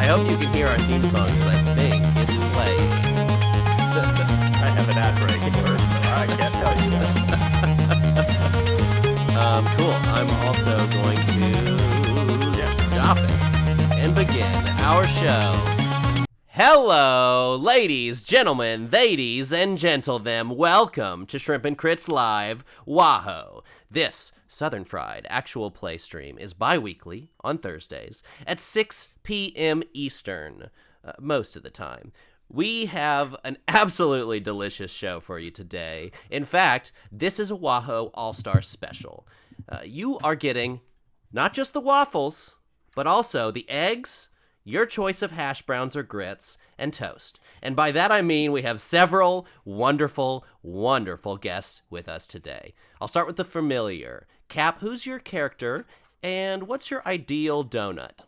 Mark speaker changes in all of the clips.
Speaker 1: hope you can hear our theme song because I think it's playing.
Speaker 2: I have an ad break first, so I can't tell you that.
Speaker 1: Cool. I'm also going to stop it and begin our show. Hello, ladies, gentlemen, thadies, and gentle-them. Welcome to Shrimp and Crits Live, WAHO. This Southern Fried actual play stream is bi-weekly on Thursdays at 6 p.m. Eastern, most of the time. We have an absolutely delicious show for you today. In fact, this is a WAHO All-Star Special. You are getting not just the waffles, but also the eggs, your choice of hash browns or grits, and toast. And by that I mean we have several wonderful, wonderful guests with us today. I'll start with the familiar. Cap, who's your character, and what's your ideal donut?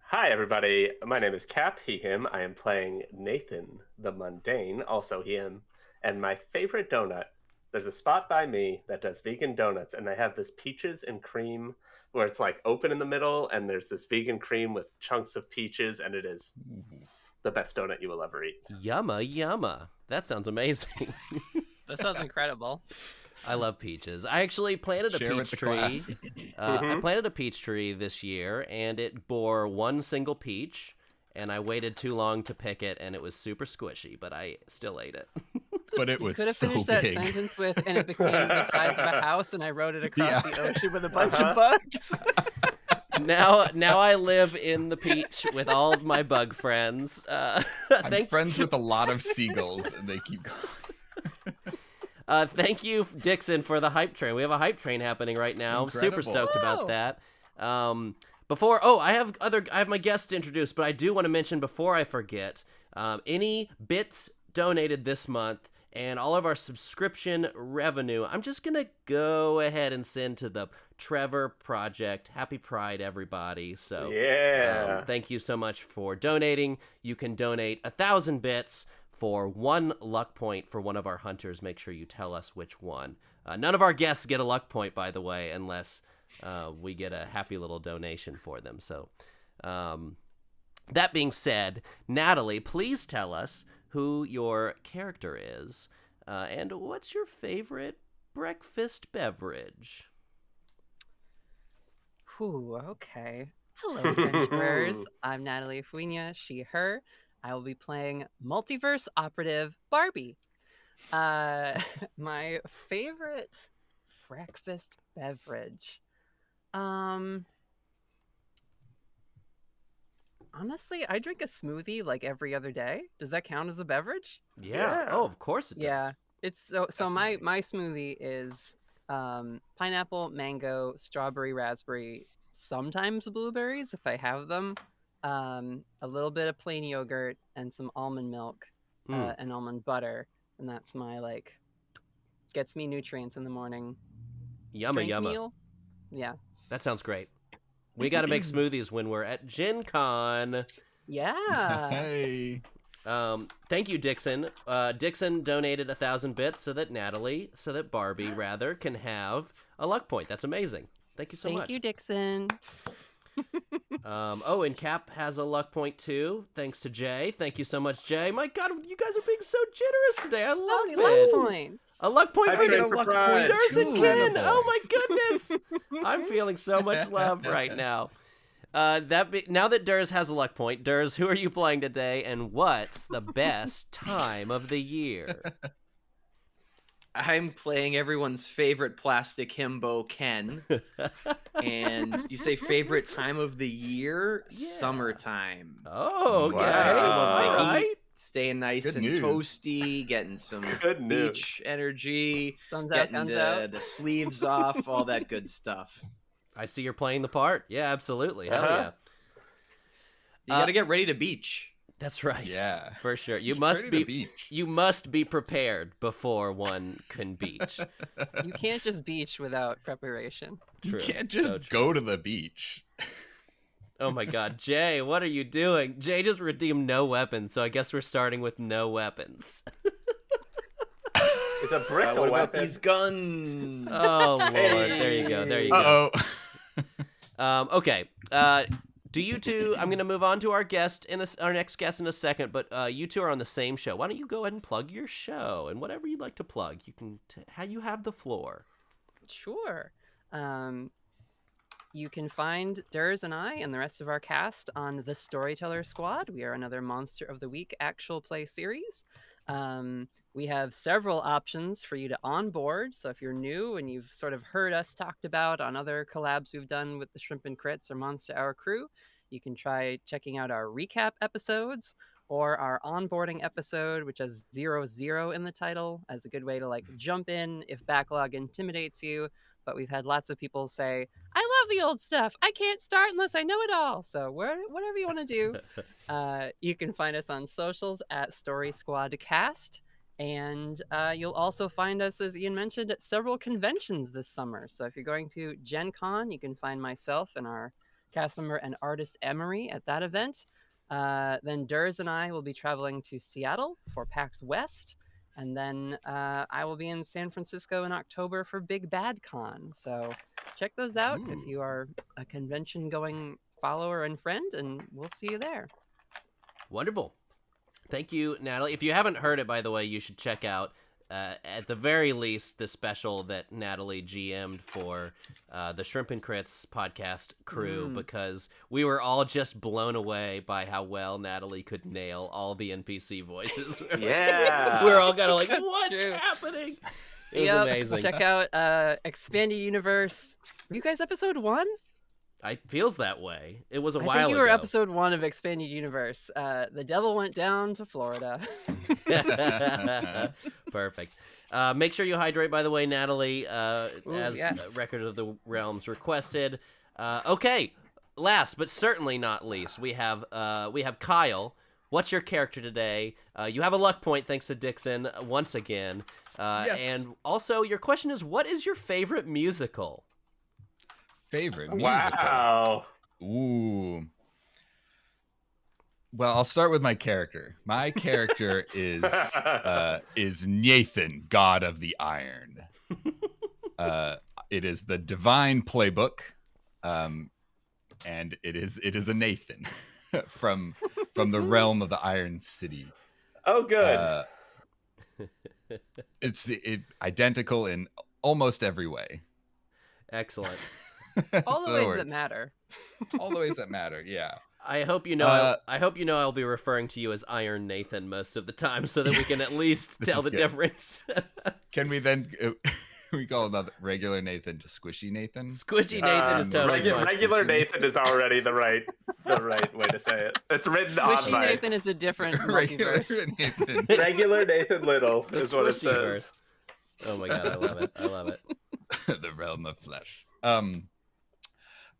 Speaker 2: Hi, everybody. My name is Cap, he, him. I am playing Nathan, the mundane, also him. And my favorite donut, there's a spot by me that does vegan donuts, and they have this peaches and cream where it's like open in the middle, and there's this vegan cream with chunks of peaches, and it is the best donut you will ever eat.
Speaker 1: Yumma, yumma. That sounds amazing.
Speaker 3: That sounds incredible.
Speaker 1: I love peaches. I actually planted a peach tree. I planted a peach tree this year, and it bore one single peach, and I waited too long to pick it, and it was super squishy, but I still ate it.
Speaker 4: But it was
Speaker 3: Could have
Speaker 4: so
Speaker 3: finished
Speaker 4: big.
Speaker 3: that sentence with, and it became the size of a house, and I rode it across the ocean with a bunch of bugs.
Speaker 1: Now I live in the peach with all of my bug friends.
Speaker 4: I'm friends with a lot of seagulls, and they keep going.
Speaker 1: Thank you, Dixon, for the hype train. We have a hype train happening right now. I'm super stoked about that. I have my guests to introduce, but I do want to mention before I forget, any bits donated this month and all of our subscription revenue, I'm just going to go ahead and send to the Trevor Project. Happy Pride, everybody. So thank you so much for donating. You can donate 1,000 bits for 1 luck point for one of our hunters. Make sure you tell us which one. None of our guests get a luck point, by the way, unless we get a happy little donation for them. So that being said, Natalie, please tell us who your character is and what's your favorite breakfast beverage?
Speaker 3: Ooh, okay. Hello, adventurers. I'm Natalie Fuinia, she, her. I will be playing multiverse operative Barbie. My favorite breakfast beverage. Honestly, I drink a smoothie like every other day. Does that count as a beverage?
Speaker 1: Yeah. Oh, of course it does.
Speaker 3: Yeah. It's so my smoothie is pineapple, mango, strawberry, raspberry, sometimes blueberries if I have them. A little bit of plain yogurt and some almond milk and almond butter, and that's my gets me nutrients in the morning.
Speaker 1: Yumma yumma.
Speaker 3: Meal. Yeah.
Speaker 1: That sounds great. We got to make smoothies when we're at Gen Con.
Speaker 3: Yeah.
Speaker 4: Hey.
Speaker 1: Thank you, Dixon. Dixon donated 1,000 bits so that Barbie can have a luck point. That's amazing. Thank you so much.
Speaker 3: Thank you, Dixon.
Speaker 1: And Cap has a luck point too, thanks to Jay. Thank you so much, Jay. My God, you guys are being so generous today. I love it.
Speaker 3: Luck points.
Speaker 1: A luck point for Durs and Ken.
Speaker 4: Incredible.
Speaker 1: Oh my goodness, I'm feeling so much love right now. Now that Durs has a luck point, Durs, who are you playing today, and what's the best time of the year?
Speaker 5: I'm playing everyone's favorite plastic himbo, Ken. And you say favorite time of the year?
Speaker 1: Yeah.
Speaker 5: Summertime.
Speaker 1: Oh, okay.
Speaker 5: Wow.
Speaker 1: All right.
Speaker 5: Staying nice
Speaker 4: Good
Speaker 5: and
Speaker 4: news.
Speaker 5: toasty, getting some
Speaker 2: Good news.
Speaker 5: beach energy,
Speaker 3: Sun's out,
Speaker 5: getting
Speaker 3: guns out.
Speaker 5: the sleeves off, all that good stuff.
Speaker 1: I see you're playing the part. Yeah, absolutely. Hell yeah.
Speaker 5: You gotta get ready to beach.
Speaker 1: That's right.
Speaker 4: Yeah.
Speaker 1: For sure. You
Speaker 4: Ready
Speaker 1: must
Speaker 4: to
Speaker 1: be
Speaker 4: beach.
Speaker 1: you must be prepared before one can beach.
Speaker 3: You can't just beach without preparation.
Speaker 1: True.
Speaker 4: You can't just
Speaker 1: So true.
Speaker 4: go to the beach.
Speaker 1: Oh my God, Jay, what are you doing? Jay just redeemed no weapons, so I guess we're starting with no weapons.
Speaker 2: Is a brick a
Speaker 5: What about
Speaker 2: weapon?
Speaker 5: these guns?
Speaker 1: Oh Lord, there you go.
Speaker 4: Uh-oh.
Speaker 1: Okay. Do you two? I'm going to move on to our next guest in a second, but you two are on the same show. Why don't you go ahead and plug your show and whatever you'd like to plug? You can. How you have the floor.
Speaker 3: Sure. You can find Durs and I and the rest of our cast on the Storyteller Squad. We are another Monster of the Week actual play series. We have several options for you to onboard. So if you're new and you've sort of heard us talked about on other collabs we've done with the Shrimp and Crits or Monster Hour crew, you can try checking out our recap episodes or our onboarding episode, which has 00 in the title, as a good way to like jump in if backlog intimidates you. But we've had lots of people say, I love the old stuff. I can't start unless I know it all. So whatever you want to do, you can find us on socials at Story Squad Cast. And you'll also find us, as Ian mentioned, at several conventions this summer. So if you're going to Gen Con, you can find myself and our cast member and artist Emery at that event. Then Durs and I will be traveling to Seattle for PAX West. And then I will be in San Francisco in October for Big Bad Con. So check those out if you are a convention-going follower and friend, and we'll see you there.
Speaker 1: Wonderful. Thank you, Natalie. If you haven't heard it, by the way, you should check out, at the very least, the special that Natalie GM'd for the Shrimp and Crits podcast crew, because we were all just blown away by how well Natalie could nail all the NPC voices.
Speaker 2: Yeah.
Speaker 1: We're all kind of like, what's
Speaker 3: True.
Speaker 1: happening? It was amazing.
Speaker 3: Check out Expanded Universe. Were you guys episode 1?
Speaker 1: It feels that way. It was a
Speaker 3: I
Speaker 1: while
Speaker 3: think you were
Speaker 1: ago.
Speaker 3: episode 1 of Expanded Universe. The devil went down to Florida.
Speaker 1: Perfect. Make sure you hydrate, by the way, Natalie,
Speaker 3: yes.
Speaker 1: Record of the Realms requested. Okay, last but certainly not least, we have Kyle. What's your character today? You have a luck point thanks to Dixon once again.
Speaker 4: Yes.
Speaker 1: And also, your question is, what is your favorite musical?
Speaker 4: Favorite musical?
Speaker 2: Wow.
Speaker 4: Ooh. Well, I'll start with my character. My character is Nathan, God of the Iron. It is the Divine Playbook, and it is a Nathan from the realm of the Iron City.
Speaker 2: Oh, good.
Speaker 4: It's identical in almost every way.
Speaker 1: Excellent.
Speaker 3: All the
Speaker 4: So
Speaker 3: ways
Speaker 4: it
Speaker 3: that
Speaker 4: works.
Speaker 3: matter.
Speaker 4: All the ways that matter, yeah.
Speaker 1: I hope you know. I hope you know I'll be referring to you as Iron Nathan most of the time, so that we can at least
Speaker 4: This
Speaker 1: tell
Speaker 4: is
Speaker 1: the
Speaker 4: good.
Speaker 1: difference.
Speaker 4: Can we then we call another regular Nathan just Squishy Nathan?
Speaker 1: Squishy Nathan is totally fine.
Speaker 2: regular Nathan is already the right way to say it. It's written on
Speaker 3: Squishy
Speaker 2: my
Speaker 3: Nathan is a different
Speaker 4: Regular
Speaker 3: multiverse.
Speaker 4: Nathan.
Speaker 2: regular Nathan Little
Speaker 1: The
Speaker 2: is what it
Speaker 1: Squishy
Speaker 2: says.
Speaker 1: verse. Oh my god, I love it. I love it.
Speaker 4: The realm of flesh.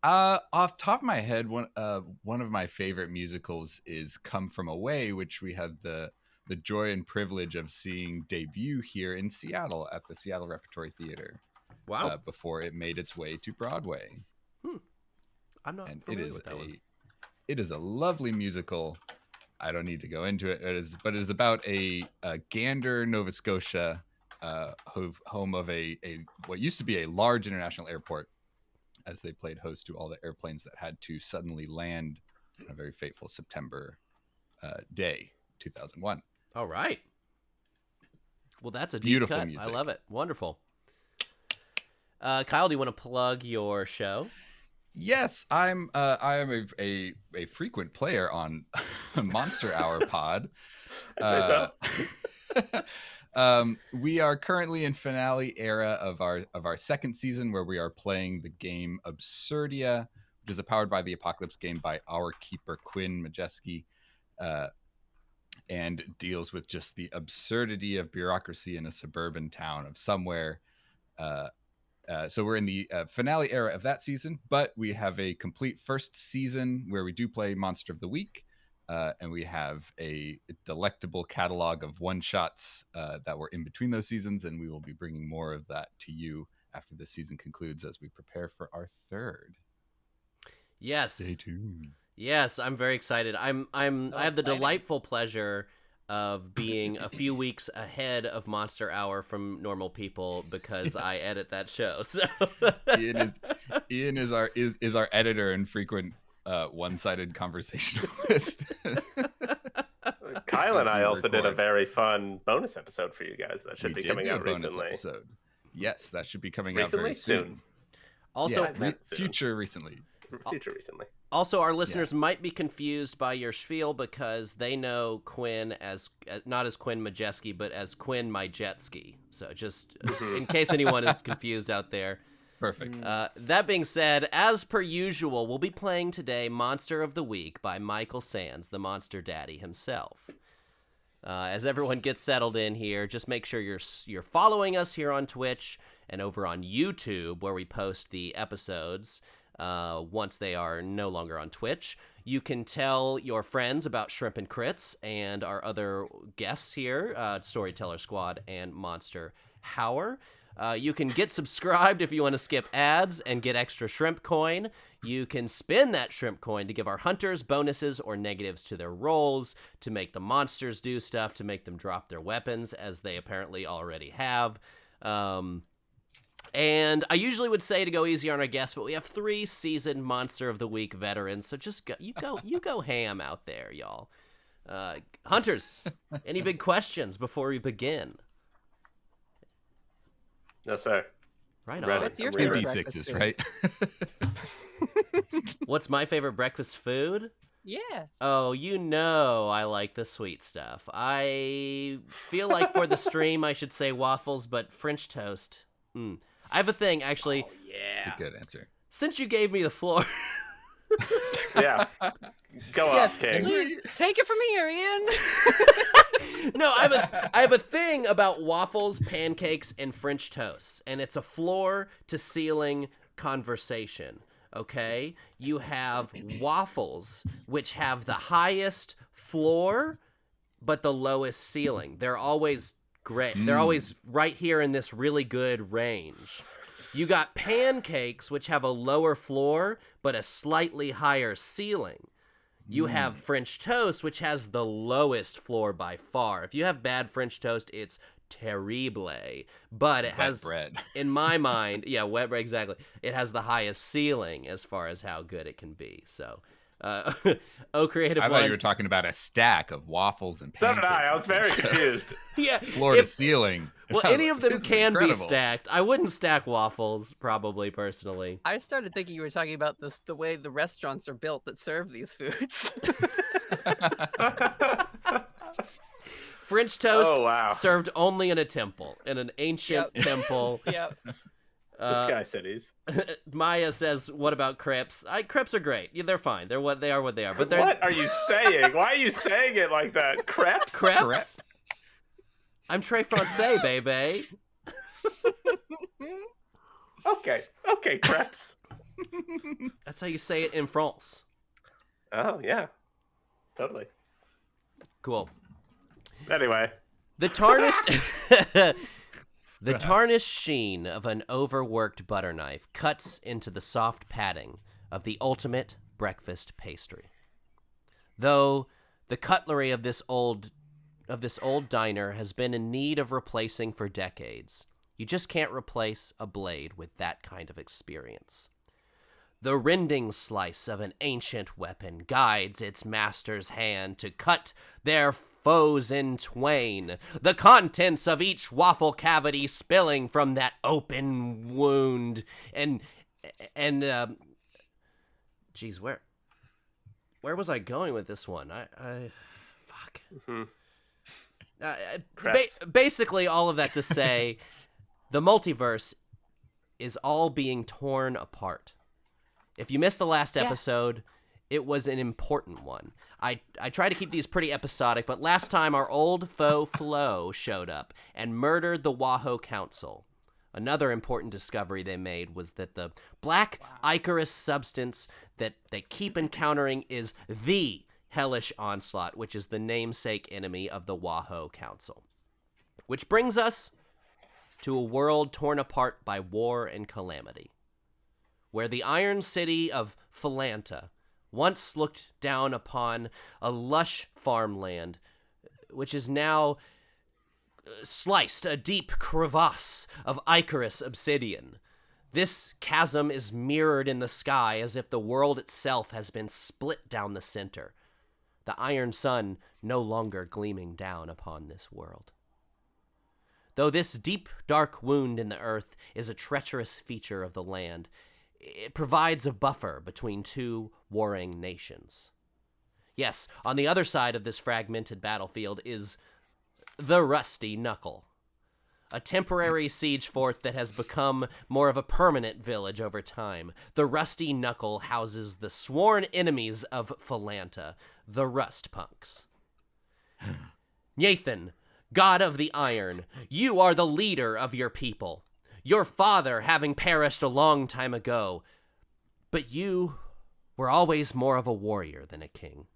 Speaker 4: Off top of my head, one of my favorite musicals is Come From Away, which we had the joy and privilege of seeing debut here in Seattle at the Seattle Repertory Theater.
Speaker 1: Wow.
Speaker 4: Before it made its way to Broadway.
Speaker 1: I'm not
Speaker 4: And
Speaker 1: familiar with that one.
Speaker 4: it is a lovely musical. I don't need to go into it. But it is about a Gander, Nova Scotia, home of a what used to be a large international airport, as they played host to all the airplanes that had to suddenly land on a very fateful September day, 2001.
Speaker 1: All right. Well, that's a deep
Speaker 4: Beautiful
Speaker 1: cut.
Speaker 4: music.
Speaker 1: I love it. Wonderful. Kyle, do you want to plug your show?
Speaker 4: Yes, I am a frequent player on Monster Hour Pod.
Speaker 2: I'd say so.
Speaker 4: We are currently in finale era of our second season, where we are playing the game Absurdia, which is a Powered by the Apocalypse game by our keeper Quinn Majeski, and deals with just the absurdity of bureaucracy in a suburban town of somewhere. So we're in the finale era of that season, but we have a complete first season where we do play Monster of the Week. And we have a delectable catalog of one-shots that were in between those seasons, and we will be bringing more of that to you after this season concludes as we prepare for our third.
Speaker 1: Yes.
Speaker 4: Stay tuned.
Speaker 1: Yes, I'm very excited. I have the
Speaker 3: exciting.
Speaker 1: delightful pleasure of being a few weeks ahead of Monster Hour from normal people because I edit that show. So
Speaker 4: Ian is our editor and frequent one-sided conversationalist.
Speaker 2: Kyle and I
Speaker 4: As we
Speaker 2: also did a
Speaker 4: record.
Speaker 2: very fun bonus episode for you guys that should
Speaker 4: We
Speaker 2: be
Speaker 4: did
Speaker 2: coming
Speaker 4: do a
Speaker 2: out
Speaker 4: bonus
Speaker 2: recently.
Speaker 4: episode. Yes, that should be coming
Speaker 2: Recently?
Speaker 4: out very soon.
Speaker 2: Soon.
Speaker 1: Also,
Speaker 2: Yeah, I meant soon.
Speaker 4: future recently.
Speaker 2: Future recently.
Speaker 1: Also, our listeners might be confused by your spiel because they know Quinn as not as Quinn Majeski, but as Quinn My Jet Ski. So just in case anyone is confused out there.
Speaker 4: Perfect.
Speaker 1: That being said, as per usual, we'll be playing today Monster of the Week by Michael Sands, the Monster Daddy himself. As everyone gets settled in here, just make sure you're following us here on Twitch and over on YouTube, where we post the episodes once they are no longer on Twitch. You can tell your friends about Shrimp and Crits and our other guests here, Storyteller Squad and Monster Hour. You can get subscribed if you want to skip ads and get extra shrimp coin. You can spin that shrimp coin to give our hunters bonuses or negatives to their rolls, to make the monsters do stuff, to make them drop their weapons, as they apparently already have. And I usually would say to go easy on our guests, but we have 3 seasoned Monster of the Week veterans, so just you go ham out there, y'all. Hunters, any big questions before we begin?
Speaker 2: No, sir.
Speaker 1: Right
Speaker 2: Ready.
Speaker 1: on.
Speaker 3: What's your
Speaker 2: I'm
Speaker 3: favorite
Speaker 2: ready.
Speaker 3: breakfast
Speaker 4: D6s,
Speaker 3: food?
Speaker 4: right?
Speaker 1: What's my favorite breakfast food?
Speaker 3: Yeah.
Speaker 1: Oh, you know I like the sweet stuff. I feel like for the stream I should say waffles, but French toast. I have a thing, actually.
Speaker 5: Oh,
Speaker 4: It's
Speaker 5: yeah.
Speaker 4: a good answer.
Speaker 1: Since you gave me the floor,
Speaker 2: Yeah. Go off, King.
Speaker 3: Please take it from here, Ian.
Speaker 1: no, I have a thing about waffles, pancakes, and French toasts, and it's a floor to ceiling conversation. Okay, you have waffles, which have the highest floor, but the lowest ceiling. They're always great. They're always right here in this really good range. You got pancakes, which have a lower floor, but a slightly higher ceiling. You have French toast, which has the lowest floor by far. If you have bad French toast, it's terrible. But it
Speaker 4: Wet
Speaker 1: has,
Speaker 4: bread.
Speaker 1: in my mind, wet bread, exactly. It has the highest ceiling as far as how good it can be. So, Creative
Speaker 4: I
Speaker 1: One.
Speaker 4: thought you were talking about a stack of waffles and
Speaker 2: So did
Speaker 4: pancakes.
Speaker 2: I. I was very confused.
Speaker 1: Yeah,
Speaker 4: Floor to ceiling.
Speaker 1: well, any of them
Speaker 4: This is
Speaker 1: can be
Speaker 4: incredible.
Speaker 1: stacked. I wouldn't stack waffles, probably, personally.
Speaker 3: I started thinking you were talking about the way the restaurants are built that serve these foods.
Speaker 1: French toast
Speaker 2: Oh, wow.
Speaker 1: served only in a temple, in an ancient temple.
Speaker 3: Yep.
Speaker 2: The Sky Cities.
Speaker 1: Maya says, "What about crepes? Crepes are great. Yeah, they're fine. They're what they are. What they are. But they're
Speaker 2: What are you saying? Why are you saying it like that? Crepes?
Speaker 1: crepes. I'm Trey Francais, baby.
Speaker 2: Okay, crepes.
Speaker 1: That's how you say it in France.
Speaker 2: Oh, yeah. Totally.
Speaker 1: Cool.
Speaker 2: Anyway.
Speaker 1: The tarnished, the tarnished sheen of an overworked butter knife cuts into the soft padding of the ultimate breakfast pastry. Though the cutlery of this old diner has been in need of replacing for decades, you just can't replace a blade with that kind of experience. The rending slice of an ancient weapon guides its master's hand to cut their foes in twain, the contents of each waffle cavity spilling from that open wound. Geez, where was I going with this one? Fuck.
Speaker 2: Crepes.
Speaker 1: Basically, all of that to say, the multiverse is all being torn apart. If you missed the last episode, it was an important one. I try to keep these pretty episodic, but last time our old foe Flo showed up and murdered the WAHO Council. Another important discovery they made was that the black Icarus substance that they keep encountering is the hellish onslaught, which is the namesake enemy of the WAHO Council. Which brings us to a world torn apart by war and calamity, where the Iron City of Philanta once looked down upon a lush farmland, which is now sliced a deep crevasse of Icarus obsidian. This chasm is mirrored in the sky as if the world itself has been split down the center, the iron sun no longer gleaming down upon this world. Though this deep, dark wound in the earth is a treacherous feature of the land, it provides a buffer between two warring nations. Yes, on the other side of this fragmented battlefield is the Rusty Knuckle, a temporary siege fort that has become more of a permanent village over time. The Rusty Knuckle houses the sworn enemies of Phalanta, the Rust Punks. Nathan, God of the Iron, you are the leader of your people, your father having perished a long time ago, but you were always more of a warrior than a king.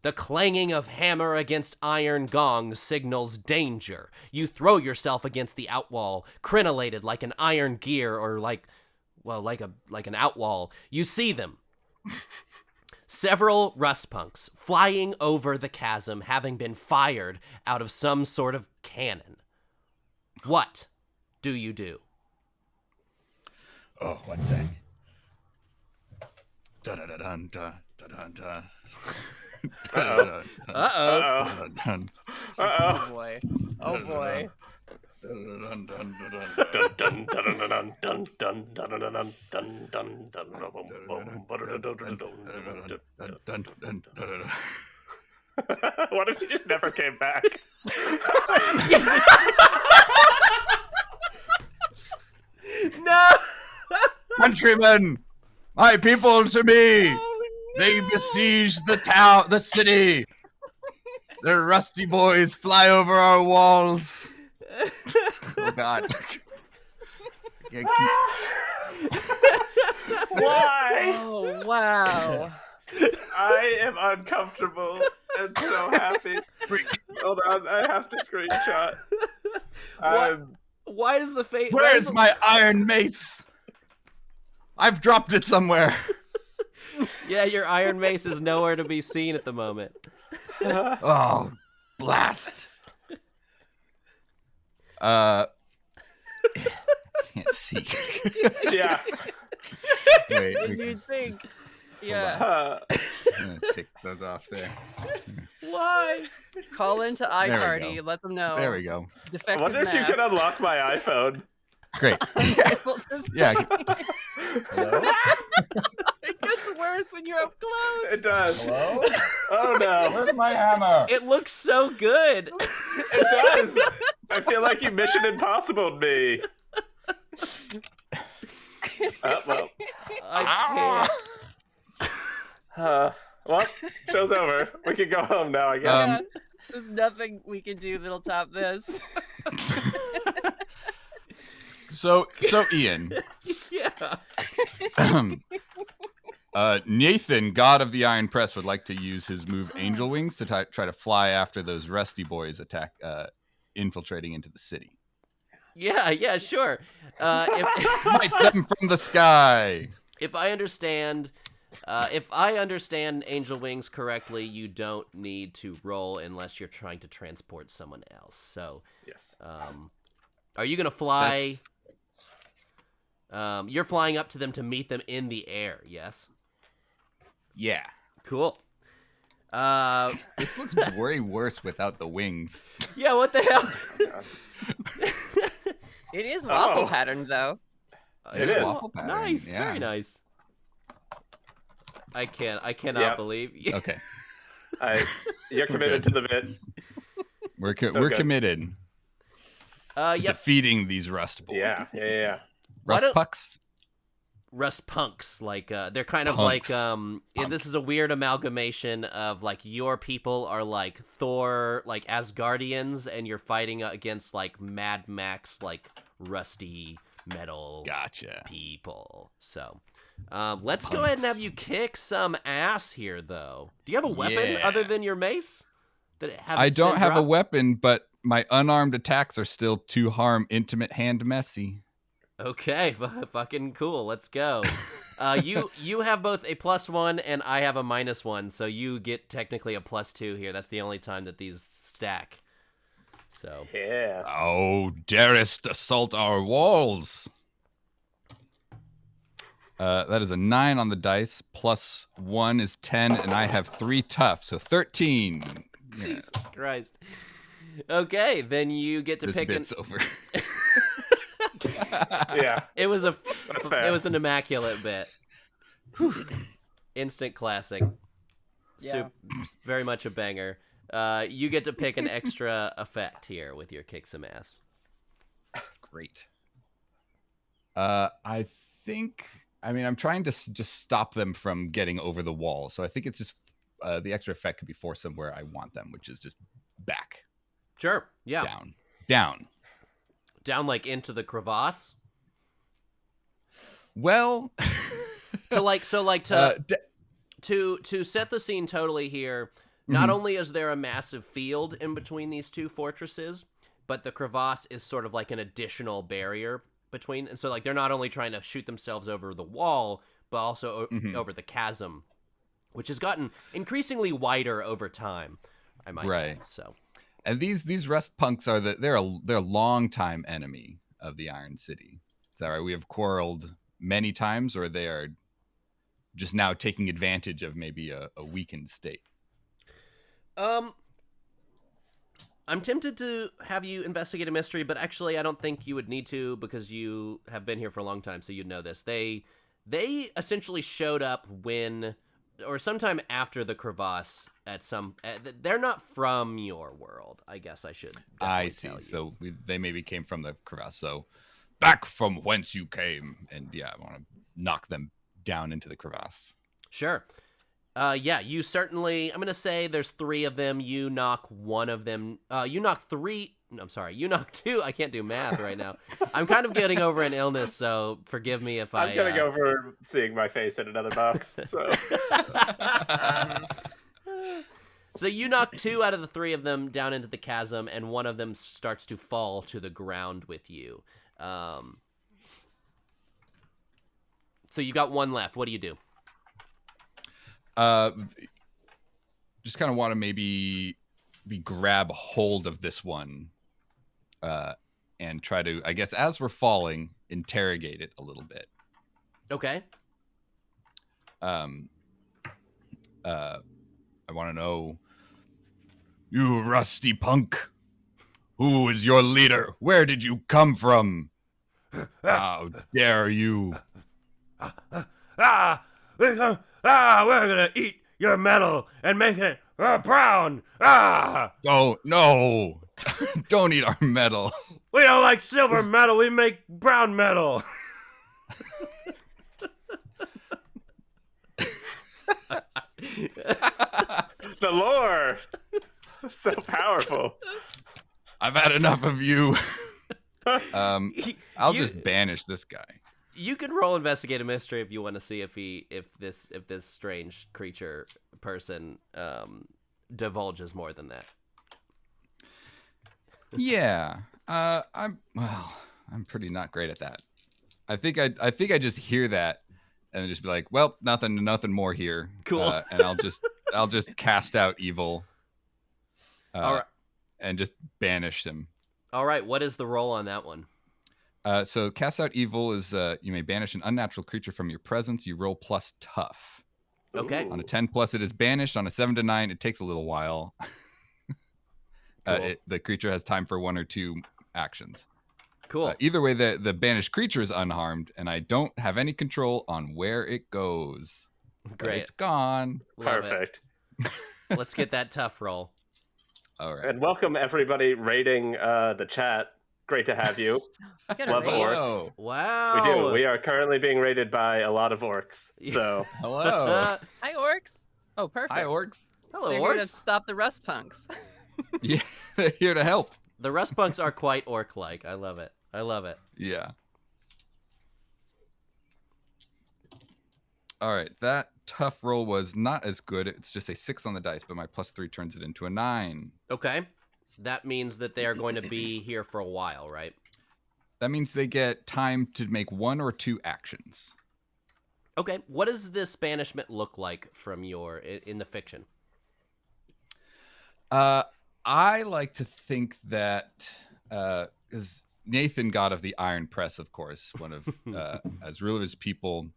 Speaker 1: The clanging of hammer against iron gong signals danger. You throw yourself against the outwall, crenellated like an iron gear or like an outwall. You see them. Several rust punks flying over the chasm, having been fired out of some sort of cannon. What do you do?
Speaker 4: Oh, one sec. Da-da-da-dun-da, da-dun-da.
Speaker 2: Uh-oh.
Speaker 1: Uh-oh.
Speaker 2: Uh-oh.
Speaker 3: Oh
Speaker 2: Uh-oh.
Speaker 3: boy. Oh boy.
Speaker 2: Dun, dun, dun, dun, dun, dun, dun, dun, dun, dun, dun, dun, bum, bum, ba-da-da-da-da-dum. What if he just never came back?
Speaker 1: No!
Speaker 4: Countrymen, my people to me.
Speaker 3: Oh,
Speaker 4: They
Speaker 3: no!
Speaker 4: besiege the town, the city. Their rusty boys fly over our walls. Oh God.
Speaker 2: Why?
Speaker 3: Oh wow.
Speaker 2: I am uncomfortable and so happy. Hold on, I have to screenshot.
Speaker 1: Why does the fate...
Speaker 4: Where's my iron mace? I've dropped it somewhere.
Speaker 1: Yeah, your iron mace is nowhere to be seen at the moment.
Speaker 4: Oh, blast. Can't see.
Speaker 2: Yeah.
Speaker 4: Wait,
Speaker 3: What
Speaker 4: we
Speaker 3: do you
Speaker 4: can
Speaker 3: think?
Speaker 4: just-
Speaker 3: Yeah.
Speaker 4: I'm gonna take those off there.
Speaker 1: Why?
Speaker 3: Call into
Speaker 4: There we
Speaker 3: iParty.
Speaker 4: go.
Speaker 3: Let them know.
Speaker 4: There we go.
Speaker 2: I
Speaker 3: Defective
Speaker 2: wonder if you
Speaker 3: mask.
Speaker 2: can unlock my iPhone.
Speaker 4: Great.
Speaker 3: Well, this-
Speaker 4: Yeah.
Speaker 2: Hello?
Speaker 3: It gets worse when you're up close.
Speaker 2: It does.
Speaker 4: Hello?
Speaker 2: Oh no.
Speaker 4: Where's my hammer?
Speaker 1: It looks so good.
Speaker 2: It does. I feel like you Mission Impossible me. Well.
Speaker 1: I can't.
Speaker 2: Well, show's over. We can go home now, I guess.
Speaker 3: Yeah, there's nothing we can do that'll top this.
Speaker 4: So Ian,
Speaker 1: Yeah.
Speaker 4: Nathan, God of the Iron Press, would like to use his move Angel Wings to try to fly after those rusty boys infiltrating into the city.
Speaker 1: Yeah, sure.
Speaker 4: Smite them from the sky.
Speaker 1: If I understand Angel Wings correctly, you don't need to roll unless you're trying to transport someone else. So,
Speaker 2: Yes.
Speaker 1: are you gonna fly? You're flying up to them to meet them in the air. Yes.
Speaker 4: Yeah.
Speaker 1: Cool.
Speaker 4: This looks way worse without the wings.
Speaker 1: Yeah. What the hell?
Speaker 3: It is waffle
Speaker 2: Oh.
Speaker 3: patterned though.
Speaker 2: It is.
Speaker 4: Waffle pattern,
Speaker 1: Nice.
Speaker 4: yeah.
Speaker 1: Very nice. I cannot
Speaker 2: Yeah.
Speaker 1: believe.
Speaker 4: Okay,
Speaker 2: You're committed to the bit.
Speaker 4: we're
Speaker 2: So
Speaker 4: we're
Speaker 2: good.
Speaker 4: committed to
Speaker 1: Yep.
Speaker 4: defeating these rust boys.
Speaker 2: Yeah.
Speaker 4: Rust
Speaker 1: don't-
Speaker 4: pucks.
Speaker 1: Rust punks, like they're kind of
Speaker 4: Punks.
Speaker 1: like this is a weird amalgamation of like your people are like Thor, like Asgardians, and you're fighting against like Mad Max, like rusty metal
Speaker 4: Gotcha.
Speaker 1: people. So let's go ahead and have you kick some ass here, though. Do you have a weapon
Speaker 4: Yeah.
Speaker 1: other than your mace?
Speaker 4: I don't have a
Speaker 1: weapon.
Speaker 4: weapon, but my unarmed attacks are still to harm intimate hand messy.
Speaker 1: Okay, fucking cool. Let's go. You have both a +1 and I have a -1, so you get technically a +2 here. That's the only time that these stack. So
Speaker 2: Yeah.
Speaker 4: Oh, darest assault our walls. That is a 9 on the dice. Plus 1 is 10, and I have 3 tough, so 13.
Speaker 1: Jesus Christ. Okay, then you get to
Speaker 4: This
Speaker 1: pick
Speaker 4: bit's over.
Speaker 2: Yeah,
Speaker 1: It was
Speaker 2: that's fair.
Speaker 1: it was an immaculate bit. Instant classic.
Speaker 3: Yeah.
Speaker 1: Very much a banger. You get to pick an extra effect here with your kick some ass.
Speaker 4: Great. I think. I mean, I'm trying to just stop them from getting over the wall. So I think it's just the extra effect could be force them where I want them, which is just back,
Speaker 1: Sure. Yeah.
Speaker 4: down.
Speaker 1: Down like into the crevasse.
Speaker 4: Well,
Speaker 1: to set the scene totally here. Not only is there a massive field in between these two fortresses, but the crevasse is sort of like an additional barrier between. And so like they're not only trying to shoot themselves over the wall, but also over the chasm, which has gotten increasingly wider over time. I might add, so.
Speaker 4: And these rust punks are they're a long-time enemy of the Iron City. Is that right? We have quarreled many times, or they are just now taking advantage of maybe a weakened state.
Speaker 1: I'm tempted to have you investigate a mystery, but actually I don't think you would need to because you have been here for a long time, so you'd know this. They essentially showed up when, or sometime after the crevasse at some. They're not from your world, I guess I should.
Speaker 4: I see. So they maybe came from the crevasse. So back from whence you came, and yeah, I want to knock them down into the crevasse.
Speaker 1: Sure. Yeah, you certainly. I'm gonna say there's 3 of them. You knock one of them. You knock 3. I'm sorry. You knock 2. I can't do math right now. I'm kind of getting over an illness, so forgive me if
Speaker 2: I'm getting over seeing my face in another box. So.
Speaker 1: So you knock 2 out of the 3 of them down into the chasm, and one of them starts to fall to the ground with you. So you got 1 left. What do you do?
Speaker 4: Just kind of want to maybe grab hold of this one, and try to, I guess, as we're falling, interrogate it a little bit.
Speaker 1: Okay.
Speaker 4: I want to know, you rusty punk, who is your leader? Where did you come from? How dare you?
Speaker 1: We're gonna eat your metal and make it brown.
Speaker 4: Oh, no. Don't eat our metal.
Speaker 1: We don't like silver metal. We make brown metal.
Speaker 2: The lore, so powerful.
Speaker 4: I've had enough of you. I'll just banish this guy.
Speaker 1: You can roll investigate a mystery if you want to see if this strange creature person divulges more than that.
Speaker 4: Yeah. I'm pretty not great at that. I think I just hear that and then just be like, well, nothing more here.
Speaker 1: Cool.
Speaker 4: And I'll just cast out evil.
Speaker 1: All right.
Speaker 4: And just banish him.
Speaker 1: All right. What is the roll on that one?
Speaker 4: So cast out evil is you may banish an unnatural creature from your presence. You roll plus tough.
Speaker 1: Okay.
Speaker 4: On a 10 plus, it is banished. On a 7 to 9, it takes a little while.
Speaker 1: Cool.
Speaker 4: The creature has time for 1 or 2 actions.
Speaker 1: Cool.
Speaker 4: Either way, the banished creature is unharmed, and I don't have any control on where it goes. But
Speaker 1: Great.
Speaker 4: it's gone.
Speaker 1: Love
Speaker 2: Perfect.
Speaker 1: Let's get that tough roll.
Speaker 4: All right.
Speaker 2: And welcome everybody raiding the chat. Great to have you.
Speaker 3: Get a
Speaker 2: Love
Speaker 3: raise.
Speaker 2: orcs.
Speaker 4: Hello.
Speaker 1: Wow.
Speaker 2: We do. We are currently being raided by a lot of orcs. So
Speaker 4: Hello.
Speaker 3: Hi, orcs. Oh, perfect.
Speaker 4: Hi, orcs.
Speaker 1: Hello,
Speaker 3: They're here to
Speaker 1: orcs.
Speaker 3: stop the rust punks.
Speaker 4: Yeah, they're here to help.
Speaker 1: The rust punks are quite orc-like. I love it. I love it.
Speaker 4: Yeah. All right. That tough roll was not as good. It's just a 6 on the dice, but my +3 turns it into a 9.
Speaker 1: Okay. That means that they are going to be here for a while, right?
Speaker 4: That means they get time to make 1 or 2 actions.
Speaker 1: Okay. What does this banishment look like from in the fiction?
Speaker 4: I like to think that because Nathan, god of the Iron Press, of course, one of as ruler's people,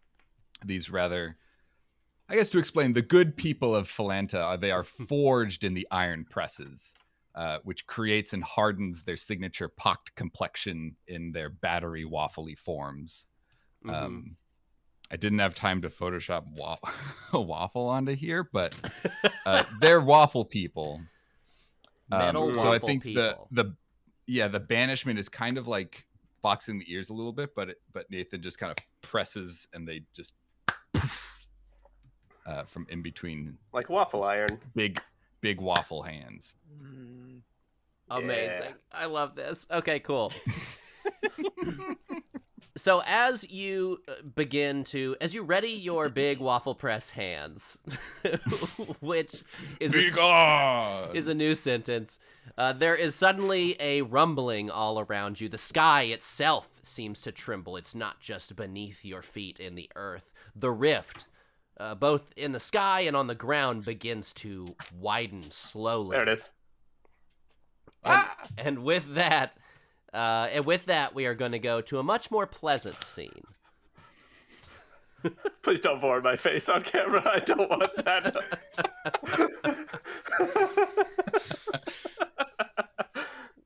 Speaker 4: these rather, I guess to explain, the good people of Philanta, they are forged in the iron presses, which creates and hardens their signature pocked complexion in their battery waffly forms. I didn't have time to Photoshop a waffle onto here, but they're waffle people.
Speaker 1: Metal waffle
Speaker 4: so I think
Speaker 1: people.
Speaker 4: the banishment is kind of like boxing the ears a little bit, but Nathan just kind of presses and they just from in between,
Speaker 2: like waffle iron.
Speaker 4: big waffle hands.
Speaker 1: Amazing. I love this. Okay, cool. So as you as you ready your big waffle press hands, which is a new sentence, there is suddenly a rumbling all around you. The sky itself seems to tremble. It's not just beneath your feet in the earth. The rift, both in the sky and on the ground, begins to widen slowly.
Speaker 2: There it is.
Speaker 1: And with that, we are going to go to a much more pleasant scene.
Speaker 2: Please don't bore my face on camera. I don't want that.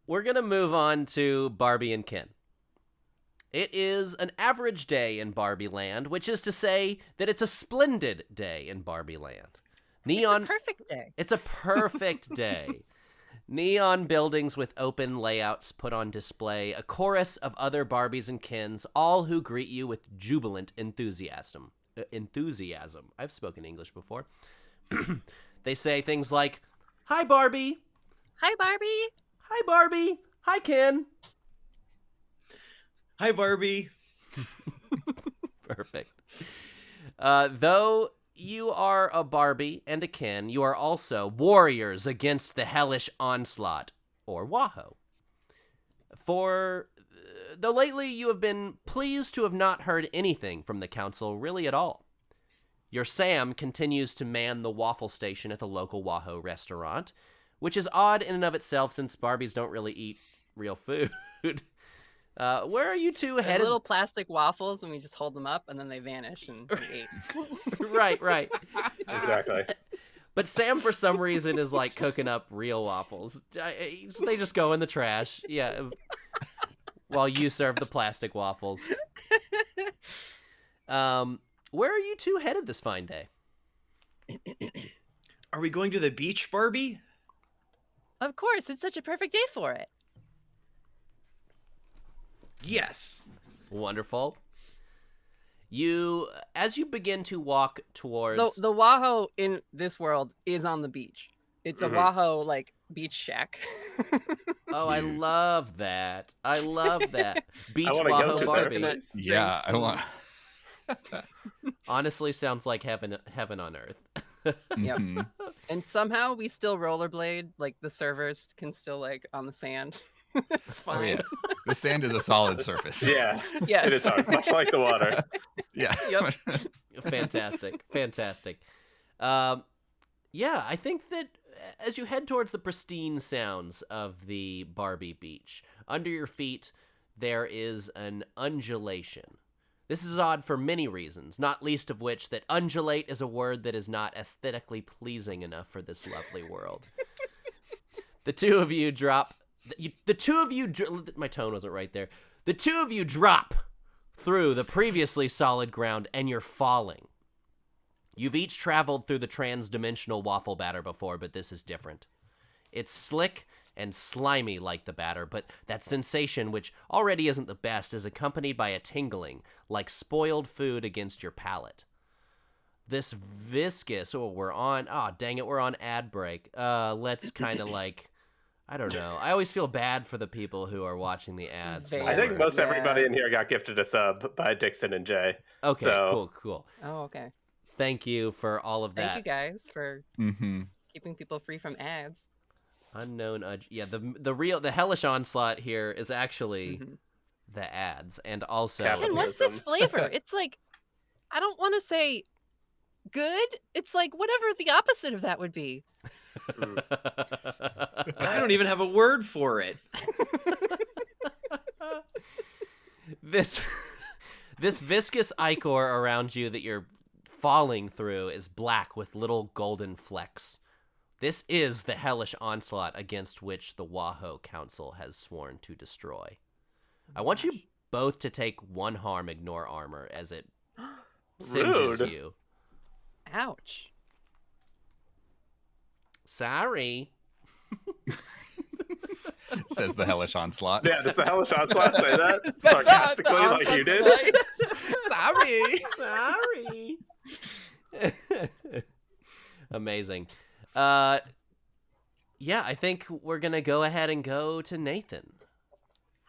Speaker 1: We're going to move on to Barbie and Ken. It is an average day in Barbie Land, which is to say that it's a splendid day in Barbie Land. Neon.
Speaker 3: It's a perfect day.
Speaker 1: It's a perfect day. Neon buildings with open layouts put on display, a chorus of other Barbies and Kens, all who greet you with jubilant enthusiasm. I've spoken English before. They say things like, "Hi, Barbie."
Speaker 3: Hi, Barbie.
Speaker 1: "Hi, Barbie." "Hi, Ken."
Speaker 5: Hi, Barbie.
Speaker 1: Perfect. Though you are a Barbie and a Ken, you are also warriors against the hellish onslaught, or WAHO. Though lately you have been pleased to have not heard anything from the council really at all. Your Sam continues to man the waffle station at the local WAHO restaurant, which is odd in and of itself since Barbies don't really eat real food. Where are you two
Speaker 3: They're
Speaker 1: headed?
Speaker 3: little plastic waffles, and we just hold them up, and then they vanish, and we ate.
Speaker 1: Right.
Speaker 2: Exactly.
Speaker 1: But Sam, for some reason, is like cooking up real waffles. They just go in the trash. Yeah. While you serve the plastic waffles. Where are you two headed this fine day?
Speaker 5: Are we going to the beach, Barbie?
Speaker 3: Of course, it's such a perfect day for it.
Speaker 5: Yes.
Speaker 1: Wonderful. As you begin to walk towards...
Speaker 3: The WAHO in this world is on the beach. It's a WAHO, like, beach shack.
Speaker 1: Oh, I love that. Beach
Speaker 2: I wanna go
Speaker 1: WAHO
Speaker 2: to
Speaker 1: Barbie.
Speaker 2: there.
Speaker 4: Yeah, I want.
Speaker 1: Honestly, sounds like heaven on earth.
Speaker 3: Yep.
Speaker 4: Mhm.
Speaker 3: And somehow we still rollerblade. Like, the servers can still, like, on the sand. It's
Speaker 4: Oh
Speaker 3: fine.
Speaker 4: yeah, the sand is a solid surface.
Speaker 2: Yeah.
Speaker 3: Yes.
Speaker 2: It is hard, much like the water.
Speaker 4: Yeah.
Speaker 3: Yep.
Speaker 1: Fantastic. Yeah, I think that as you head towards the pristine sounds of the Barbie beach, under your feet there is an undulation. This is odd for many reasons, not least of which that undulate is a word that is not aesthetically pleasing enough for this lovely world. The two of you drop... my tone wasn't right there. The two of you drop through the previously solid ground and you're falling. You've each traveled through the trans-dimensional waffle batter before, but this is different. It's slick and slimy like the batter, but that sensation, which already isn't the best, is accompanied by a tingling, like spoiled food against your palate. This viscous... we're on ad break. Let's kind of like... I don't know. I always feel bad for the people who are watching the ads.
Speaker 3: Very.
Speaker 2: I think
Speaker 1: while
Speaker 2: most
Speaker 3: Yeah.
Speaker 2: everybody in here got gifted a sub by Dixon and Jay.
Speaker 1: Okay,
Speaker 2: So-
Speaker 1: cool.
Speaker 3: Oh, okay.
Speaker 1: Thank you for all of that.
Speaker 3: Thank you guys for
Speaker 4: Mm-hmm.
Speaker 3: keeping people free from ads.
Speaker 1: Unknown yeah, the hellish onslaught here is actually
Speaker 3: Mhm.
Speaker 1: the ads, and also
Speaker 2: Capitalism.
Speaker 3: And what's this flavor? It's like, I don't want to say good. It's like whatever the opposite of that would be.
Speaker 5: I don't even have a word for it.
Speaker 1: this This viscous ichor around you that you're falling through is black with little golden flecks. This is the hellish onslaught against which the WAHO Council has sworn to destroy. I want you both to take 1 harm, ignore armor, as it singes
Speaker 2: Rude.
Speaker 1: you.
Speaker 3: Ouch.
Speaker 1: Sorry.
Speaker 4: Says the hellish onslaught.
Speaker 2: Yeah, does the hellish onslaught say that sarcastically like you did?
Speaker 1: Sorry. Amazing. Yeah, I think we're gonna go ahead and go to Nathan.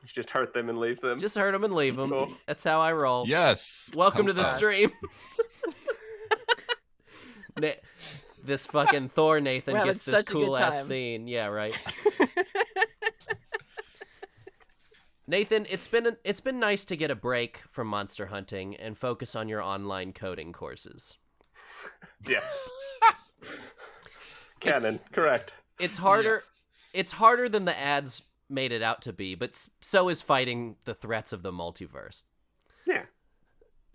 Speaker 2: You just hurt them and leave them.
Speaker 1: Just hurt him and leave him.
Speaker 2: Cool.
Speaker 1: That's how I roll.
Speaker 4: Yes.
Speaker 1: Welcome to the
Speaker 4: Hell,
Speaker 1: stream. This fucking Thor Nathan
Speaker 3: We're
Speaker 1: gets
Speaker 3: having
Speaker 1: this
Speaker 3: such a good
Speaker 1: cool ass
Speaker 3: time.
Speaker 1: scene. Yeah, right. Nathan, it's been nice to get a break from monster hunting and focus on your online coding courses.
Speaker 2: Yes. Canon, correct.
Speaker 1: It's harder. It's harder than the ads made it out to be, but so is fighting the threats of the multiverse.
Speaker 2: Yeah.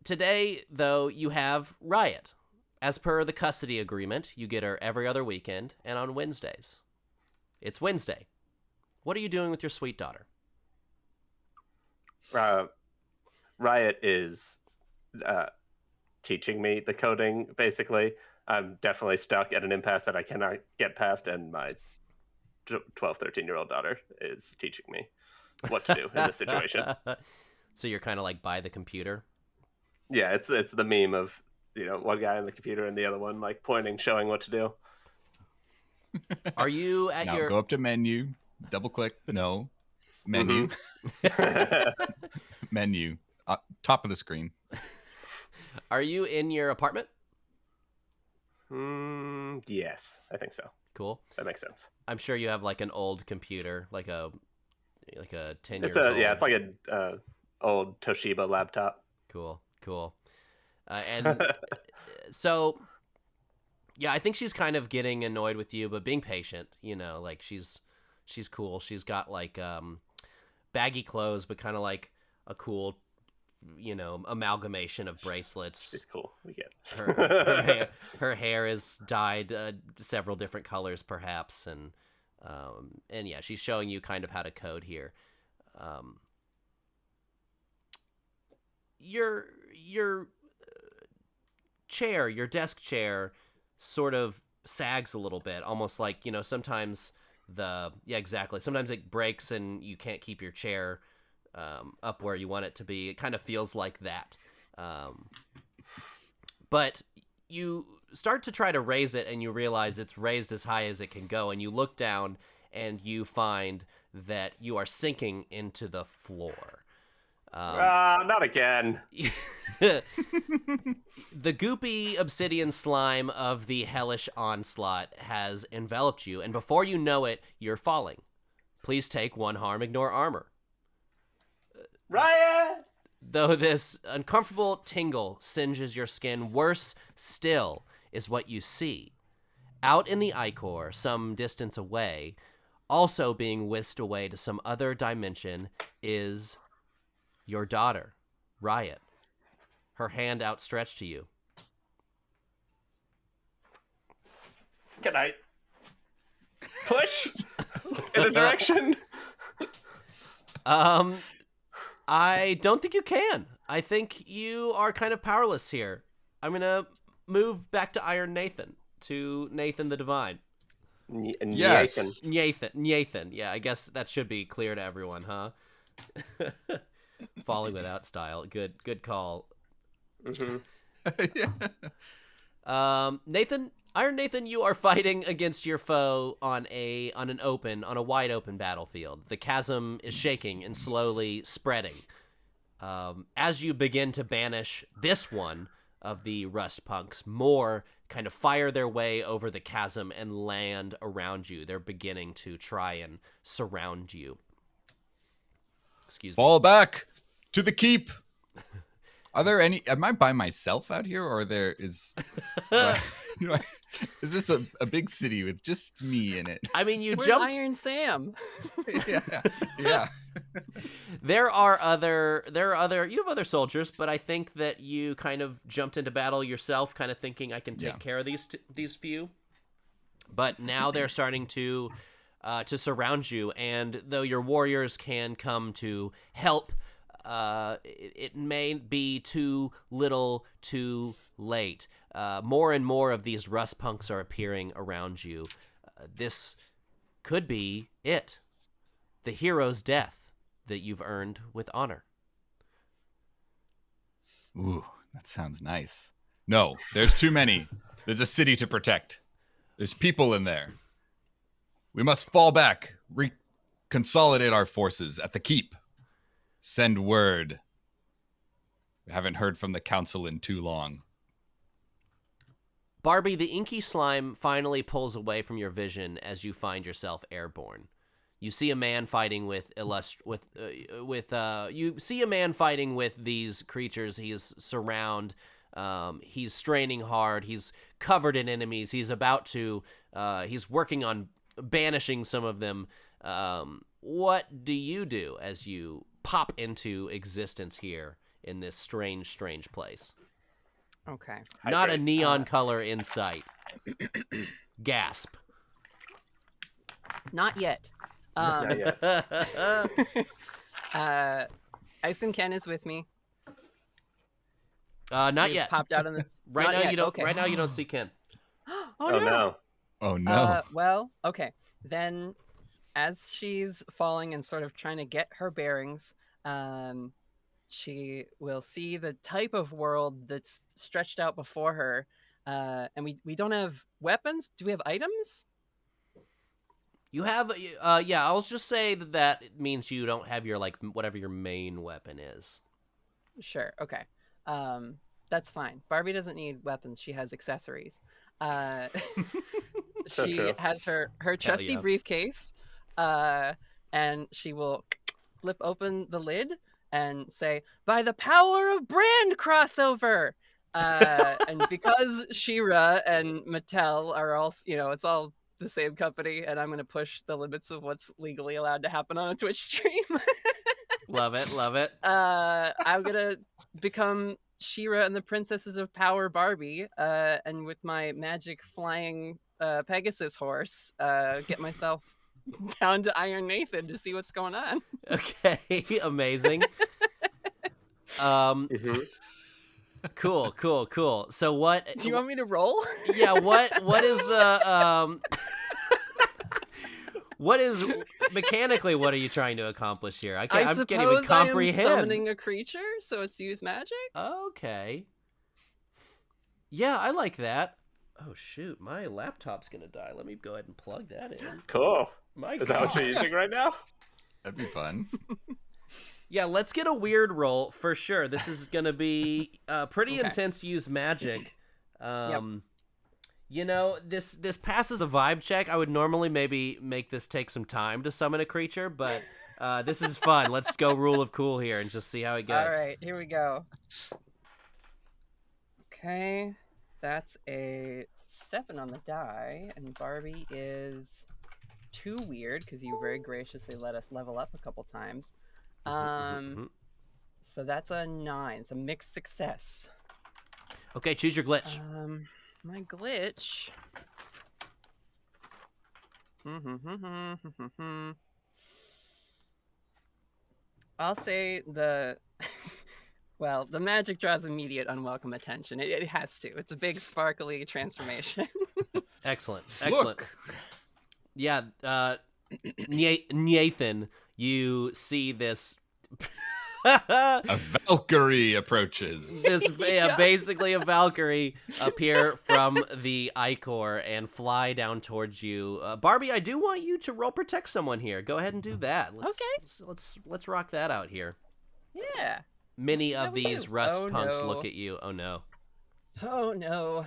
Speaker 1: Today, though, you have Riot. As per the custody agreement, you get her every other weekend and on Wednesdays. It's Wednesday. What are you doing with your sweet daughter?
Speaker 2: Riot is teaching me the coding, basically. I'm definitely stuck at an impasse that I cannot get past, and my 12, 13-year-old daughter is teaching me what to do in this situation.
Speaker 1: So you're kind of like by the computer?
Speaker 2: Yeah, it's the meme of, one guy on the computer and the other one like pointing, showing what to do.
Speaker 1: Are you at
Speaker 4: Now
Speaker 1: your...
Speaker 4: go up to menu, double click, no, menu, menu, top of the screen.
Speaker 1: Are you in your apartment?
Speaker 2: Yes, I think so.
Speaker 1: Cool.
Speaker 2: That makes sense.
Speaker 1: I'm sure you have like an old computer, like a 10 years
Speaker 2: It's
Speaker 1: old.
Speaker 2: it's like a old Toshiba laptop.
Speaker 1: Cool. And so, yeah, I think she's kind of getting annoyed with you, but being patient, like she's cool. She's got like baggy clothes, but kind of like a cool, amalgamation of bracelets.
Speaker 2: She's cool. We get
Speaker 1: Her hair is dyed several different colors, perhaps, and yeah, she's showing you kind of how to code here. Your chair, your desk chair, sort of sags a little bit, almost like sometimes sometimes it breaks and you can't keep your chair up where you want it to be. It kind of feels like that. But you start to try to raise it and you realize it's raised as high as it can go, and you look down and you find that you are sinking into the floor.
Speaker 2: not again.
Speaker 1: The goopy obsidian slime of the hellish onslaught has enveloped you, and before you know it, you're falling. Please take 1 harm, ignore armor.
Speaker 2: Riot!
Speaker 1: Though this uncomfortable tingle singes your skin, worse still is what you see. Out in the ichor, some distance away, also being whisked away to some other dimension, is your daughter, Riot. Her hand outstretched to you.
Speaker 2: Can I push in a direction?
Speaker 1: I don't think you can. I think you are kind of powerless here. I'm gonna move back to Iron Nathan, to Nathan the Divine.
Speaker 4: Yes.
Speaker 1: Nathan. Yeah, I guess that should be clear to everyone, huh? Falling without style. Good call.
Speaker 2: Mm-hmm.
Speaker 1: Iron Nathan, you are fighting against your foe on a wide open battlefield. The chasm is shaking and slowly spreading. As you begin to banish this one of the rust punks, more kind of fire their way over the chasm and land around you. They're beginning to try and surround you. Excuse me.
Speaker 4: Fall back to the keep. Are there any? Am I by myself out here, or do I Is this a big city with just me in it?
Speaker 1: I mean, you
Speaker 3: Where's
Speaker 1: jumped.
Speaker 3: Iron Sam?
Speaker 4: Yeah.
Speaker 1: There are other. You have other soldiers, but I think that you kind of jumped into battle yourself, kind of thinking I can take care of these few. But now they're starting to surround you, and though your warriors can come to help, it may be too little, too late. More and more of these rust punks are appearing around you. This could be it. The hero's death that you've earned with honor.
Speaker 4: Ooh, that sounds nice. No, there's too many. There's a city to protect. There's people in there. We must fall back, consolidate our forces at the keep. Send word. We haven't heard from the council in too long.
Speaker 1: Barbie, the inky slime finally pulls away from your vision as you find yourself airborne. You see a man fighting with these creatures. He's surrounded. He's straining hard. He's covered in enemies. He's about to. He's working on banishing some of them. What do you do as you pop into existence here in this strange place?
Speaker 3: Okay.
Speaker 1: Not a neon color in sight. Gasp.
Speaker 3: Not yet.
Speaker 2: Not yet.
Speaker 3: Ice and Ken is with me.
Speaker 1: Not
Speaker 3: He's
Speaker 1: yet.
Speaker 3: Popped out in this.
Speaker 1: Right
Speaker 3: Not
Speaker 1: now
Speaker 3: yet.
Speaker 1: you don't.
Speaker 3: Okay.
Speaker 1: Right now you don't see Ken.
Speaker 3: Oh
Speaker 2: Oh
Speaker 3: no.
Speaker 2: no.
Speaker 4: Oh no.
Speaker 3: Well, okay. Then, as she's falling and sort of trying to get her bearings, she will see the type of world that's stretched out before her. And we don't have weapons. Do we have items?
Speaker 1: You have. Yeah. I'll just say that means you don't have your whatever your main weapon is.
Speaker 3: Sure. Okay. That's fine. Barbie doesn't need weapons. She has accessories.
Speaker 2: So
Speaker 3: She
Speaker 2: true.
Speaker 3: has her trusty
Speaker 1: yeah.
Speaker 3: briefcase, and she will flip open the lid and say, "By the power of brand crossover." And because She-Ra and Mattel are all, it's all the same company, and I'm going to push the limits of what's legally allowed to happen on a Twitch stream.
Speaker 1: Love it. Love it.
Speaker 3: I'm gonna become She-Ra and the Princesses of Power Barbie, and with my magic flying Pegasus horse, get myself down to Iron Nathan to see what's going on.
Speaker 1: Okay. Amazing.
Speaker 2: Mhm.
Speaker 1: Cool. So what?
Speaker 3: Do you want me to roll?
Speaker 1: Yeah. What is the What is mechanically? What are you trying to accomplish here? I can't even
Speaker 3: suppose I am
Speaker 1: comprehend.
Speaker 3: summoning a creature, so it's use magic.
Speaker 1: Okay. Yeah, I like that. Oh shoot, my laptop's gonna die. Let me go ahead and plug that in.
Speaker 2: Cool.
Speaker 1: My
Speaker 2: Is that what you're using right now?
Speaker 4: That'd be fun.
Speaker 1: Yeah, let's get a weird roll for sure. This is gonna be pretty
Speaker 3: Okay.
Speaker 1: intense to use magic. You know, this passes a vibe check. I would normally maybe make this take some time to summon a creature, but this is fun. Let's go rule of cool here and just see how it goes.
Speaker 3: All right, here we go. Okay, that's a 7 on the die, and Barbie is too weird because you very graciously let us level up a couple times. So that's a 9. It's a mixed success.
Speaker 1: Okay, choose your glitch.
Speaker 3: My glitch. I'll say the well, the magic draws immediate unwelcome attention. It has to. It's a big sparkly transformation.
Speaker 1: Excellent.
Speaker 4: Look.
Speaker 1: Yeah, Nathan, you see this
Speaker 4: A Valkyrie approaches.
Speaker 1: basically a Valkyrie appear from the Ichor and fly down towards you. Barbie, I do want you to roll protect someone here. Go ahead and do that. Let's rock that out here.
Speaker 3: Yeah.
Speaker 1: Many of
Speaker 3: we
Speaker 1: these
Speaker 3: do.
Speaker 1: rust
Speaker 3: Oh,
Speaker 1: punks
Speaker 3: no.
Speaker 1: look at you. Oh no.
Speaker 3: Oh no.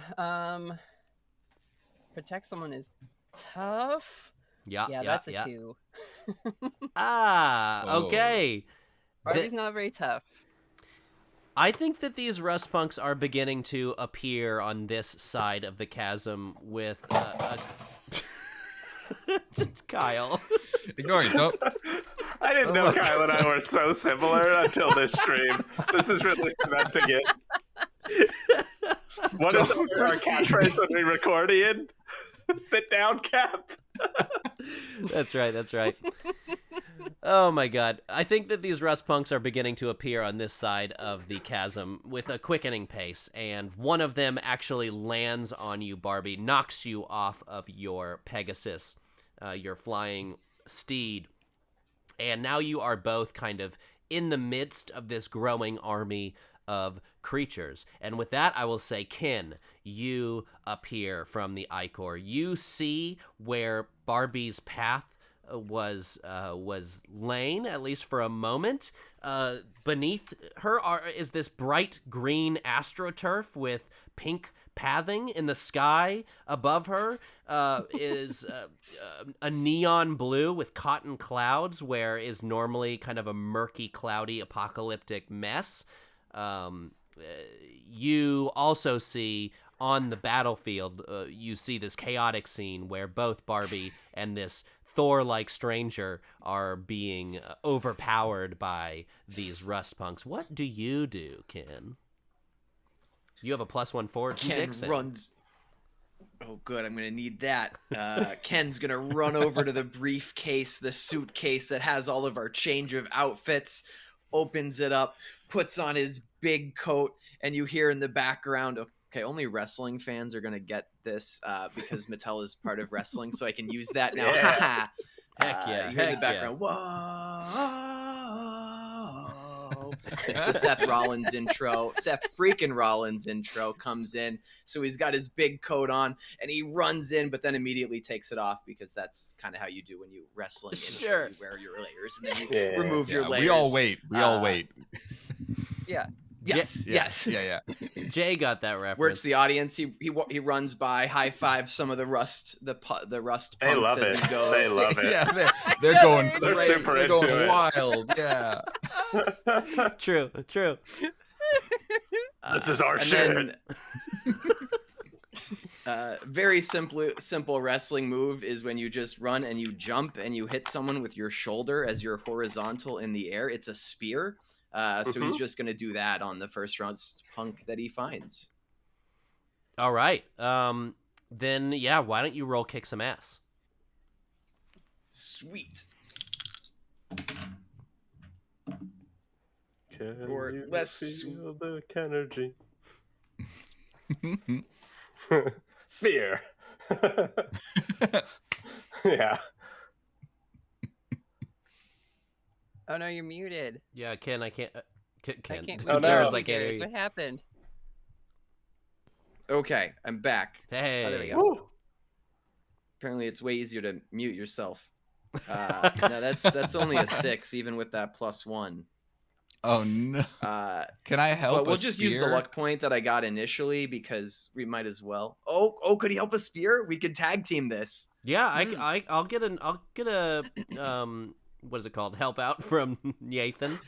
Speaker 3: Protect someone is tough.
Speaker 1: Yeah,
Speaker 3: That's a 2.
Speaker 1: Ah,
Speaker 4: Oh.
Speaker 1: okay.
Speaker 3: Barbie's not very tough.
Speaker 1: I think that these rust punks are beginning to appear on this side of the chasm with just Kyle.
Speaker 4: Ignore it. Don't.
Speaker 2: I didn't
Speaker 4: Oh
Speaker 2: know
Speaker 4: my
Speaker 2: Kyle and I were so similar until this stream. This is really cementing it. What is
Speaker 4: Don't
Speaker 2: our
Speaker 4: proceed.
Speaker 2: catchphrase when we record, Ian? Sit down, Cap.
Speaker 1: That's right. Oh my god. I think that these rust punks are beginning to appear on this side of the chasm with a quickening pace, and one of them actually lands on you, Barbie, knocks you off of your Pegasus, your flying steed, and now you are both kind of in the midst of this growing army of creatures. And with that, I will say, Kin, you appear from the Ichor. You see where Barbie's path was laying, at least for a moment. Beneath her is this bright green astroturf with pink pathing. In the sky above her is a neon blue with cotton clouds, where is normally kind of a murky, cloudy, apocalyptic mess. You also see on the battlefield, you see this chaotic scene where both Barbie and this Thor-like stranger are being overpowered by these rust punks. What do you do, Ken? You have a +1 forward from
Speaker 5: Ken
Speaker 1: Dixon.
Speaker 5: runs. Oh, good. I'm going to need that. Ken's going to run over to the briefcase, the suitcase that has all of our change of outfits, opens it up, puts on his big coat, and you hear in the background, okay, only wrestling fans are going to get this because Mattel is part of wrestling, so I can use that now.
Speaker 2: Yeah.
Speaker 1: Heck yeah,
Speaker 5: You hear in
Speaker 1: heck
Speaker 5: the background, whoa. It's the Seth Rollins intro. Seth freaking Rollins intro comes in. So he's got his big coat on and he runs in, but then immediately takes it off because that's kind of how you do when you wrestling.
Speaker 1: Sure.
Speaker 5: You wear your layers and then you
Speaker 2: Yeah.
Speaker 5: remove your layers.
Speaker 4: We all wait. We all wait.
Speaker 3: Yeah.
Speaker 5: Yes, yes.
Speaker 4: Yeah.
Speaker 1: Jay got that reference.
Speaker 5: Works the audience. He runs by, high fives some of the rust punks
Speaker 2: They love
Speaker 5: as
Speaker 2: it.
Speaker 5: he goes.
Speaker 2: They love it.
Speaker 4: Yeah, they're going.
Speaker 2: They're
Speaker 4: crazy.
Speaker 2: super
Speaker 4: They're
Speaker 2: into
Speaker 4: going
Speaker 2: it.
Speaker 4: wild. Yeah.
Speaker 1: True.
Speaker 2: This is our
Speaker 5: and
Speaker 2: shit.
Speaker 5: then, very simple wrestling move is when you just run and you jump and you hit someone with your shoulder as you're horizontal in the air. It's a spear. So he's just going to do that on the first round punk that he finds.
Speaker 1: All right. Then, yeah, why don't you roll kick some ass?
Speaker 5: Sweet.
Speaker 2: Can
Speaker 5: Or
Speaker 2: you
Speaker 5: less-
Speaker 2: feel the energy? Spear. Yeah.
Speaker 3: Oh no, you're muted.
Speaker 1: Yeah, Ken, I can't... Ken.
Speaker 3: I can't.
Speaker 2: Oh, no.
Speaker 1: Durs, I can't hear you.
Speaker 3: What happened?
Speaker 5: Okay, I'm back.
Speaker 1: Hey.
Speaker 3: Oh, there we go.
Speaker 2: Woo.
Speaker 5: Apparently, it's way easier to mute yourself. No, that's only a 6, even with that +1.
Speaker 4: Oh no. Can I help?
Speaker 5: But we'll
Speaker 4: a
Speaker 5: just use the
Speaker 4: spear?
Speaker 5: luck point that I got initially because we might as well. Oh, could he help a spear? We could tag team this.
Speaker 1: Yeah, I'll get a what is it called? Help out from Nathan.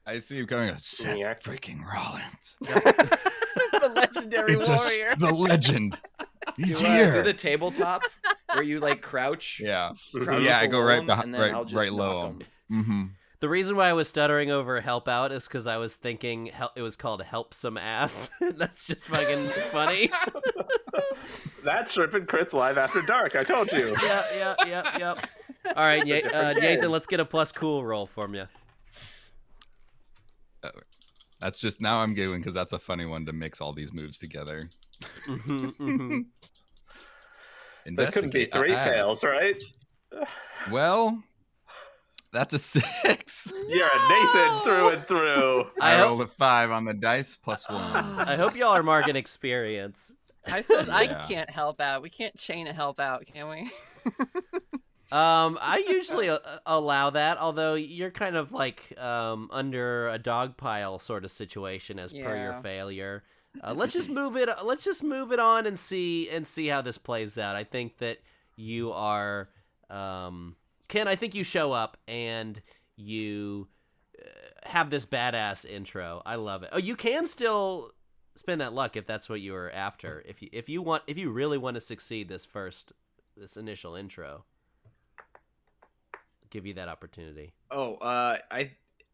Speaker 4: I see him coming. Seth
Speaker 2: Yeah.
Speaker 4: freaking Rollins.
Speaker 3: The legendary
Speaker 4: It's
Speaker 3: warrior.
Speaker 4: the legend. He's
Speaker 5: Do
Speaker 4: here.
Speaker 5: the tabletop where you like crouch.
Speaker 4: Yeah.
Speaker 5: crouch
Speaker 4: Yeah, I go
Speaker 5: below
Speaker 4: right
Speaker 5: him,
Speaker 4: behind,
Speaker 5: and then I'll
Speaker 4: right,
Speaker 5: just
Speaker 4: right
Speaker 5: knock
Speaker 4: low
Speaker 5: him.
Speaker 4: him. Mm-hmm.
Speaker 1: The reason why I was stuttering over help out is because I was thinking it was called help some ass. That's just fucking funny.
Speaker 2: That's Trippin' Crits Live After Dark. I told you.
Speaker 1: Yep. All right, Nathan, let's get a plus cool roll from you.
Speaker 4: That's just now I'm giggling because that's a funny one to mix all these moves together.
Speaker 2: There couldn't be
Speaker 4: Investigate.
Speaker 2: 3 fails, right?
Speaker 4: Well, that's a 6.
Speaker 2: You're a Nathan through and through.
Speaker 4: I rolled a 5 on the dice +1.
Speaker 1: I hope y'all are marking experience.
Speaker 3: I suppose I
Speaker 4: Yeah.
Speaker 3: can't help out. We can't chain a help out, can we?
Speaker 1: I usually allow that, although you're kind of like under a dog pile sort of situation as per your
Speaker 3: Yeah.
Speaker 1: failure. Let's just move it. Let's just move it on and see how this plays out. I think that you are, Ken. I think you show up and you have this badass intro. I love it. Oh, you can still spend that luck if that's what you were after. If you really want to succeed this initial intro, give you that opportunity.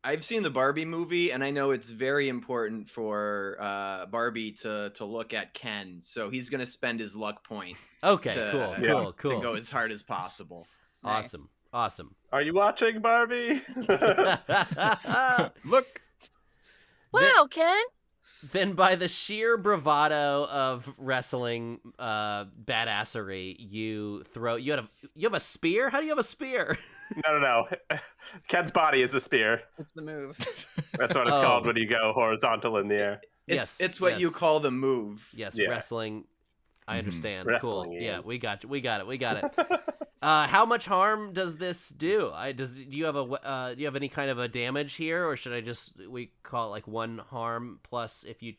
Speaker 5: I've seen the Barbie movie, and I know it's very important for Barbie to look at Ken, so he's gonna spend his luck point.
Speaker 1: Okay, cool.
Speaker 5: To go as hard as possible.
Speaker 1: Awesome.
Speaker 2: Are you watching Barbie?
Speaker 4: Look.
Speaker 6: Wow, Ken.
Speaker 1: Then by the sheer bravado of wrestling badassery, you have a spear? How do you have a spear?
Speaker 2: No. Ken's body is a spear.
Speaker 3: It's the move.
Speaker 2: That's what it's called when you go horizontal in the air.
Speaker 5: It's what you call the move.
Speaker 1: Yes,
Speaker 2: Yeah.
Speaker 1: wrestling. I understand.
Speaker 2: Wrestling,
Speaker 1: cool.
Speaker 2: yeah.
Speaker 1: Yeah, we got it. How much harm does this do? Do you have any kind of a damage here, or should we call it like 1 harm plus if you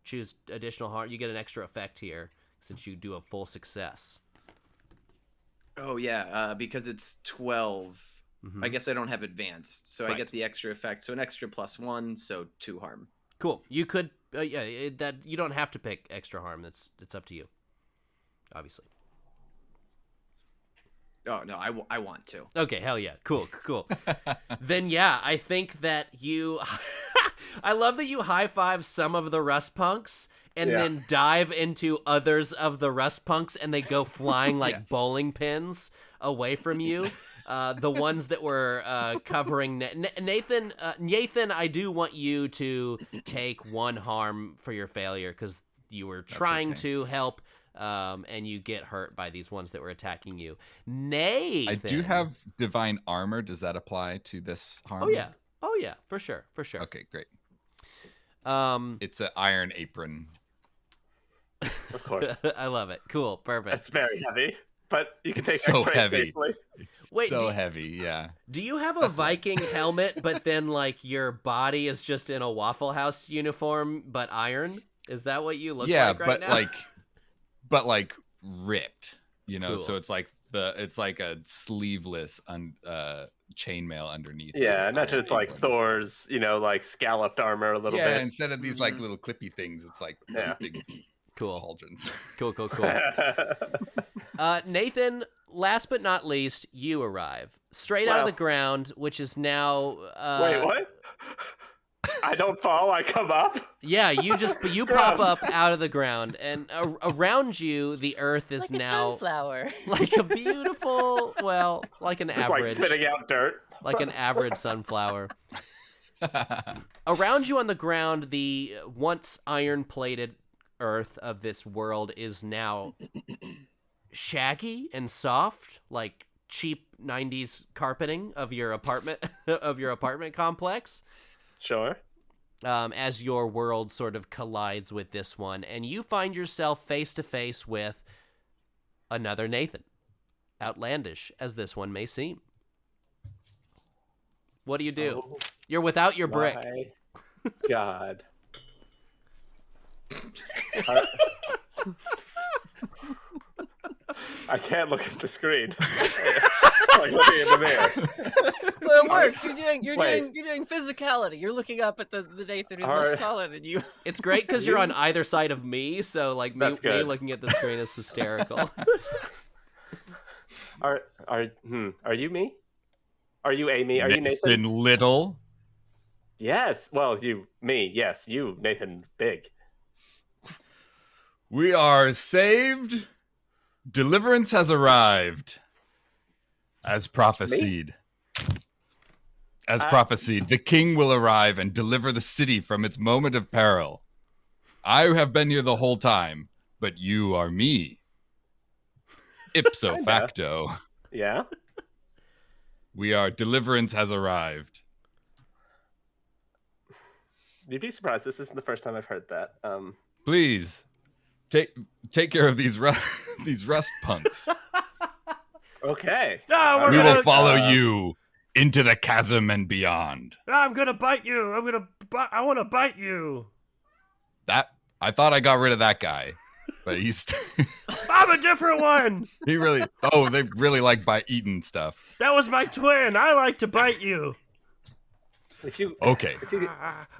Speaker 1: choose additional harm, you get an extra effect here since you do a full success.
Speaker 5: Oh yeah, because it's 12.
Speaker 1: Mhm.
Speaker 5: I guess I don't have advanced, so
Speaker 1: Right.
Speaker 5: I get the extra effect. So an extra +1, so 2 harm.
Speaker 1: Cool. You could that you don't have to pick extra harm. It's up to you. Obviously.
Speaker 5: Oh no, I want to.
Speaker 1: Okay, hell yeah. Cool. Then yeah, I think that you I love that you high-five some of the rust punks and then dive into others of the rust punks and they go flying like bowling pins away from you. The ones that were covering Nathan, I do want you to take 1 harm for your failure because you were trying to help and you get hurt by these ones that were attacking you. Nathan,
Speaker 4: I do have divine armor. Does that apply to this harm?
Speaker 1: Oh yeah, for sure.
Speaker 4: Okay, great.
Speaker 1: It's
Speaker 4: an iron apron.
Speaker 2: Of course.
Speaker 1: I love it. Cool, perfect.
Speaker 2: It's very heavy, but you can
Speaker 4: It's
Speaker 2: take
Speaker 4: so
Speaker 2: X-rays
Speaker 4: heavy.
Speaker 2: safely.
Speaker 4: It's
Speaker 1: Wait,
Speaker 4: so heavy, yeah.
Speaker 1: Do you have a Viking helmet, but then like your body is just in a Waffle House uniform, but iron? Is that what you look like right now?
Speaker 4: but like ripped, you know.
Speaker 1: Cool.
Speaker 4: So it's like a sleeveless chainmail underneath.
Speaker 2: Yeah,
Speaker 4: the
Speaker 2: imagine
Speaker 4: iron
Speaker 2: it's like
Speaker 4: apron.
Speaker 2: Thor's, like scalloped armor a little
Speaker 4: Yeah,
Speaker 2: bit.
Speaker 4: instead of these like little clippy things, it's like those
Speaker 2: Yeah.
Speaker 4: big
Speaker 1: Cool.
Speaker 4: pauldrons.
Speaker 1: Cool. Nathan, last but not least, you arrive straight out of
Speaker 2: Wow.
Speaker 1: the ground, which is now.
Speaker 2: Wait, what? I don't fall, I come up?
Speaker 1: Yeah, you pop up out of the ground, and around you, the earth is
Speaker 6: Like a
Speaker 1: now
Speaker 6: sunflower.
Speaker 1: like a beautiful, like an
Speaker 2: Just like
Speaker 1: average,
Speaker 2: spitting out dirt.
Speaker 1: like an average sunflower. Around you on the ground, the once iron-plated earth of this world is now shaggy and soft, like cheap 90s carpeting of your apartment complex.
Speaker 2: Sure.
Speaker 1: As your world sort of collides with this one, and you find yourself face to face with another Nathan, outlandish as this one may seem. What do you do?
Speaker 2: Oh,
Speaker 1: You're without your brick.
Speaker 2: my God. I can't look at the screen. Like looking in the mirror.
Speaker 3: Well, it works. You're doing physicality. You're looking up at the Nathan who's
Speaker 2: Alright.
Speaker 3: much taller than you.
Speaker 1: It's great because you're on either side of me, so like me
Speaker 2: That's good.
Speaker 1: looking at the screen is hysterical.
Speaker 2: Are you me? Are you Amy? Are you Nathan?
Speaker 4: Little.
Speaker 2: Yes. Well, me. Yes, you, Nathan Big.
Speaker 4: We are saved. Deliverance has arrived. As prophesied. As prophesied, the king will arrive and deliver the city from its moment of peril. I have been here the whole time, but you are me. Ipso
Speaker 2: Kinda.
Speaker 4: facto.
Speaker 2: Yeah.
Speaker 4: Deliverance has arrived.
Speaker 2: You'd be surprised. This isn't the first time I've heard that.
Speaker 4: Please, take care of these rust punks.
Speaker 2: Okay.
Speaker 1: No,
Speaker 4: We will follow you into the chasm and beyond.
Speaker 1: I'm gonna bite you. I want to bite you.
Speaker 4: That I thought I got rid of that guy, but he's
Speaker 1: I'm a different one.
Speaker 4: they really like eating stuff.
Speaker 1: That was my twin. I like to bite you.
Speaker 4: Okay.
Speaker 2: If you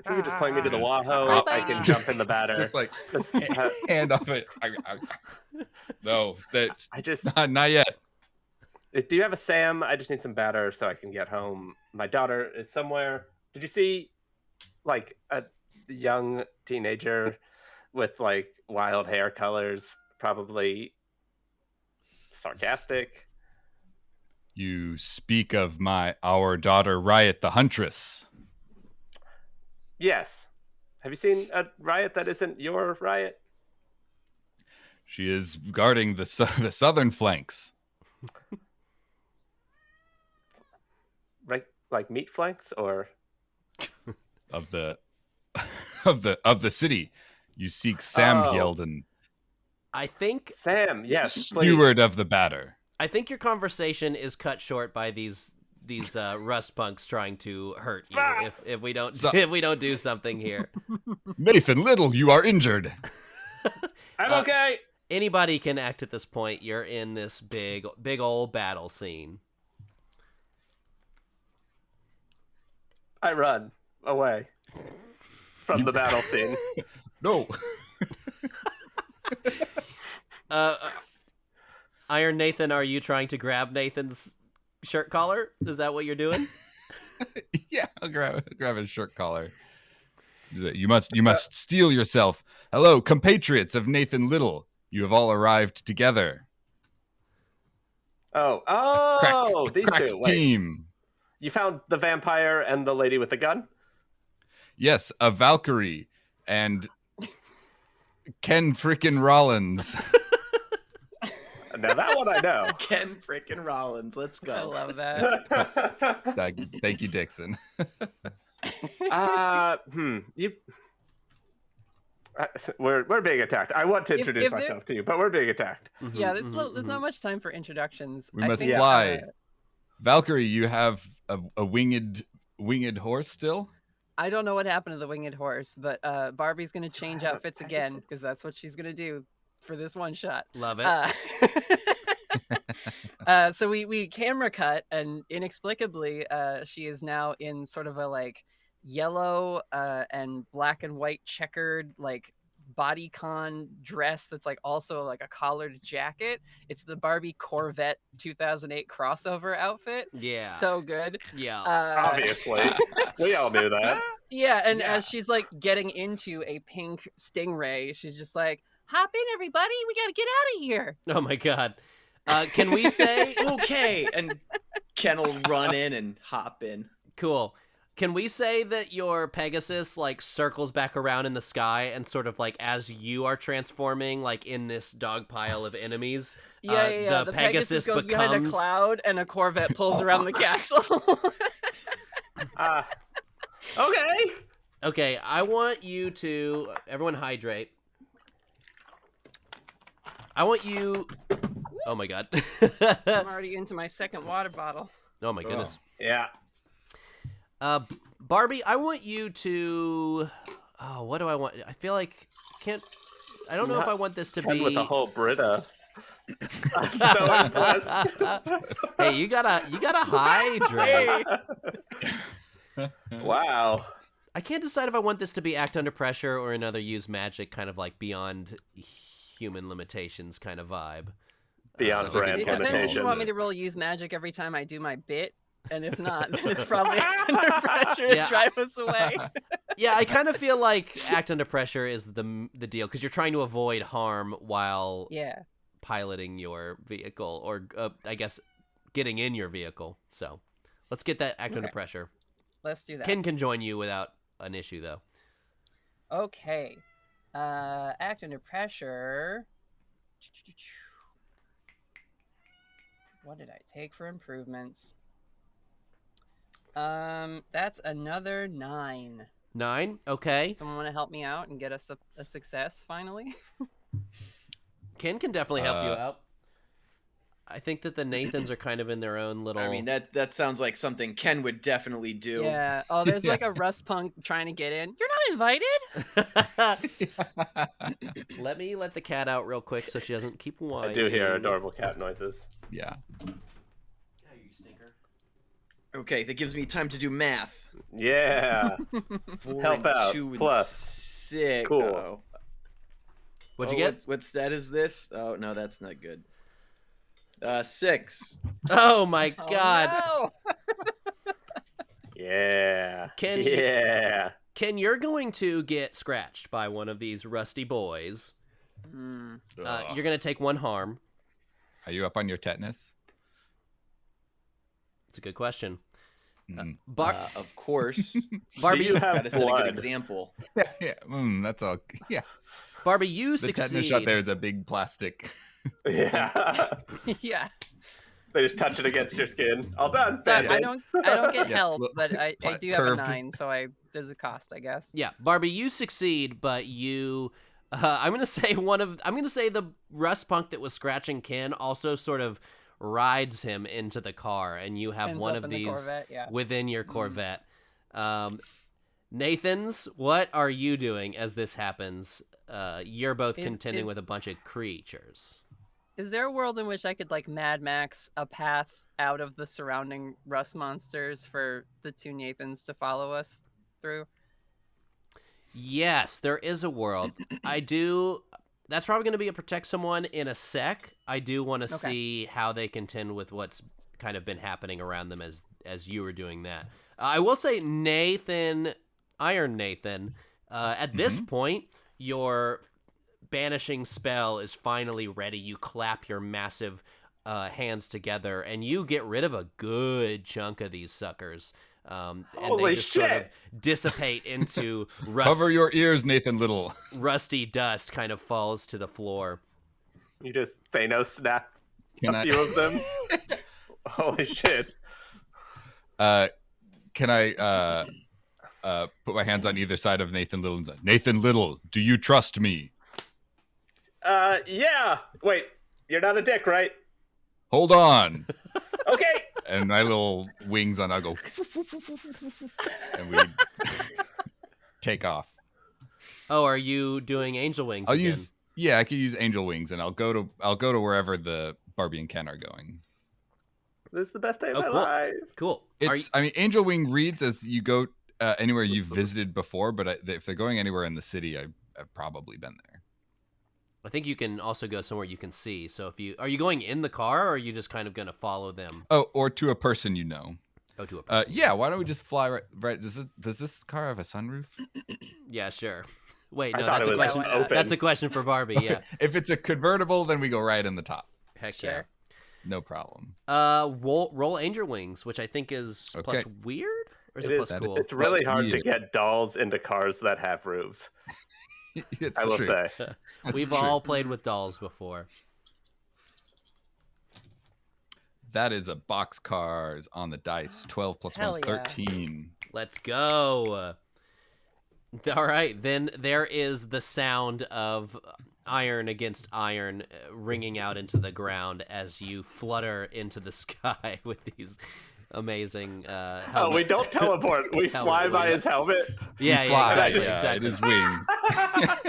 Speaker 2: could just point me to the WAHO, I can
Speaker 6: Bye-bye.
Speaker 2: jump in the batter.
Speaker 4: It's just like
Speaker 2: Just, uh,
Speaker 4: hand off it. No, that's
Speaker 2: I just
Speaker 4: not yet.
Speaker 2: do you have a Sam? I just need some batter so I can get home. My daughter is somewhere. Did you see like a young teenager with like wild hair colors, probably sarcastic?
Speaker 4: You speak of our daughter Riot the Huntress.
Speaker 2: Yes. Have you seen a Riot that isn't your Riot?
Speaker 4: She is guarding the southern flanks.
Speaker 2: Right, like meat flanks or
Speaker 4: Of the of the city. You seek Sam
Speaker 2: Oh.
Speaker 4: Hjelden,
Speaker 1: I think
Speaker 2: Sam? Yes,
Speaker 4: steward of the batter.
Speaker 1: your conversation is cut short by these rust punks trying to hurt you if we don't if we don't do something here.
Speaker 4: Nathan Little, you are injured.
Speaker 2: I'm okay.
Speaker 1: Anybody can act at this point. You're in this big old battle scene.
Speaker 2: I run away from the battle scene.
Speaker 4: No.
Speaker 1: Iron Nathan, are you trying to grab Nathan's shirt collar? Is that what you're doing?
Speaker 4: Yeah, I'll grab his shirt collar. You must steel yourself. Hello, compatriots of Nathan Little. You have all arrived together.
Speaker 2: These
Speaker 4: Crack
Speaker 2: two. Wait,
Speaker 4: team.
Speaker 2: you found the vampire and the lady with the gun?
Speaker 4: Yes, a Valkyrie and Ken frickin' Rollins.
Speaker 2: Now that one I know.
Speaker 5: Ken frickin' Rollins. Let's
Speaker 3: I
Speaker 5: go.
Speaker 3: love that.
Speaker 4: Thank you, Dixon.
Speaker 2: We're being attacked. I want to introduce
Speaker 3: if there-
Speaker 2: myself to you, but we're being attacked.
Speaker 3: Yeah, there's not much time for introductions.
Speaker 4: We
Speaker 3: I
Speaker 4: must
Speaker 3: think,
Speaker 4: fly. Valkyrie, you have a winged horse still?
Speaker 3: I don't know what happened to the winged horse, but Barbie's gonna change outfits again because that's what she's gonna do for this one shot.
Speaker 1: Love it.
Speaker 3: So we camera cut, and inexplicably, she is now in sort of a like yellow and black and white checkered like bodycon dress that's like also like a collared jacket. It's the Barbie Corvette 2008 crossover outfit.
Speaker 1: Yeah.
Speaker 3: So good.
Speaker 1: Yeah.
Speaker 2: Obviously. We all knew that.
Speaker 3: Yeah, and
Speaker 4: Yeah.
Speaker 3: as she's like getting into a pink Stingray, she's just like, "Hop in, everybody! We gotta get out of here."
Speaker 1: Oh my god. Can we say
Speaker 5: Okay, and Ken will run in and hop in.
Speaker 1: cool? Can we say that your Pegasus like circles back around in the sky and sort of like as you are transforming like in this dog pile of enemies?
Speaker 3: Yeah.
Speaker 1: The
Speaker 3: Pegasus goes behind a
Speaker 1: becomes
Speaker 3: cloud, and a Corvette pulls around the castle.
Speaker 2: Okay.
Speaker 1: Okay, I want you to everyone hydrate. I want you. Oh my god.
Speaker 3: I'm already into my second water bottle.
Speaker 1: Oh my goodness.
Speaker 2: Yeah.
Speaker 1: Barbie, I want you to. Oh, what do I want? I feel like I don't know if I want this to
Speaker 2: Ken
Speaker 1: be.
Speaker 2: with the whole Brita. I'm so impressed.
Speaker 1: Hey, you gotta hydrate.
Speaker 2: Wow.
Speaker 1: I can't decide if I want this to be act under pressure or another use magic kind of like beyond human limitations kind of vibe.
Speaker 2: Beyond
Speaker 4: Sounds like
Speaker 2: brand
Speaker 3: It depends if you
Speaker 2: limitations.
Speaker 3: want me to roll use magic every time I do my bit, and if not, then it's probably act under pressure to
Speaker 1: Yeah.
Speaker 3: drive us away.
Speaker 1: Yeah, I kind of feel like act under pressure is the deal because you're trying to avoid harm while
Speaker 3: Yeah.
Speaker 1: piloting your vehicle or I guess getting in your vehicle. So let's get that act under
Speaker 3: Okay.
Speaker 1: pressure.
Speaker 3: Let's do that.
Speaker 1: Ken can join you without an issue though.
Speaker 3: Okay. Act under pressure. What did I take for improvements? That's another 9.
Speaker 1: 9. Okay.
Speaker 3: Someone want to help me out and get us a success finally?
Speaker 1: Ken can definitely help you out. I think that the Nathans are kind of in their own little.
Speaker 5: I mean, that sounds like something Ken would definitely do.
Speaker 3: Yeah. Oh, there's like a rust punk trying to get in. You're not invited.
Speaker 1: Let me let the cat out real quick so she doesn't keep whining.
Speaker 2: I do hear adorable cat noises.
Speaker 4: Yeah.
Speaker 1: Yeah, you stinker.
Speaker 5: Okay, that gives me time to do math.
Speaker 2: Yeah.
Speaker 5: 4
Speaker 2: Help
Speaker 5: and
Speaker 2: out.
Speaker 5: 2 and
Speaker 2: Plus.
Speaker 5: 6.
Speaker 2: Cool.
Speaker 5: Uh-oh.
Speaker 1: What'd you get?
Speaker 5: What stat is this? Oh no, that's not good. 6.
Speaker 1: Oh my
Speaker 3: Oh,
Speaker 1: god.
Speaker 3: no!
Speaker 2: Yeah.
Speaker 1: Ken,
Speaker 2: yeah.
Speaker 1: Ken, you're going to get scratched by one of these rusty boys.
Speaker 3: Mm.
Speaker 1: You're going to take 1 harm.
Speaker 4: Are you up on your tetanus?
Speaker 1: It's a good question.
Speaker 4: Mm.
Speaker 5: Of course.
Speaker 1: Barbie,
Speaker 2: Do you have
Speaker 5: Gotta set a good
Speaker 2: blood?
Speaker 5: example.
Speaker 4: Yeah, that's all. Yeah,
Speaker 1: Barbie, you
Speaker 4: the
Speaker 1: succeed.
Speaker 4: tetanus shot there is a big plastic.
Speaker 2: Yeah.
Speaker 3: Yeah.
Speaker 2: They just touch it against your skin. All done.
Speaker 3: So I
Speaker 2: Band-Aid.
Speaker 3: don't get
Speaker 4: Yeah,
Speaker 3: help,
Speaker 4: look,
Speaker 3: but I do have
Speaker 4: curved.
Speaker 3: a 9, so there's a cost, I guess.
Speaker 1: Yeah, Barbie, you succeed, but you I'm going to say the rust punk that was scratching Ken also sort of rides him into the car, and you have
Speaker 3: Ends
Speaker 1: one
Speaker 3: up
Speaker 1: of
Speaker 3: in the
Speaker 1: these
Speaker 3: Corvette, yeah.
Speaker 1: within your Corvette. Nathan's, what are you doing as this happens? You're both contending with a bunch of creatures.
Speaker 3: Is there a world in which I could like Mad Max a path out of the surrounding rust monsters for the 2 Nathans to follow us through?
Speaker 1: Yes, there is a world. That's probably going to be a protect someone in a sec. I do want to see how they contend with what's kind of been happening around them as you were doing that. I will say Iron Nathan, at this point, your banishing spell is finally ready. You clap your massive hands together, and you get rid of a good chunk of these suckers. And
Speaker 2: Holy
Speaker 1: they just sort of
Speaker 2: shit.
Speaker 1: dissipate into
Speaker 4: Cover your ears, Nathan Little.
Speaker 1: rusty dust kind of falls to the floor.
Speaker 2: You just Thanos snap
Speaker 4: Can
Speaker 2: a
Speaker 4: I-
Speaker 2: few of them. Holy shit.
Speaker 4: Can I put my hands on either side of Nathan Little? Nathan Little, do you trust me?
Speaker 2: Yeah. Wait, you're not a dick, right?
Speaker 4: Hold on.
Speaker 2: Okay.
Speaker 4: And my little wings on, I'll go, and we take off.
Speaker 1: Oh, are you doing angel wings
Speaker 4: I'll
Speaker 1: again?
Speaker 4: I could use angel wings, and I'll go to wherever the Barbie and Ken are going.
Speaker 2: This is the best day of
Speaker 1: Oh,
Speaker 2: my
Speaker 1: cool.
Speaker 2: life.
Speaker 1: Cool.
Speaker 4: I mean, angel wing reads as you go anywhere you've visited before, but if they're going anywhere in the city, I've probably been there.
Speaker 1: I think you can also go somewhere you can see. So are you going in the car, or are you just kind of going to follow them?
Speaker 4: Oh, or to a person you know.
Speaker 1: Oh, to a person.
Speaker 4: Yeah, why don't we just fly right? Does this car have a sunroof?
Speaker 1: Yeah, sure. Wait,
Speaker 2: I
Speaker 1: no,
Speaker 2: thought
Speaker 1: that's
Speaker 2: it
Speaker 1: a
Speaker 2: was
Speaker 1: question.
Speaker 2: open.
Speaker 1: That's a question for Barbie. Yeah.
Speaker 4: If it's a convertible, then we go right in the top.
Speaker 1: Heck
Speaker 3: Sure.
Speaker 4: No problem.
Speaker 1: yeah. Roll angel wings, which I think is
Speaker 4: Okay.
Speaker 1: plus weird, or is
Speaker 2: It
Speaker 1: it
Speaker 2: is.
Speaker 1: plus cool?
Speaker 2: It's really
Speaker 4: Plus
Speaker 2: hard to
Speaker 4: weird.
Speaker 2: get dolls into cars that have roofs.
Speaker 4: It's
Speaker 2: I will
Speaker 4: true.
Speaker 2: say.
Speaker 4: That's
Speaker 1: We've
Speaker 4: true.
Speaker 1: all played with dolls before.
Speaker 4: That is a box cars on the dice. 12 plus
Speaker 3: Hell
Speaker 4: 1 is
Speaker 3: yeah.
Speaker 4: 13.
Speaker 1: Let's go. All right, then there is the sound of iron against iron ringing out into the ground as you flutter into the sky with these amazing
Speaker 2: Oh, we don't teleport. We
Speaker 1: Helmet
Speaker 2: fly by
Speaker 1: wings.
Speaker 2: his helmet.
Speaker 1: Yeah,
Speaker 4: Fly,
Speaker 1: exactly,
Speaker 4: yeah,
Speaker 1: exactly.
Speaker 4: It is wings.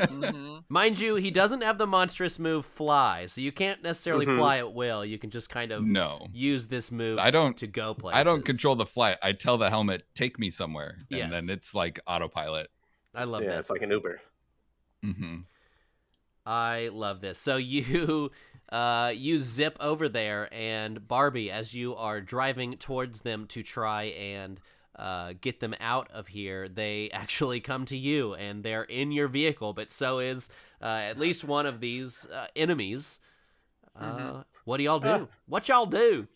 Speaker 3: Mhm.
Speaker 1: Mind you, he doesn't have the monstrous move fly, so you can't necessarily fly at will. You can just kind of
Speaker 4: No.
Speaker 1: use this move
Speaker 4: I don't-
Speaker 1: to go places.
Speaker 4: I don't control the flight. I tell the helmet, take me somewhere. And
Speaker 1: Yes.
Speaker 4: then it's like autopilot.
Speaker 1: I love
Speaker 2: Yeah,
Speaker 1: this.
Speaker 2: it's like an Uber.
Speaker 4: Mm-hmm.
Speaker 1: I love this. So you you zip over there, and Barbie, as you are driving towards them to try and get them out of here, they actually come to you, and they're in your vehicle, but so is at least one of these enemies. What do y'all do? What y'all do?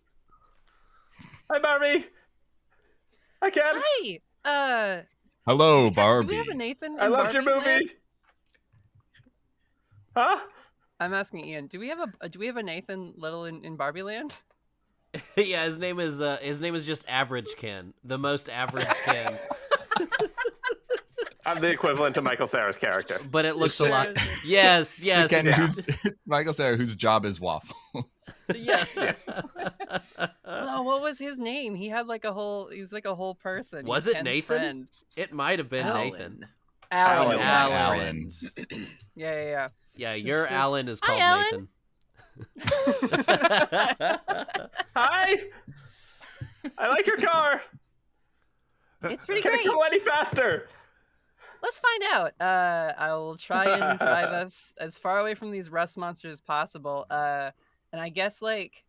Speaker 2: Hi, Barbie. Hi, Ken.
Speaker 3: Hi.
Speaker 4: Hello,
Speaker 3: Do
Speaker 4: Barbie.
Speaker 3: we have a Nathan?
Speaker 2: I
Speaker 3: in
Speaker 2: loved your
Speaker 3: Barbie
Speaker 2: movie.
Speaker 3: Land?
Speaker 2: Huh?
Speaker 3: I'm asking Ian. Do we have a Nathan Little in Barbie Land?
Speaker 1: Yeah, his name is just Average Ken, the most average Ken.
Speaker 2: I'm the equivalent to Michael Cera's character.
Speaker 1: But it looks a lot. Yes, yes.
Speaker 4: Ken,
Speaker 1: it's-
Speaker 4: who's, Michael Cera, whose job is waffles.
Speaker 3: Yes. Oh, what was his name? He had like a whole. He's like a whole person.
Speaker 1: Was
Speaker 3: He's
Speaker 1: it
Speaker 3: Ken's
Speaker 1: Nathan?
Speaker 3: friend.
Speaker 1: It might have been
Speaker 5: Alan.
Speaker 1: Nathan.
Speaker 3: Alan.
Speaker 2: Alan.
Speaker 4: Alan.
Speaker 3: Yeah.
Speaker 1: Yeah, your
Speaker 3: says,
Speaker 1: Alan is
Speaker 6: "Hi,
Speaker 1: called
Speaker 6: Alan."
Speaker 1: Nathan.
Speaker 2: Hi. I like your car.
Speaker 3: It's pretty
Speaker 2: Can it
Speaker 3: great.
Speaker 2: go any faster?
Speaker 3: Let's find out. I will try and drive us as far away from these rust monsters as possible. And I guess like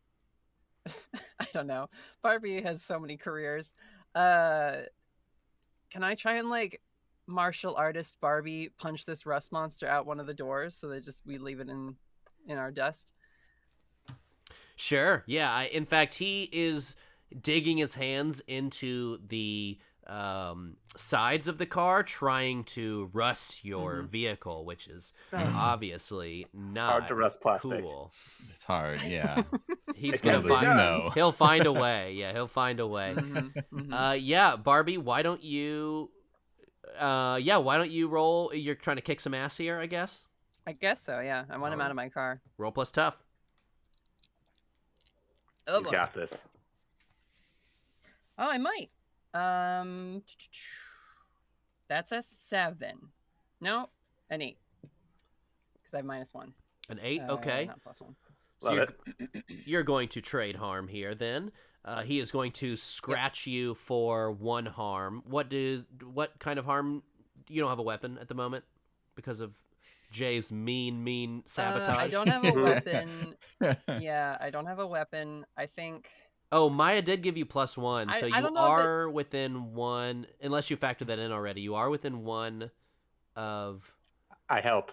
Speaker 3: I don't know. Barbie has so many careers. Can I try and like martial artist Barbie punch this rust monster out one of the doors so that just we leave it in our dust?
Speaker 1: Sure. Yeah. In fact, he is digging his hands into the sides of the car, trying to rust your vehicle, which is obviously not
Speaker 2: Hard to rust plastic.
Speaker 1: cool.
Speaker 4: It's hard, yeah.
Speaker 1: He's
Speaker 2: It
Speaker 1: gonna
Speaker 2: can be
Speaker 1: find.
Speaker 2: done.
Speaker 1: He'll find a way. Yeah, he'll find a way.
Speaker 3: Mhm.
Speaker 1: Yeah, Barbie. Why don't you? Why don't you roll? You're trying to kick some ass here, I guess.
Speaker 3: I guess so. Yeah, I want him out of my car.
Speaker 1: Roll plus tough.
Speaker 3: Oh,
Speaker 2: You
Speaker 3: boy.
Speaker 2: got this.
Speaker 3: Oh, I might. That's a 7. No, an 8. Because I have -1.
Speaker 1: An 8. Okay.
Speaker 3: Not +1.
Speaker 1: So
Speaker 2: Love
Speaker 1: you're going to trade harm here. Then he is going to scratch you for 1 harm. What kind of harm? You don't have a weapon at the moment because of Jay's mean sabotage.
Speaker 3: I don't have a weapon. Yeah, I don't have a weapon. I think.
Speaker 1: Oh, Maya did give you +1, so
Speaker 3: I
Speaker 1: you
Speaker 3: don't know
Speaker 1: are within 1, unless you factor that in already. You are within 1 of
Speaker 2: I help.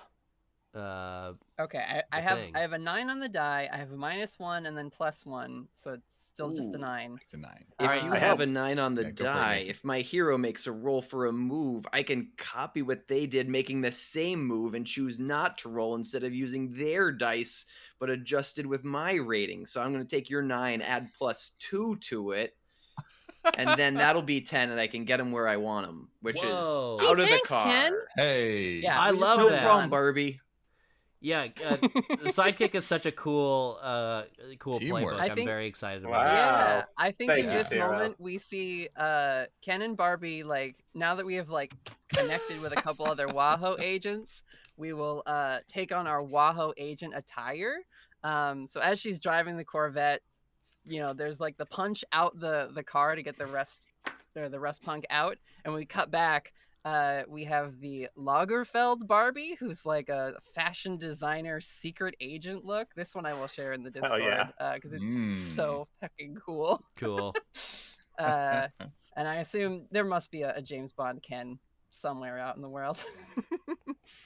Speaker 3: Okay, I
Speaker 1: the
Speaker 3: have
Speaker 1: thing.
Speaker 3: I have a 9 on the die. I have a -1 and then +1, so it's still just a 9.
Speaker 4: To 9.
Speaker 5: If
Speaker 1: Alright,
Speaker 5: you
Speaker 2: I
Speaker 5: have
Speaker 2: have-
Speaker 5: a 9 on the
Speaker 4: Yeah, go for it,
Speaker 5: die,
Speaker 4: Nathan.
Speaker 5: if my hero makes a roll for a move, I can copy what they did, making the same move, and choose not to roll instead of using their dice, but adjusted with my rating. So I'm going to take your 9, add +2 to it, and then that'll be 10, and I can get them where I want them, which
Speaker 1: Whoa.
Speaker 5: is
Speaker 1: Gee,
Speaker 5: out of
Speaker 3: thanks,
Speaker 5: the car.
Speaker 3: Ken.
Speaker 4: Hey.
Speaker 3: Yeah,
Speaker 1: I
Speaker 3: we just
Speaker 1: love
Speaker 3: moved
Speaker 5: No
Speaker 1: that.
Speaker 5: problem,
Speaker 3: on.
Speaker 5: Barbie.
Speaker 1: Yeah, the sidekick is such a cool
Speaker 4: Teamwork.
Speaker 1: playbook.
Speaker 3: I
Speaker 1: I'm
Speaker 3: think-
Speaker 1: very excited
Speaker 2: Wow.
Speaker 1: about it.
Speaker 3: Yeah, I think
Speaker 2: Thank
Speaker 3: in
Speaker 4: you,
Speaker 3: this
Speaker 2: Sarah.
Speaker 3: moment we see Ken and Barbie, like, now that we have like connected with a couple other WAHO agents, we will take on our WAHO agent attire. So as she's driving the Corvette, there's like the punch out the car to get the rust punk out, and we cut back. We have the Lagerfeld Barbie, who's like a fashion designer secret agent look. This one I will share in the
Speaker 2: Hell
Speaker 3: Discord
Speaker 2: yeah.
Speaker 3: because it's so fucking cool.
Speaker 1: Cool.
Speaker 3: And I assume there must be a James Bond Ken somewhere out in the world.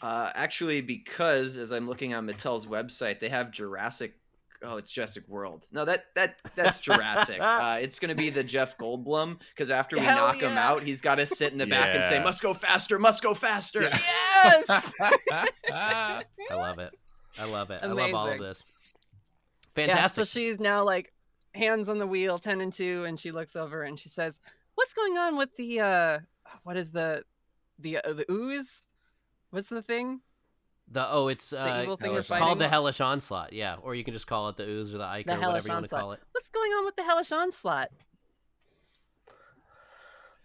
Speaker 5: Actually, because as I'm looking on Mattel's website, they have Jurassic. Oh, it's Jurassic World. No, that's Jurassic. It's gonna be the Jeff Goldblum, because after we
Speaker 3: Hell
Speaker 5: knock him
Speaker 3: yeah.
Speaker 5: out, he's got to sit in the back and say,
Speaker 4: Yeah.
Speaker 5: "Must go faster, must go faster."
Speaker 3: Yes.
Speaker 1: I love it. I love it. I love all of
Speaker 3: Amazing.
Speaker 1: this.
Speaker 3: Yeah,
Speaker 1: Fantastic.
Speaker 3: so she's now like hands on the wheel, 10 and 2, and she looks over and she says, "What's going on with the what is the ooze? What's the thing?
Speaker 1: It's
Speaker 3: The evil thing you're
Speaker 4: Hellish
Speaker 1: it's called the
Speaker 3: fighting?
Speaker 1: Hellish Onslaught, yeah, or you can just call it the Ooze or the Ike
Speaker 3: The
Speaker 1: or whatever
Speaker 3: Hellish
Speaker 1: you want to call
Speaker 3: Onslaught.
Speaker 1: it.
Speaker 3: What's going on with the Hellish Onslaught?"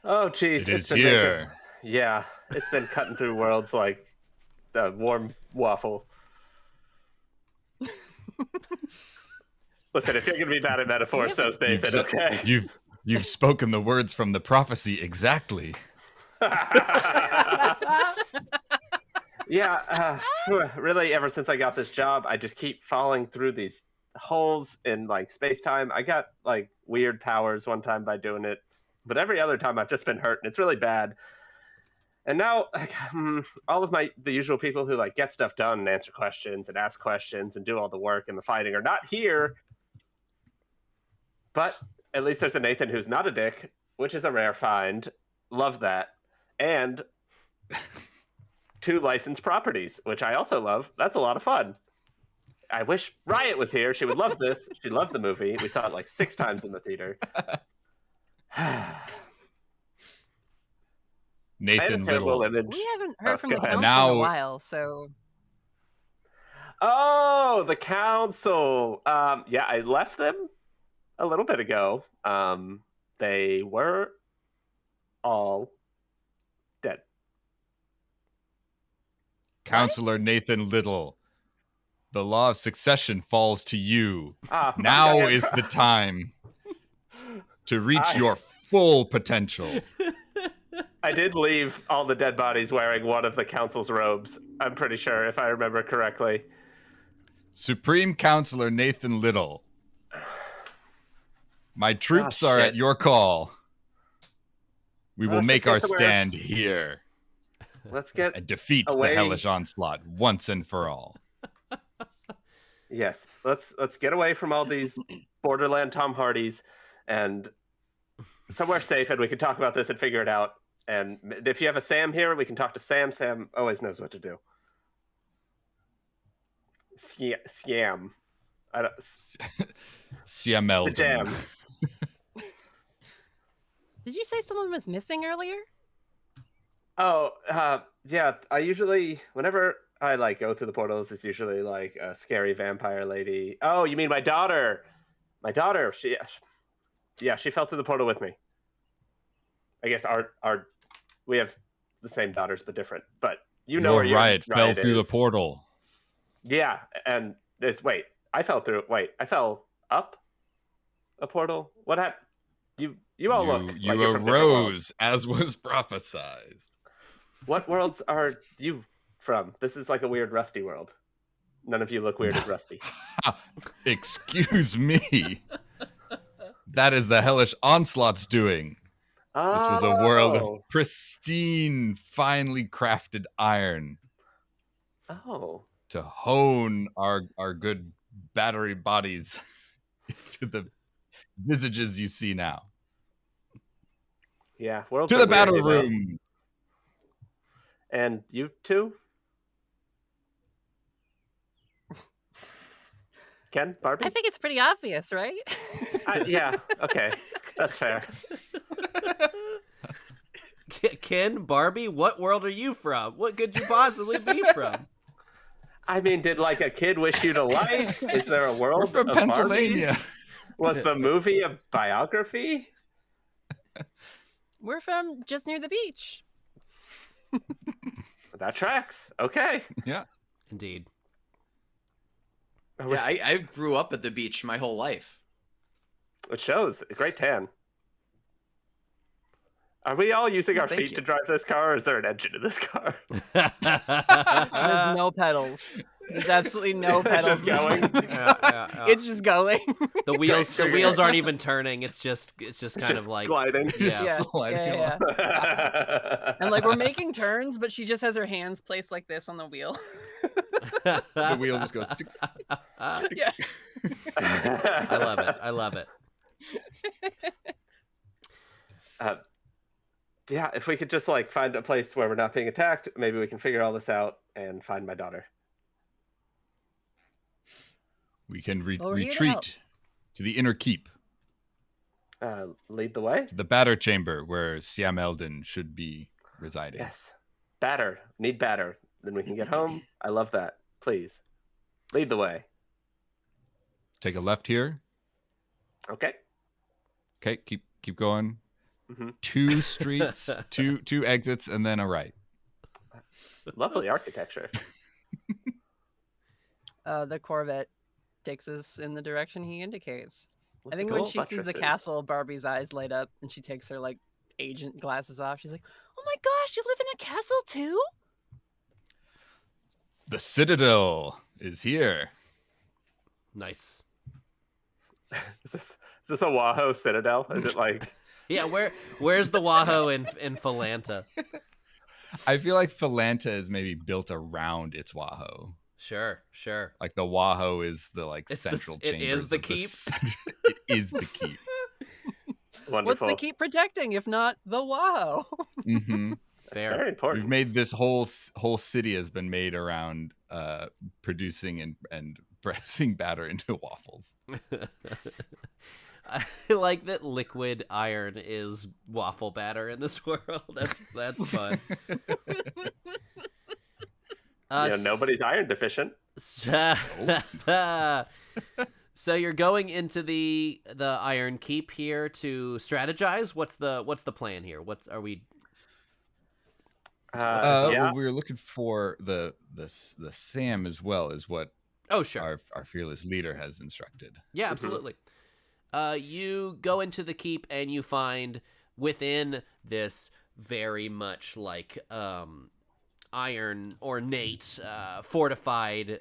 Speaker 2: Oh, geez.
Speaker 4: It
Speaker 2: it's
Speaker 4: is
Speaker 2: been
Speaker 4: here.
Speaker 2: making- Yeah, it's been cutting through worlds like a warm waffle. Listen, if you're going to be bad at metaphors, so's Nathan,
Speaker 4: You've-
Speaker 2: okay?
Speaker 4: You've spoken the words from the prophecy exactly.
Speaker 2: Yeah, really, ever since I got this job, I just keep falling through these holes in like space-time. I got like weird powers one time by doing it, but every other time I've just been hurt, and it's really bad. And now, all of the usual people who like get stuff done and answer questions and ask questions and do all the work and the fighting are not here. But at least there's a Nathan who's not a dick, which is a rare find. Love that. And 2 licensed properties, which I also love. That's a lot of fun. I wish Riot was here. She would love this. She loved the movie. We saw it like 6 times in the theater. I had a
Speaker 4: Nathan
Speaker 2: terrible
Speaker 4: Little.
Speaker 2: image.
Speaker 3: We haven't heard
Speaker 2: Oh,
Speaker 3: from
Speaker 2: go
Speaker 3: the
Speaker 2: ahead.
Speaker 3: council
Speaker 4: Now-
Speaker 3: in a while, so
Speaker 2: Oh, the council. Yeah, I left them a little bit ago. They were all dead.
Speaker 4: Counselor Nathan Little. The law of succession falls to you.
Speaker 2: Ah, fuck,
Speaker 4: Now
Speaker 2: I-
Speaker 4: is the time to reach
Speaker 2: I-
Speaker 4: your full potential.
Speaker 2: I did leave all the dead bodies wearing one of the council's robes. I'm pretty sure, if I remember correctly.
Speaker 4: Supreme Counselor Nathan Little. My troops are at
Speaker 2: shit.
Speaker 4: your call. We will
Speaker 2: Let's
Speaker 4: make
Speaker 2: just get
Speaker 4: our
Speaker 2: somewhere-
Speaker 4: stand here
Speaker 2: Let's get
Speaker 4: and defeat
Speaker 2: away.
Speaker 4: the hellish onslaught once and for all.
Speaker 2: Yes, let's get away from all these Borderland Tom Hardys and somewhere safe, and we can talk about this and figure it out. And if you have a Sam here, we can talk to Sam. Sam always knows what to do. Scam. I don't,
Speaker 4: CML.
Speaker 2: the jam.
Speaker 3: Did you say someone was missing earlier?
Speaker 2: Oh, yeah. I usually, whenever I go through the portals, it's usually like a scary vampire lady. Oh, you mean my daughter? My daughter. She fell through the portal with me. I guess we have the same daughters but different. But you know
Speaker 4: Your
Speaker 2: where your
Speaker 4: riot fell
Speaker 2: riot
Speaker 4: through
Speaker 2: is.
Speaker 4: the portal.
Speaker 2: Yeah, and I fell through. Wait, I fell up a portal. What happened? You all look.
Speaker 4: You
Speaker 2: like you're from different worlds.
Speaker 4: arose as was prophesied.
Speaker 2: What worlds are you from? This is like a weird Rusty world. None of you look weird and Rusty.
Speaker 4: Excuse me. That is the hellish onslaught's doing. This was a world of pristine, finely crafted iron
Speaker 2: Oh.
Speaker 4: to hone our good battery bodies to the visages you see now.
Speaker 2: Yeah, worlds
Speaker 4: To
Speaker 2: are
Speaker 4: the
Speaker 2: weird,
Speaker 4: battle
Speaker 2: you know?
Speaker 4: room.
Speaker 2: And you too? Ken? Barbie?
Speaker 6: I think it's pretty obvious, right?
Speaker 2: Yeah, okay. That's fair.
Speaker 1: Ken, Barbie, what world are you from? What could you possibly be from?
Speaker 2: I mean, did like a kid wish you to life? Is there a world
Speaker 4: We're from
Speaker 2: of
Speaker 4: Pennsylvania.
Speaker 2: Barbies? Was the movie a biography?
Speaker 3: We're from just near the beach.
Speaker 2: That tracks. Okay.
Speaker 4: Yeah.
Speaker 1: Indeed.
Speaker 5: Yeah, I grew up at the beach my whole life.
Speaker 2: It shows. A great tan. Are we all using our
Speaker 5: Thank
Speaker 2: feet
Speaker 5: you.
Speaker 2: to drive this car, or is there an engine in this car?
Speaker 3: There's no pedals. There's absolutely no
Speaker 2: It's
Speaker 3: pedals.
Speaker 2: just going.
Speaker 3: It's just going.
Speaker 1: The wheels aren't even turning. It's just kind
Speaker 2: Just
Speaker 1: of like
Speaker 2: gliding.
Speaker 1: Yeah.
Speaker 3: Yeah,
Speaker 4: Sliding
Speaker 3: yeah, yeah. And like we're making turns, but she just has her hands placed like this on the wheel.
Speaker 4: The wheel just goes. tick.
Speaker 3: Yeah.
Speaker 1: I love it. I love it.
Speaker 2: Yeah, if we could just like find a place where we're not being attacked, maybe we can figure all this out and find my daughter.
Speaker 4: We can
Speaker 3: Well, we're here to help.
Speaker 4: retreat to the inner keep,
Speaker 2: Lead the way?
Speaker 4: to the batter chamber where Siam Eldon should be residing.
Speaker 2: Yes. Batter. Need batter. Then we can get home. I love that. Please. Lead the way.
Speaker 4: Take a left here.
Speaker 2: Okay.
Speaker 4: Okay, keep going.
Speaker 2: Mhm.
Speaker 4: 2 streets, two exits, and then a right.
Speaker 2: Lovely architecture.
Speaker 3: The Corvette takes us in the direction he indicates.
Speaker 2: Look
Speaker 3: I think
Speaker 2: at
Speaker 3: when
Speaker 2: those
Speaker 3: she sees the
Speaker 2: buttresses.
Speaker 3: castle, Barbie's eyes light up and she takes her like agent glasses off. She's like, "Oh my gosh, you live in a castle too?"
Speaker 4: The Citadel is here.
Speaker 1: Nice.
Speaker 2: Is this a WAHO citadel? Is it like
Speaker 1: Yeah, where's the WAHO in Falanta?
Speaker 4: I feel like Falanta is maybe built around its WAHO.
Speaker 1: Sure.
Speaker 4: Like the WAHO is the
Speaker 1: It's
Speaker 4: central
Speaker 1: it
Speaker 4: chambers.
Speaker 1: is the
Speaker 4: of
Speaker 1: keep?
Speaker 4: it is the keep.
Speaker 2: wonderful?
Speaker 3: What's the keep protecting if not the WAHO?
Speaker 4: hmm
Speaker 2: That's
Speaker 1: Fair.
Speaker 2: very important.
Speaker 4: We've made this whole city has been made around producing and pressing batter into waffles.
Speaker 1: I like that liquid iron is waffle batter in this world. That's fun.
Speaker 2: Nobody's iron deficient.
Speaker 1: So you're going into the Iron Keep here to strategize. What's the plan here? Are we?
Speaker 2: Yeah.
Speaker 4: We were looking for the Sam as well as what
Speaker 1: Oh sure.
Speaker 4: our fearless leader has instructed.
Speaker 1: Yeah, absolutely. You go into the keep and you find within this very much like iron ornate, fortified,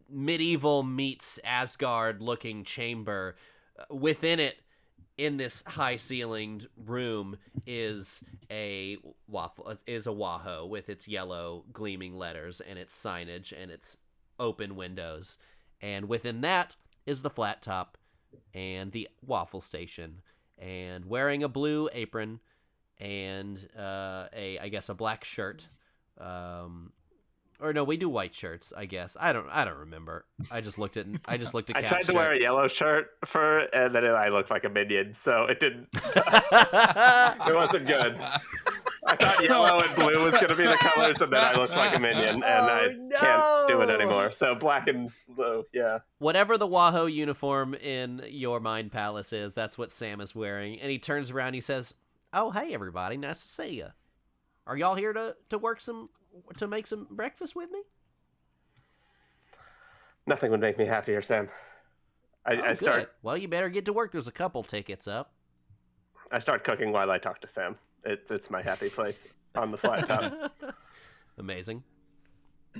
Speaker 1: medieval meets Asgard looking chamber. Within it, in this high-ceilinged room, is a WAHO with its yellow gleaming letters and its signage and its open windows, and within that is the flat top and the waffle station, and wearing a blue apron and I guess a black shirt. Or no, we do white shirts, I guess. I don't remember. I just looked at
Speaker 2: I
Speaker 1: Cap's
Speaker 2: tried to wear a yellow shirt and then I looked like a minion, so it didn't. It wasn't good. I thought yellow and blue was going to be the colors, and then I looked like a minion, and I can't do it anymore. So black and blue, yeah.
Speaker 1: Whatever the WAHO uniform in your mind palace is, that's what Sam is wearing. And he turns around and he says, "Oh, hey, everybody. Nice to see you. Are y'all here to make some breakfast with me?"
Speaker 2: Nothing would make me happier, Sam. I start.
Speaker 1: Good. Well, you better get to work. There's a couple tickets up.
Speaker 2: I start cooking while I talk to Sam. It's my happy place on the flat top.
Speaker 1: Amazing.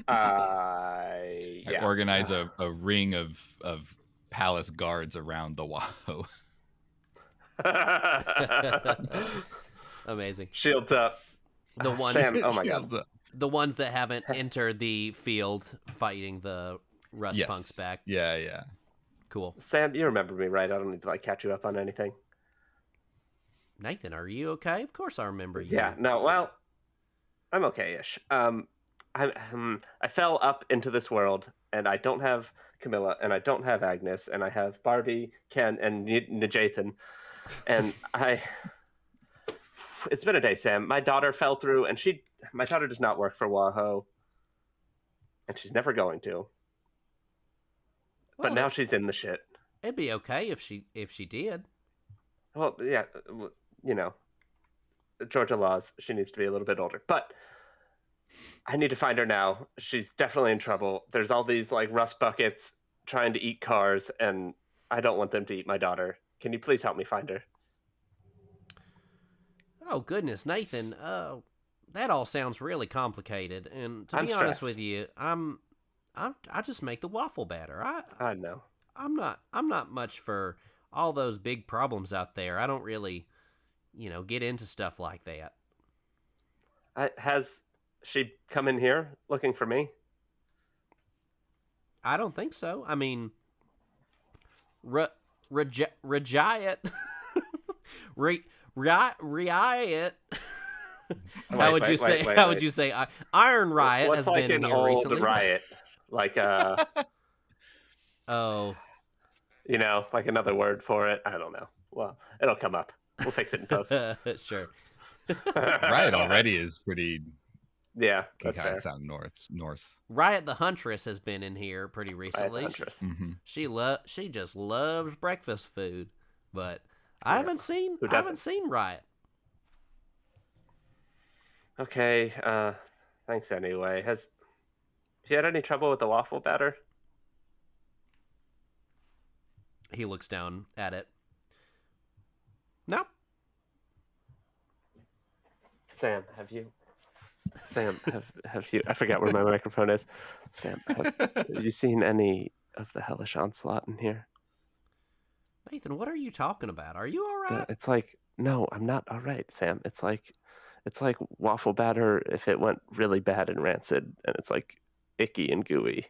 Speaker 4: I organize a ring of palace guards around the WAHO.
Speaker 1: Amazing.
Speaker 2: Shields up.
Speaker 1: The one,
Speaker 2: Sam, oh my god.
Speaker 1: The ones that haven't entered the field fighting the Rust Punks back.
Speaker 4: Yeah.
Speaker 1: Cool.
Speaker 2: Sam, you remember me, right? I don't need to catch you up on anything.
Speaker 1: Nathan, are you okay? Of course I remember you.
Speaker 2: Yeah, no, well, I'm okay-ish. I fell up into this world, and I don't have Camilla, and I don't have Agnes, and I have Barbie, Ken, and Najathan. And it's been a day, Sam. My daughter fell through, and my daughter does not work for WAHO, and she's never going to. But now she's in the shit.
Speaker 1: It'd be okay if she did.
Speaker 2: Well, yeah, Georgia laws. She needs to be a little bit older. But I need to find her now. She's definitely in trouble. There's all these rust buckets trying to eat cars, and I don't want them to eat my daughter. Can you please help me find her?
Speaker 1: Oh goodness, Nathan. That all sounds really complicated. And to be honest with you, I just make the waffle batter.
Speaker 2: I know.
Speaker 1: I'm not much for all those big problems out there. I don't really, get into stuff like that.
Speaker 2: Has she come in here looking for me?
Speaker 1: I don't think so. I mean, Riot. Riot. How would you say? How would you say? Iron Riot has been in here recently.
Speaker 2: Riot,
Speaker 1: oh,
Speaker 2: another word for it. I don't know. Well, it'll come up. We'll fix it in post.
Speaker 1: Sure.
Speaker 4: Riot already is pretty.
Speaker 2: Yeah,
Speaker 4: can
Speaker 2: that's
Speaker 4: kind
Speaker 2: fair.
Speaker 4: of sound Norse.
Speaker 1: Riot the Huntress has been in here pretty recently.
Speaker 2: Riot the Huntress.
Speaker 1: She just loves breakfast food, but I haven't seen Riot.
Speaker 2: Okay, thanks anyway. Has she had any trouble with the waffle batter?
Speaker 1: He looks down at it. No.
Speaker 2: Sam, have you? I forgot where my microphone is. Sam, have you seen any of the hellish onslaught in here?
Speaker 1: Nathan, what are you talking about? Are you all right?
Speaker 2: It's no, I'm not all right, Sam. It's like waffle batter if it went really bad and rancid, and it's icky and gooey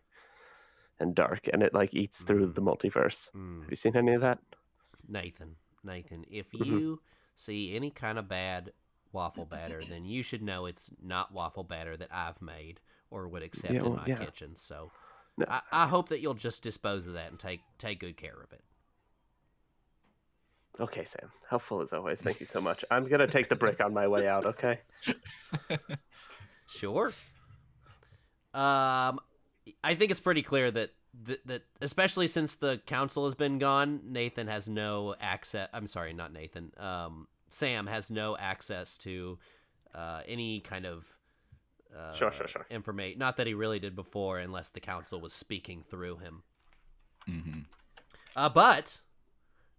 Speaker 2: and dark, and it eats through the multiverse. Have you seen any of that?
Speaker 1: Nathan, if you see any kind of bad waffle batter, then you should know it's not waffle batter that I've made or would accept in my kitchen. So no. I hope that you'll just dispose of that and take good care of it.
Speaker 2: Okay, Sam. Helpful as always. Thank you so much. I'm going to take the brick on my way out, okay?
Speaker 1: Sure. I think it's pretty clear that especially since the council has been gone, Nathan has no access. I'm sorry, not Nathan. Sam has no access to any kind of
Speaker 2: sure.
Speaker 1: information. Not that he really did before, unless the council was speaking through him. But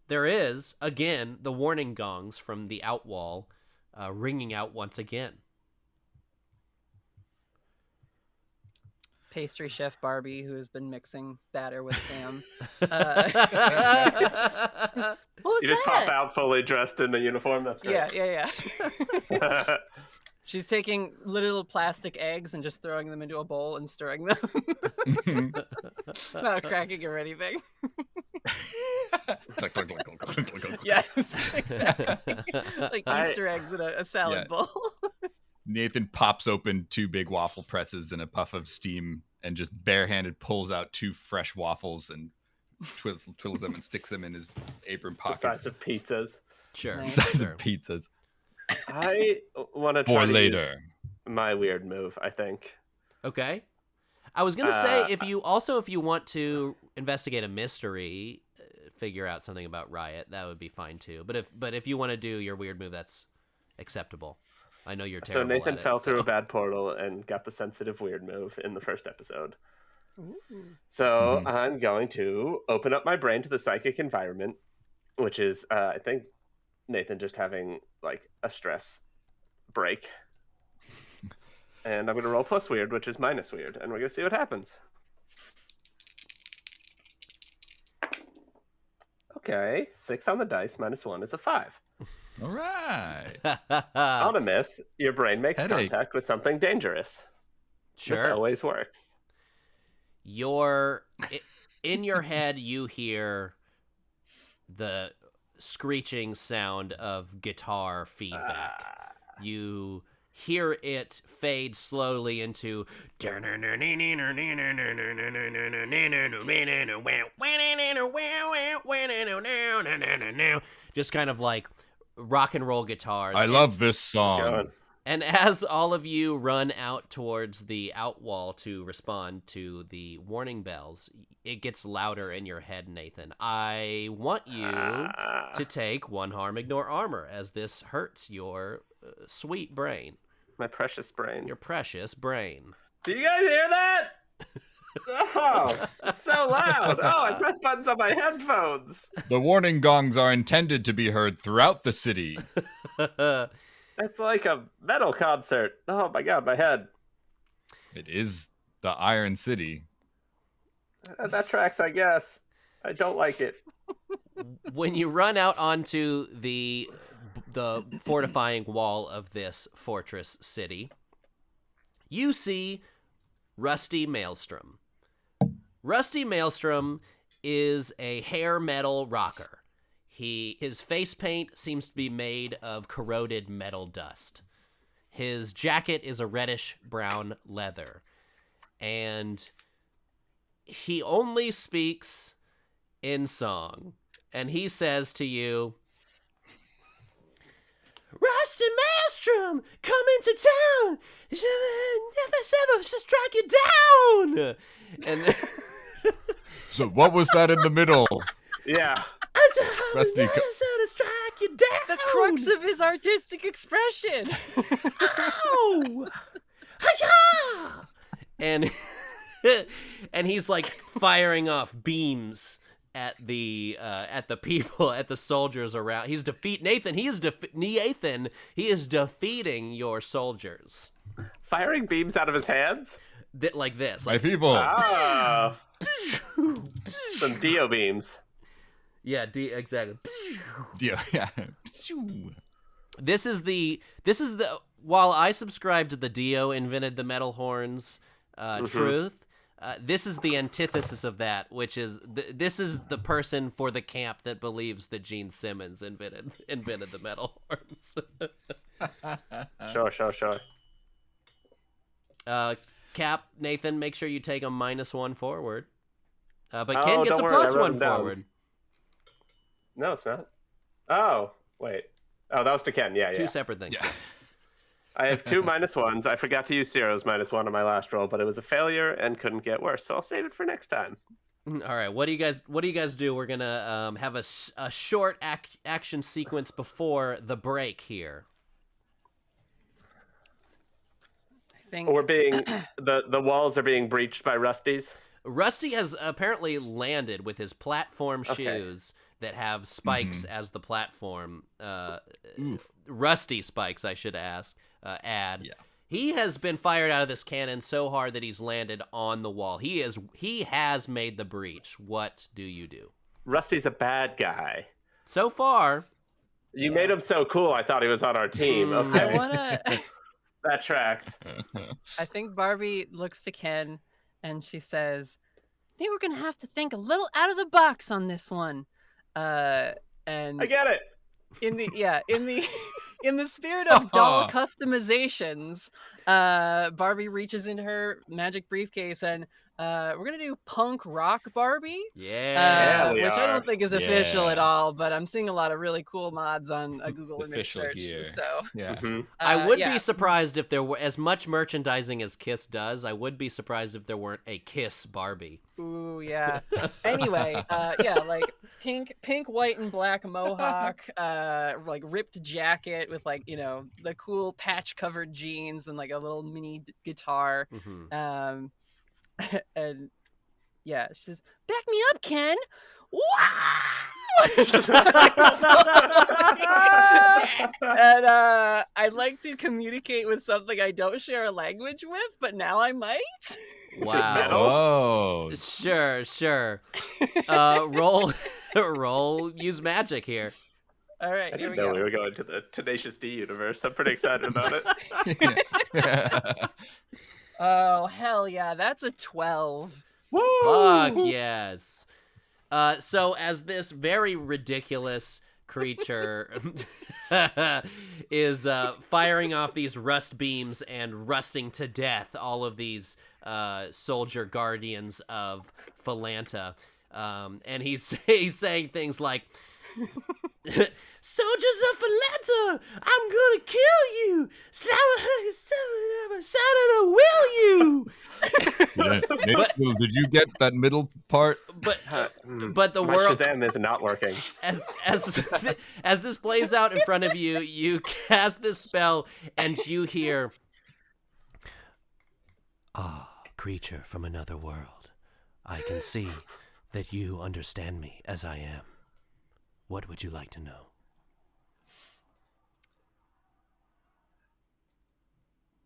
Speaker 1: there is, again, the warning gongs from the outwall ringing out once again.
Speaker 3: Pastry chef Barbie, who has been mixing batter with Sam. What was
Speaker 2: You just
Speaker 3: that?
Speaker 2: pop out fully dressed in a uniform. That's great.
Speaker 3: Yeah. She's taking little plastic eggs and just throwing them into a bowl and stirring them. Not cracking or anything. Yes, exactly. Like Easter eggs in a salad bowl.
Speaker 4: Nathan pops open 2 big waffle presses in a puff of steam and just barehanded pulls out 2 fresh waffles and twiddles them and sticks them in his apron
Speaker 2: The
Speaker 4: pockets.
Speaker 2: size of pizzas.
Speaker 1: Sure.
Speaker 3: Nice.
Speaker 4: Size
Speaker 1: Sure.
Speaker 4: of pizzas.
Speaker 2: I want to
Speaker 4: For
Speaker 2: try to
Speaker 4: later.
Speaker 2: use my weird move, I think.
Speaker 1: Okay. I was gonna say if you want to investigate a mystery, figure out something about Riot, that would be fine too. But if you want to do your weird move, that's acceptable. I know you're
Speaker 2: So
Speaker 1: terrible.
Speaker 2: Nathan
Speaker 1: at it,
Speaker 2: fell through
Speaker 1: so.
Speaker 2: a bad portal and got the sensitive weird move in the first episode. So I'm going to open up my brain to the psychic environment, which is, I think, Nathan just having like a stress break. And I'm going to roll plus weird, which is minus weird, and we're going to see what happens. Okay, 6 on the dice, -1 is a 5.
Speaker 4: All right.
Speaker 2: On a miss, your brain makes
Speaker 4: Headache.
Speaker 2: contact with something dangerous. This
Speaker 1: Sure.
Speaker 2: always works.
Speaker 1: In your head, you hear the screeching sound of guitar feedback. You hear it fade slowly into just kind of like rock and roll guitars.
Speaker 4: I love this
Speaker 2: Keep
Speaker 4: song.
Speaker 2: going.
Speaker 1: And as all of you run out towards the outwall to respond to the warning bells, it gets louder in your head, Nathan. I want you to take 1 harm, ignore armor, as this hurts your sweet brain,
Speaker 2: My precious brain.
Speaker 1: your precious brain.
Speaker 2: Do you guys hear that? Oh, it's so loud. Oh, I pressed buttons on my headphones.
Speaker 4: The warning gongs are intended to be heard throughout the city.
Speaker 2: It's like a metal concert. Oh my god, my head.
Speaker 4: It is the Iron City.
Speaker 2: That tracks, I guess. I don't like it.
Speaker 1: When you run out onto the fortifying wall of this fortress city, you see Rusty Maelstrom. Rusty Maelstrom is a hair metal rocker. His face paint seems to be made of corroded metal dust. His jacket is a reddish brown leather. And he only speaks in song. And he says to you, Rusty Maelstrom, come into town. Never strike you down. And
Speaker 4: So what was that in the middle?
Speaker 2: Yeah.
Speaker 4: Rusty,
Speaker 1: strike you down.
Speaker 3: The crux of his artistic expression.
Speaker 1: Ow! Hi-ya! And he's like firing off beams at the people, at the soldiers around. He's Nathan. He is defeating your soldiers.
Speaker 2: Firing beams out of his hands?
Speaker 1: Like this.
Speaker 4: my
Speaker 1: Like,
Speaker 4: people.
Speaker 2: Oh. Some Dio beams.
Speaker 1: yeah, exactly.
Speaker 4: Yeah.
Speaker 1: This is the while I subscribe to the Dio invented the metal horns truth, this is the antithesis of that, which is this is the person for the camp that believes that Gene Simmons invented the metal horns.
Speaker 2: Sure.
Speaker 1: Cap, Nathan, make sure you take a -1 forward. But
Speaker 2: Oh,
Speaker 1: Ken gets a
Speaker 2: don't worry, I wrote
Speaker 1: +1
Speaker 2: them down.
Speaker 1: forward.
Speaker 2: No, it's not. Oh, wait. Oh, that was to Ken. Yeah.
Speaker 1: Two separate things.
Speaker 4: Yeah.
Speaker 2: I have 2 -1s. I forgot to use Ciro's -1 on my last roll, but it was a failure and couldn't get worse. So I'll save it for next time.
Speaker 1: All right, what do you guys do? We're gonna have a short action sequence before the break here.
Speaker 3: I think
Speaker 2: We're being the walls are being breached by Rusties.
Speaker 1: Rusty has apparently landed with his platform
Speaker 2: Okay.
Speaker 1: shoes that have spikes as the platform. Rusty spikes, I should add.
Speaker 4: Yeah.
Speaker 1: He has been fired out of this cannon so hard that he's landed on the wall. He has made the breach. What do you do?
Speaker 2: Rusty's a bad guy.
Speaker 1: So far,
Speaker 2: You made him so cool, I thought he was on our team. Okay.
Speaker 3: I wanna.
Speaker 2: That tracks.
Speaker 3: I think Barbie looks to Ken and she says, "I think we're gonna have to think a little out of the box on this one." And
Speaker 2: I get it.
Speaker 3: in the spirit of doll customizations, Barbie reaches into her magic briefcase and we're gonna do punk rock Barbie.
Speaker 1: yeah.
Speaker 2: we
Speaker 3: Which I
Speaker 2: are.
Speaker 3: don't think is official
Speaker 4: Yeah.
Speaker 3: at all, but I'm seeing a lot of really cool mods on a Google
Speaker 4: It's
Speaker 3: image
Speaker 4: official
Speaker 3: search.
Speaker 4: here.
Speaker 3: So
Speaker 4: Yeah.
Speaker 2: Mhm.
Speaker 1: I would
Speaker 3: yeah.
Speaker 1: be surprised if there were as much merchandising as Kiss does. I would be surprised if there weren't a Kiss Barbie.
Speaker 3: Ooh, yeah. Anyway, yeah, like pink, white, and black mohawk, like ripped jacket with like, the cool patch covered jeans and like a little mini guitar.
Speaker 1: Mhm.
Speaker 3: And yeah, she says, "Back me up, Ken." Wow! And I'd like to communicate with something I don't share a language with, but now I might.
Speaker 1: Wow.
Speaker 4: Oh.
Speaker 1: Sure. Roll. Use magic here.
Speaker 3: All right,
Speaker 2: I
Speaker 3: here
Speaker 2: didn't
Speaker 3: we
Speaker 2: know
Speaker 3: go.
Speaker 2: we were going to the Tenacious D universe. I'm pretty excited about it.
Speaker 3: Oh, hell yeah, that's a 12.
Speaker 2: Woo!
Speaker 1: Fuck yes. So as this very ridiculous creature is firing off these rust beams and rusting to death all of these soldier guardians of Phalanta, and he's saying things like, "Soldiers of Phalanta, I'm gonna kill you. Senator, will you?"
Speaker 4: Did you get that middle part?
Speaker 1: But the
Speaker 2: My
Speaker 1: world,
Speaker 2: Shazam is not working.
Speaker 1: as this plays out in front of you, you cast this spell and you hear, "Ah, creature from another world, I can see that you understand me as I am. What would you like to know?"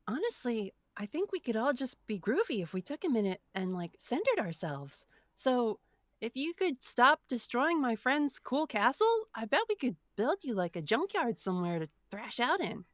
Speaker 6: Honestly, I think we could all just be groovy if we took a minute and like centered ourselves. So, if you could stop destroying my friend's cool castle, I bet we could build you like a junkyard somewhere to thrash out in.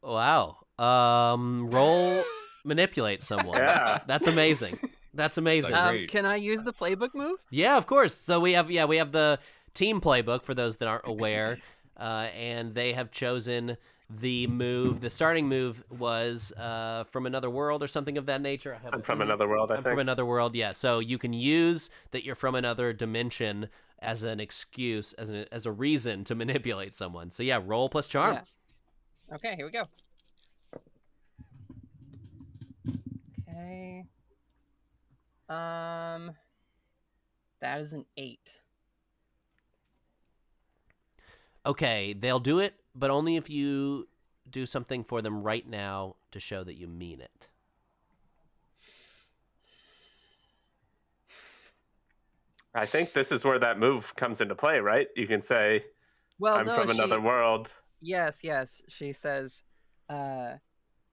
Speaker 1: Wow. Roll manipulate someone.
Speaker 2: Yeah.
Speaker 1: That's amazing. That's amazing.
Speaker 4: Great.
Speaker 3: Can I use the playbook move?
Speaker 1: Yeah, of course. So we have the team playbook for those that aren't aware, and they have chosen the move. The starting move was from another world or something of that nature.
Speaker 2: I'm from another world, I
Speaker 1: I'm
Speaker 2: think.
Speaker 1: from another world. Yeah. So you can use that you're from another dimension as an excuse, as a reason to manipulate someone. So yeah, roll plus charm.
Speaker 3: Yeah. Okay, here we go. Okay. That is an 8.
Speaker 1: Okay, they'll do it, but only if you do something for them right now to show that you mean it.
Speaker 2: I think this is where that move comes into play, right? You can say,
Speaker 3: Well,
Speaker 2: I'm
Speaker 3: no,
Speaker 2: from another world.
Speaker 3: Yes. She says,
Speaker 6: I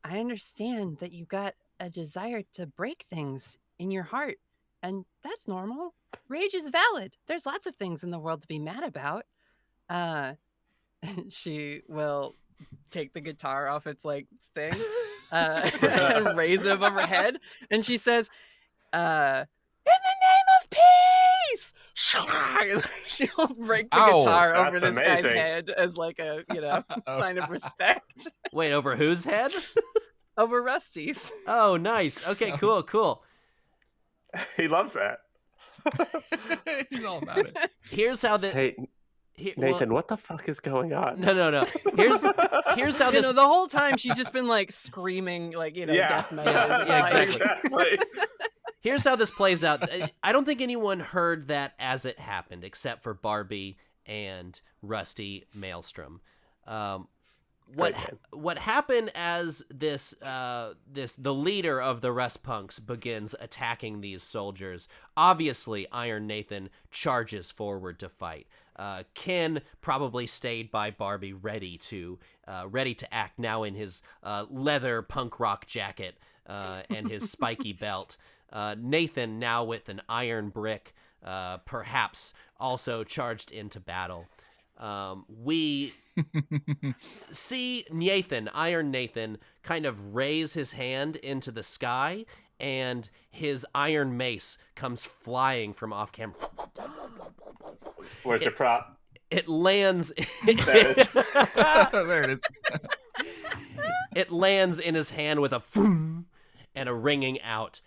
Speaker 6: understand that you got a desire to break things in your heart, and that's normal. Rage is valid. There's lots of things in the world to be mad about.
Speaker 3: she will take the guitar off its like thing and raise it above her head, and she says, "In the name of peace!" She'll break the
Speaker 4: Ow,
Speaker 3: guitar over
Speaker 2: that's
Speaker 3: this guy's
Speaker 2: amazing.
Speaker 3: head as like a sign of respect.
Speaker 1: Wait, over whose head?
Speaker 3: Over Rusty's.
Speaker 1: Oh, nice. Okay, cool.
Speaker 2: He loves that.
Speaker 4: He's all about it.
Speaker 1: Here's how the
Speaker 2: Hey, Nathan, what the fuck is going on?
Speaker 1: No. Here's how this.
Speaker 3: The whole time she's just been like screaming, like
Speaker 2: Yeah.
Speaker 3: death metal.
Speaker 1: Yeah,
Speaker 3: like-
Speaker 2: exactly.
Speaker 1: Here's how this plays out. I don't think anyone heard that as it happened, except for Barbie and Rusty Maelstrom.
Speaker 2: Great game.
Speaker 1: what happened as the leader of the Rust Punks begins attacking these soldiers? Obviously, Iron Nathan charges forward to fight. Ken probably stayed by Barbie, ready to act now in his leather punk rock jacket and his spiky belt. Nathan, now with an iron brick, perhaps also charged into battle. We see Iron Nathan, kind of raise his hand into the sky, and his iron mace comes flying from off camera.
Speaker 2: Where's your prop?
Speaker 1: It lands.
Speaker 2: There it is.
Speaker 4: There it is.
Speaker 1: It lands in his hand with a boom and a ringing out.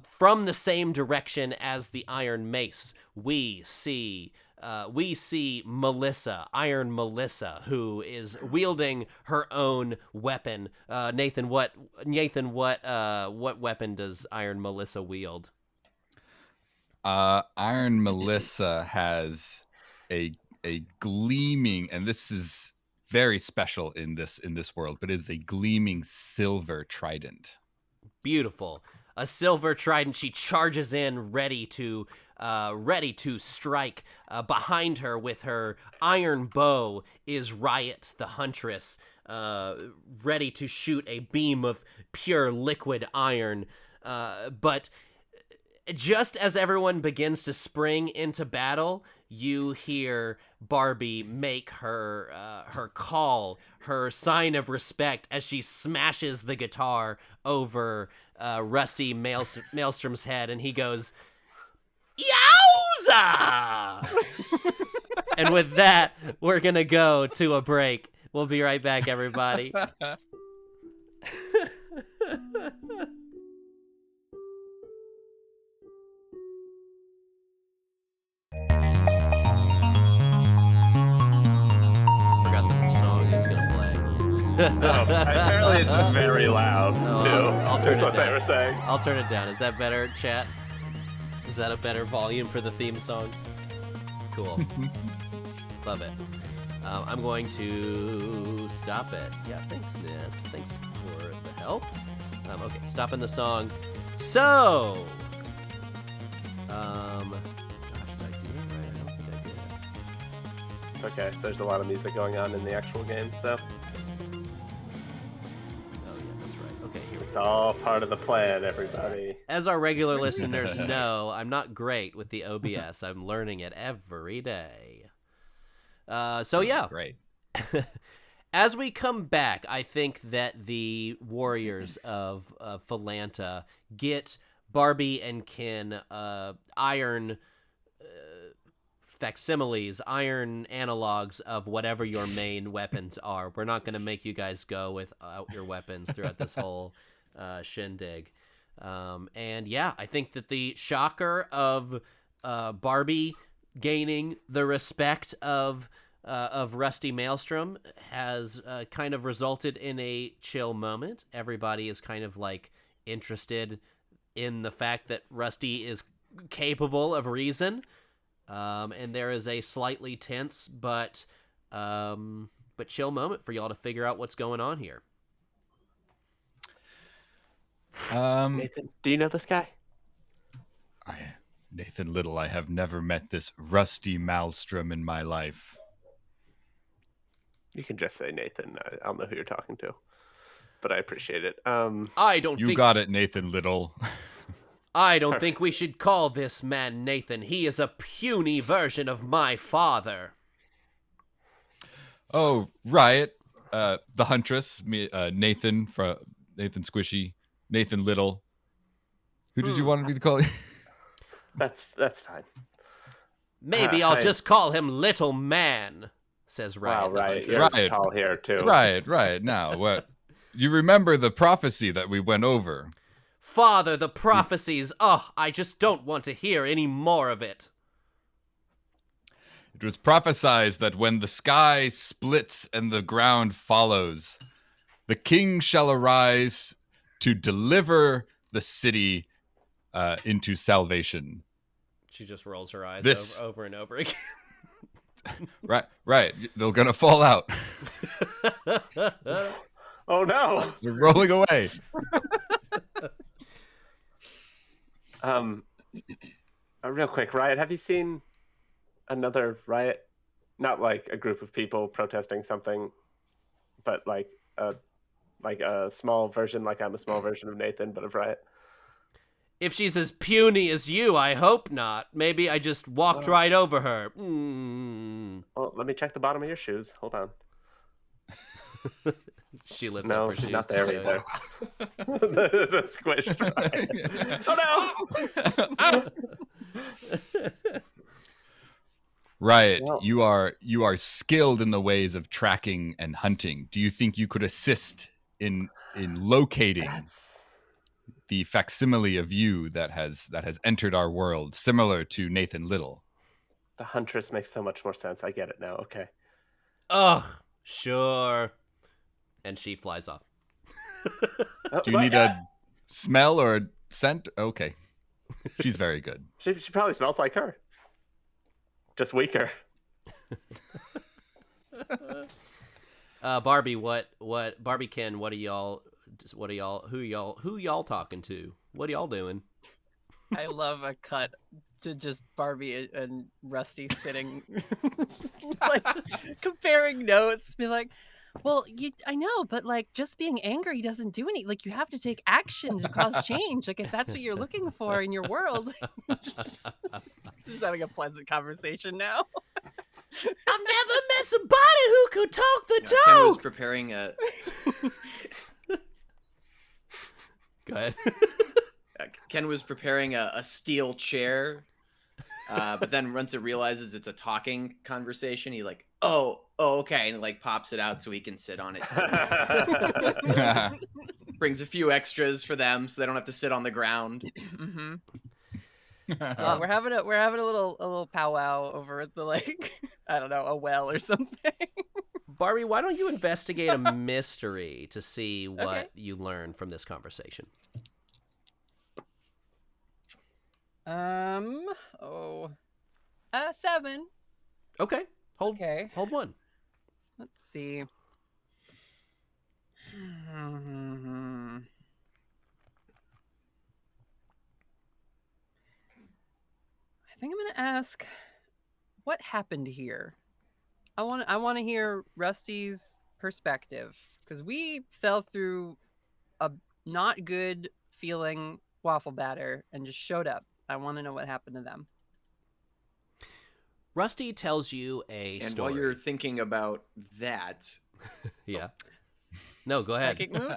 Speaker 1: From the same direction as the iron mace, we see Melissa, Iron Melissa, who is wielding her own weapon. Nathan, what weapon does Iron Melissa wield?
Speaker 4: Iron Melissa has a gleaming, and this is very special in this world, but is a gleaming silver trident.
Speaker 1: Beautiful. A silver trident. She charges in, ready to strike. Behind her, with her iron bow, is Riot, the huntress, ready to shoot a beam of pure liquid iron. But just as everyone begins to spring into battle, you hear Barbie make her call, her sign of respect, as she smashes the guitar over Rusty Maelstrom's head, and he goes, "Yowza!" And with that, we're gonna go to a break. We'll be right back, everybody. Forgot that the song is gonna play.
Speaker 2: Apparently it's very loud,
Speaker 1: Oh,
Speaker 2: too.
Speaker 1: I'll turn
Speaker 2: That's
Speaker 1: it
Speaker 2: what they
Speaker 1: down.
Speaker 2: were saying.
Speaker 1: I'll turn it down. Is that better, chat? Is that a better volume for the theme song? Cool. Love it. I'm going to stop it. Yeah, thanks, Nis. Thanks for the help. Okay, stopping the song. So, gosh, did I do it right? I don't think I did.
Speaker 2: It's okay. There's a lot of music going on in the actual game, so
Speaker 1: Oh, yeah, that's right. Okay, here we
Speaker 2: it's
Speaker 1: go.
Speaker 2: all part of the plan, everybody.
Speaker 1: As our regular listeners know, I'm not great with the OBS. I'm learning it every day. So yeah,
Speaker 4: Great.
Speaker 1: as we come back, I think that the warriors of Phalanta get Barbie and Ken iron facsimiles, iron analogs of whatever your main weapons are. We're not going to make you guys go without your weapons throughout this whole shindig. And yeah, I think that the shocker of Barbie gaining the respect of Rusty Maelstrom has kind of resulted in a chill moment. Everybody is kind of like interested in the fact that Rusty is capable of reason, and there is a slightly tense but chill moment for y'all to figure out what's going on here.
Speaker 2: Nathan, do you know this guy?
Speaker 4: Nathan Little, I have never met this Rusty Maelstrom in my life.
Speaker 2: You can just say Nathan. I'll know who you're talking to. But I appreciate it.
Speaker 1: I don't
Speaker 4: You
Speaker 1: think
Speaker 4: got it, Nathan Little.
Speaker 1: I don't think we should call this man Nathan. He is a puny version of my father.
Speaker 4: Oh, Riot, the Huntress, Nathan Squishy, Nathan Little. Who did you want me to call you?
Speaker 2: That's fine.
Speaker 1: Maybe I'll
Speaker 2: Hi.
Speaker 1: just call him Little Man, says Riot.
Speaker 2: Wow,
Speaker 1: the
Speaker 2: right.
Speaker 1: Huntress.
Speaker 2: You're
Speaker 4: Right.
Speaker 2: tall here too.
Speaker 4: Right. Now, what? You remember the prophecy that we went over?
Speaker 1: Father, the prophecies. Oh, I just don't want to hear any more of it.
Speaker 4: It was prophesied that when the sky splits and the ground follows, the king shall arise to deliver the city into salvation.
Speaker 1: She just rolls her eyes
Speaker 4: This-
Speaker 1: over and over again.
Speaker 4: Right. They're gonna fall out.
Speaker 2: Oh no!
Speaker 4: They're rolling away.
Speaker 2: Real quick, Riot, have you seen another riot? Not like a group of people protesting something, but like a small version, like I'm a small version of Nathan, but of Riot.
Speaker 1: If she's as puny as you, I hope not. Maybe I just walked right over her.
Speaker 2: Well, let me check the bottom of your shoes. Hold on.
Speaker 1: She lifts
Speaker 2: No,
Speaker 1: up her
Speaker 2: she's
Speaker 1: shoes
Speaker 2: not
Speaker 1: to
Speaker 2: there
Speaker 1: show you.
Speaker 2: either. There's a squished Riot. Oh no!
Speaker 4: Riot,
Speaker 2: Well-
Speaker 4: you are skilled in the ways of tracking and hunting. Do you think you could assist in locating the facsimile of you that has entered our world, similar to Nathan Little?
Speaker 2: The Huntress makes so much more sense. I get it now. Okay.
Speaker 1: Ugh, sure. And she flies off.
Speaker 2: Oh,
Speaker 4: Do you need a smell or a scent? Okay. She's very good.
Speaker 2: She probably smells like her. Just weaker.
Speaker 1: Barbie, Barbie Ken, who y'all talking to? What are y'all doing?
Speaker 3: I love a cut to just Barbie and Rusty sitting, like comparing notes. Be like,
Speaker 6: Well, I know, but like just being angry doesn't do any. Like you have to take action to cause change. Like if that's what you're looking for in your world,
Speaker 3: just having a pleasant conversation now.
Speaker 1: I've never met somebody who could talk the
Speaker 5: Ken was
Speaker 1: talk.
Speaker 5: preparing a
Speaker 1: Go ahead.
Speaker 5: Ken was preparing a steel chair, but then once it realizes it's a talking conversation, he like, oh, okay, and like pops it out so he can sit on it too. Brings a few extras for them so they don't have to sit on the ground.
Speaker 3: Mm-hmm. Yeah, we're having a little powwow over at the I don't know, a well or something.
Speaker 1: Barbie, why don't you investigate a mystery to see what
Speaker 3: Okay.
Speaker 1: you learn from this conversation?
Speaker 6: 7.
Speaker 1: Okay. Hold
Speaker 3: Okay.
Speaker 1: hold one.
Speaker 3: Let's see. I think I'm gonna ask, what happened here? I want to hear Rusty's perspective because we fell through a not good feeling waffle batter and just showed up. I want to know what happened to them.
Speaker 1: Rusty tells you a
Speaker 5: And
Speaker 1: story.
Speaker 5: while you're thinking about that,
Speaker 1: Yeah. No, go ahead.
Speaker 3: Psychic move?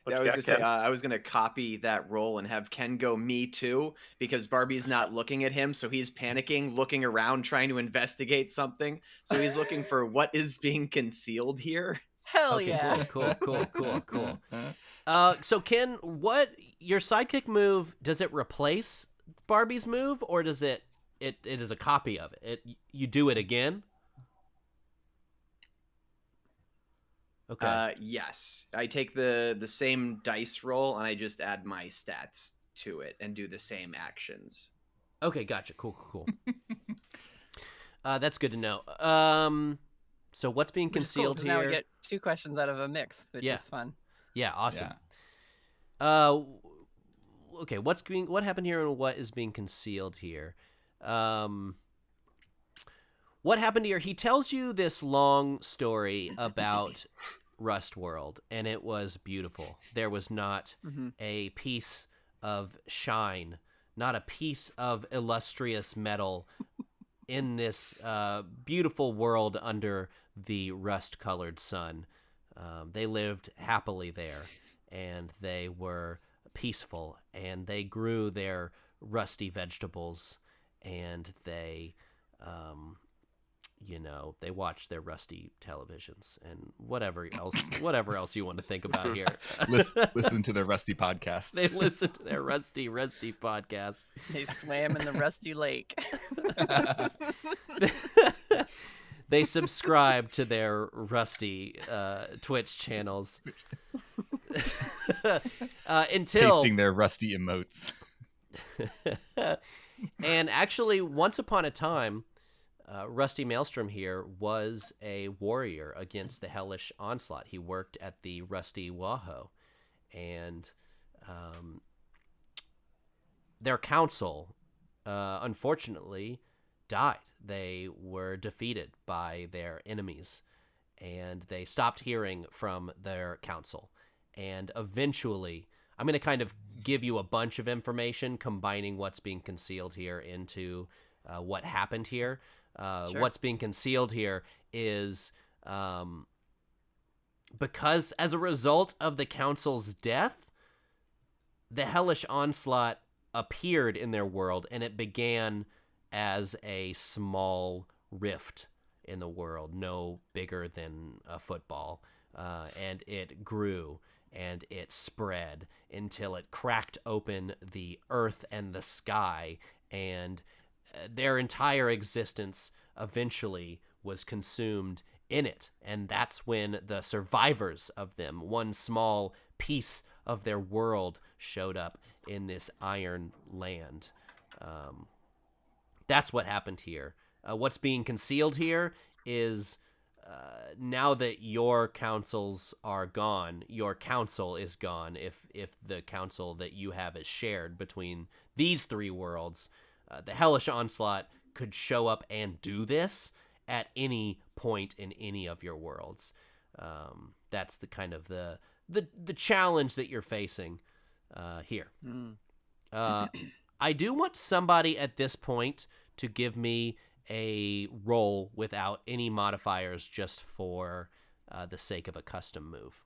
Speaker 2: What
Speaker 5: I
Speaker 2: you
Speaker 5: was
Speaker 2: got,
Speaker 5: gonna say
Speaker 2: Ken?
Speaker 5: I was gonna copy that role and have Ken go me too, because Barbie's not looking at him, so he's panicking, looking around, trying to investigate something. So he's looking for what is being concealed here.
Speaker 3: Hell
Speaker 1: Okay,
Speaker 3: yeah.
Speaker 1: cool. So Ken, what your sidekick move, does it replace Barbie's move or does it is a copy of it? You do it again? Okay.
Speaker 5: Yes, I take the same dice roll and I just add my stats to it and do the same actions.
Speaker 1: Okay, gotcha. Cool. That's good to know. So what's being
Speaker 3: Which is cool,
Speaker 1: concealed
Speaker 3: 'cause
Speaker 1: here?
Speaker 3: now we get 2 questions out of a mix, which
Speaker 1: Yeah.
Speaker 3: is fun.
Speaker 1: Yeah, awesome.
Speaker 4: Yeah.
Speaker 1: Okay, what happened here and what is being concealed here? What happened here? He tells you this long story about Rust World, and it was beautiful. There was not
Speaker 3: Mhm.
Speaker 1: a piece of shine, not a piece of illustrious metal in this beautiful world under the rust-colored sun. They lived happily there, and they were peaceful, and they grew their rusty vegetables, and they, they watched their rusty televisions, and whatever else you want to think about here.
Speaker 4: Listen to the Rusty podcast.
Speaker 1: They listened to their rusty podcast.
Speaker 3: They swam in the rusty lake.
Speaker 1: They subscribe to their rusty Twitch channels until
Speaker 4: Tasting their rusty emotes.
Speaker 1: And actually, once upon a time, Rusty Maelstrom here was a warrior against the hellish onslaught. He worked at the Rusty WAHO, and their council, unfortunately, died. They were defeated by their enemies, and they stopped hearing from their council. And eventually, I'm going to kind of give you a bunch of information, combining what's being concealed here into what happened here.
Speaker 3: Sure.
Speaker 1: What's being concealed here is because as a result of the council's death, the hellish onslaught appeared in their world, and it began as a small rift in the world, no bigger than a football, and it grew and it spread until it cracked open the earth and the sky, and their entire existence eventually was consumed in it. And that's when the survivors of them, one small piece of their world, showed up in this iron land. That's what happened here. What's being concealed here is now that your councils are gone, your council is gone. If the council that you have is shared between these three worlds, the hellish onslaught could show up and do this at any point in any of your worlds. That's the kind of the challenge that you're facing here. I do want somebody at this point to give me a roll without any modifiers, just for the sake of a custom move.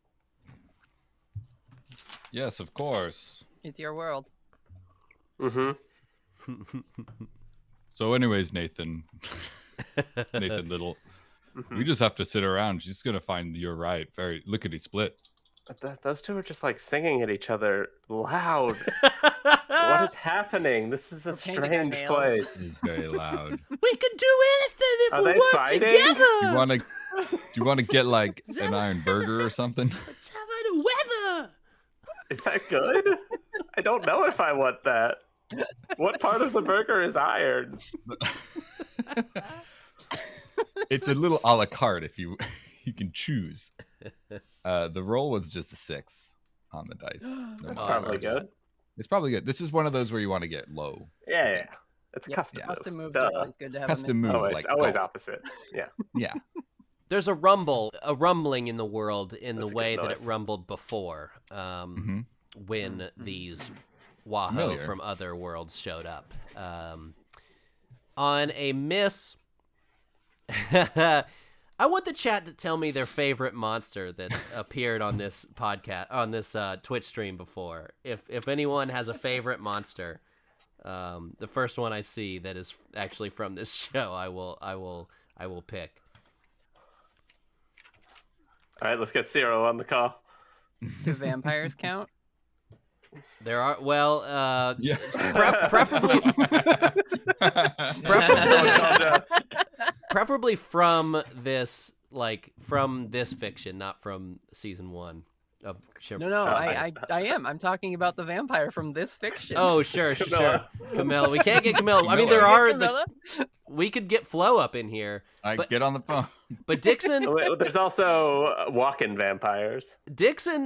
Speaker 4: Yes, of course.
Speaker 3: It's your world.
Speaker 2: Mm-hmm.
Speaker 4: So anyways, Nathan Little, we just have to sit around. She's going to find you're right. Very lickety-split.
Speaker 2: Those two are just like singing at each other loud. What is happening? This is a
Speaker 3: We're painting our
Speaker 2: strange
Speaker 3: nails.
Speaker 2: place.
Speaker 4: It's very loud.
Speaker 1: We could do anything if
Speaker 2: Are
Speaker 1: we
Speaker 2: they
Speaker 1: work
Speaker 2: fighting?
Speaker 1: together.
Speaker 4: Do you want to get like an iron burger or something?
Speaker 1: Let's have the weather.
Speaker 2: Is that good? I don't know if I want that. What part of the burger is iron?
Speaker 4: It's a little a la carte if you can choose. The roll was just a 6 on the dice. No
Speaker 2: That's
Speaker 4: modifiers.
Speaker 2: probably good.
Speaker 4: It's probably good. This is one of those where you want to get low.
Speaker 2: Yeah. It's a
Speaker 3: Yep,
Speaker 2: custom move.
Speaker 3: Custom moves
Speaker 2: Duh.
Speaker 3: are always good to have.
Speaker 4: Custom move,
Speaker 2: Always,
Speaker 4: like
Speaker 2: always
Speaker 4: golf.
Speaker 2: opposite. Yeah.
Speaker 4: Yeah.
Speaker 1: There's a rumbling in the world in
Speaker 2: That's a
Speaker 1: the
Speaker 2: good
Speaker 1: way that it
Speaker 2: noise.
Speaker 1: rumbled before, when these WAHO
Speaker 4: Familiar.
Speaker 1: from other worlds showed up. On a miss, I want the chat to tell me their favorite monster that's appeared on this podcast, on this Twitch stream before. If anyone has a favorite monster, the first one I see that is actually from this show, I will pick.
Speaker 2: All right, let's get Ciro on the call.
Speaker 3: Do vampires count?
Speaker 1: There are
Speaker 4: Yeah.
Speaker 1: preferably
Speaker 2: Call Jess.
Speaker 1: preferably from this fiction, not from season 1 of
Speaker 3: No, I am. I'm talking about the vampire from this fiction.
Speaker 1: Oh, sure.
Speaker 2: Camilla.
Speaker 1: Camilla. We can't get Camilla. I mean,
Speaker 4: Camilla.
Speaker 1: there are
Speaker 3: Camilla?
Speaker 1: we could get Flo up in here,
Speaker 4: I get on the phone.
Speaker 1: but Dixon
Speaker 2: There's also walk-in vampires.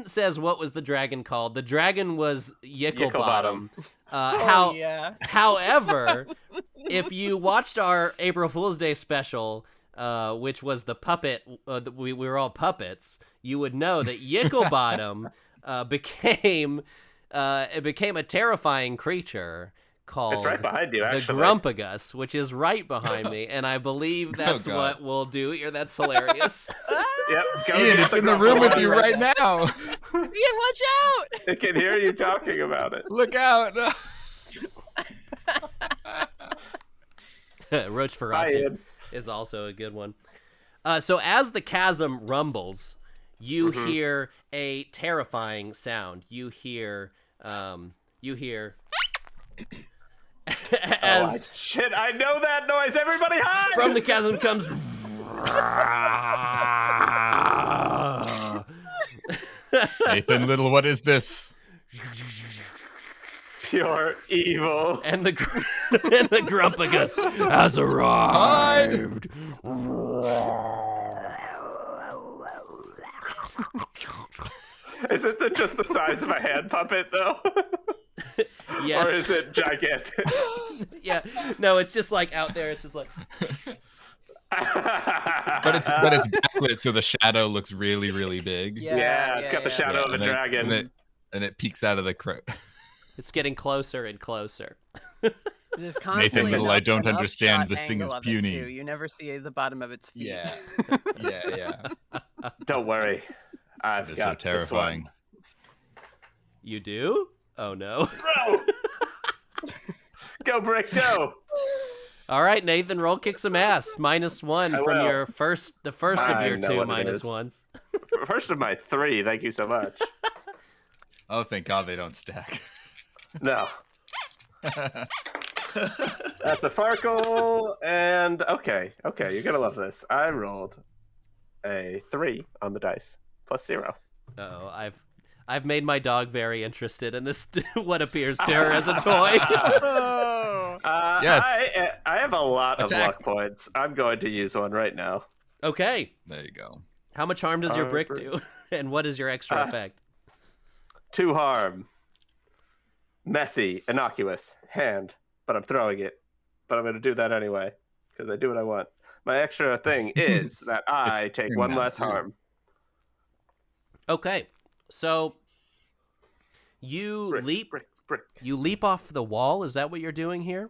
Speaker 1: says, what was the dragon called? The dragon was Yicklebottom.
Speaker 3: Oh, yeah.
Speaker 1: However, if you watched our April Fool's Day special, which was the puppet, we were all puppets, you would know that Yicklebottom became a terrifying creature called
Speaker 2: It's right behind you,
Speaker 1: the
Speaker 2: actually.
Speaker 1: Grumpagus, which is right behind me, and I believe that's
Speaker 4: God.
Speaker 1: what we'll do here. That's hilarious.
Speaker 2: Yep. Go
Speaker 4: Ian,
Speaker 2: get
Speaker 4: it's in the room with
Speaker 2: Grumpagus.
Speaker 4: you right now.
Speaker 3: Yeah, watch out!
Speaker 2: It can hear you talking about it.
Speaker 4: Look out.
Speaker 1: Roach
Speaker 2: Hi,
Speaker 1: Ferratu
Speaker 2: Ian.
Speaker 1: is also a good one. So as the chasm rumbles, you hear a terrifying sound. You hear as
Speaker 2: Shit, I know that noise. Everybody hide!
Speaker 1: from the chasm comes
Speaker 4: Nathan Little, what is this?
Speaker 2: pure evil.
Speaker 1: And the and the Grumpagus has arrived.
Speaker 2: Isn't it just the size of a hand puppet, though?
Speaker 1: Yes.
Speaker 2: Or is it gigantic?
Speaker 1: Yeah. No, it's just like out there. It's just like.
Speaker 4: But it's backlit, so the shadow looks really, really big.
Speaker 2: Yeah, it's got the shadow of a dragon.
Speaker 4: And it peeks out of the
Speaker 1: It's getting closer and closer.
Speaker 3: There's
Speaker 4: Nathan,
Speaker 3: constantly
Speaker 4: little I don't
Speaker 3: an
Speaker 4: understand.
Speaker 3: upshot
Speaker 4: This thing
Speaker 3: angle
Speaker 4: is
Speaker 3: of it,
Speaker 4: puny.
Speaker 3: too. You never see the bottom of its feet.
Speaker 4: Yeah.
Speaker 2: Don't worry. I've
Speaker 4: It's
Speaker 2: got
Speaker 4: so terrifying.
Speaker 2: This
Speaker 1: You do? Oh no.
Speaker 2: one. Go, Brick, go!
Speaker 1: All right, Nathan, roll kick some ass. -1
Speaker 2: I
Speaker 1: from
Speaker 2: will.
Speaker 1: your the first of
Speaker 2: I
Speaker 1: your
Speaker 2: know
Speaker 1: 2
Speaker 2: what it
Speaker 1: minus
Speaker 2: is.
Speaker 1: ones.
Speaker 2: First of my 3, thank you so much.
Speaker 4: Oh, thank God they don't stack.
Speaker 2: No. That's a Farkle, and okay, you're gonna love this. I rolled a 3 on the dice, +0.
Speaker 1: Oh, I've made my dog very interested in this. What appears to her as a toy.
Speaker 4: Yes.
Speaker 2: I have a lot of
Speaker 4: Attack.
Speaker 2: luck points. I'm going to use one right now.
Speaker 1: Okay.
Speaker 4: There you go.
Speaker 1: How much harm does your brick do? And what is your extra effect?
Speaker 2: 2 harm. Messy, innocuous, hand, but I'm throwing it. But I'm going to do that anyway, because I do what I want. My extra thing is that I take
Speaker 4: turn
Speaker 2: 1
Speaker 4: now,
Speaker 2: less
Speaker 4: too.
Speaker 2: harm.
Speaker 1: Okay. So you
Speaker 2: Brick.
Speaker 1: you leap off the wall. Is that what you're doing here?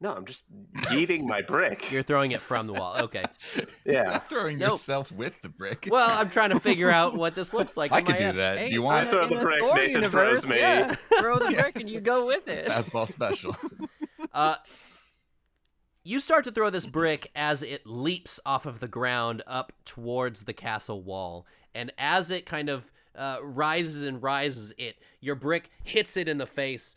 Speaker 2: No, I'm just yeeting my brick.
Speaker 1: You're throwing it from the wall. Okay.
Speaker 2: Yeah.
Speaker 4: Throwing
Speaker 1: Nope.
Speaker 4: yourself with the brick.
Speaker 1: Well, I'm trying to figure out what this looks like.
Speaker 4: I
Speaker 1: in
Speaker 4: could
Speaker 1: my
Speaker 4: do
Speaker 1: head.
Speaker 4: that.
Speaker 3: Hey,
Speaker 4: Do you want
Speaker 2: throw
Speaker 3: in
Speaker 2: the
Speaker 3: a
Speaker 2: brick,
Speaker 3: Thor
Speaker 2: Nathan
Speaker 3: universe,
Speaker 2: throws me.
Speaker 3: yeah. Throw the brick and you go with it.
Speaker 4: fastball special?
Speaker 1: You start to throw this brick as it leaps off of the ground up towards the castle wall, and as it kind of rises and rises, your brick hits it in the face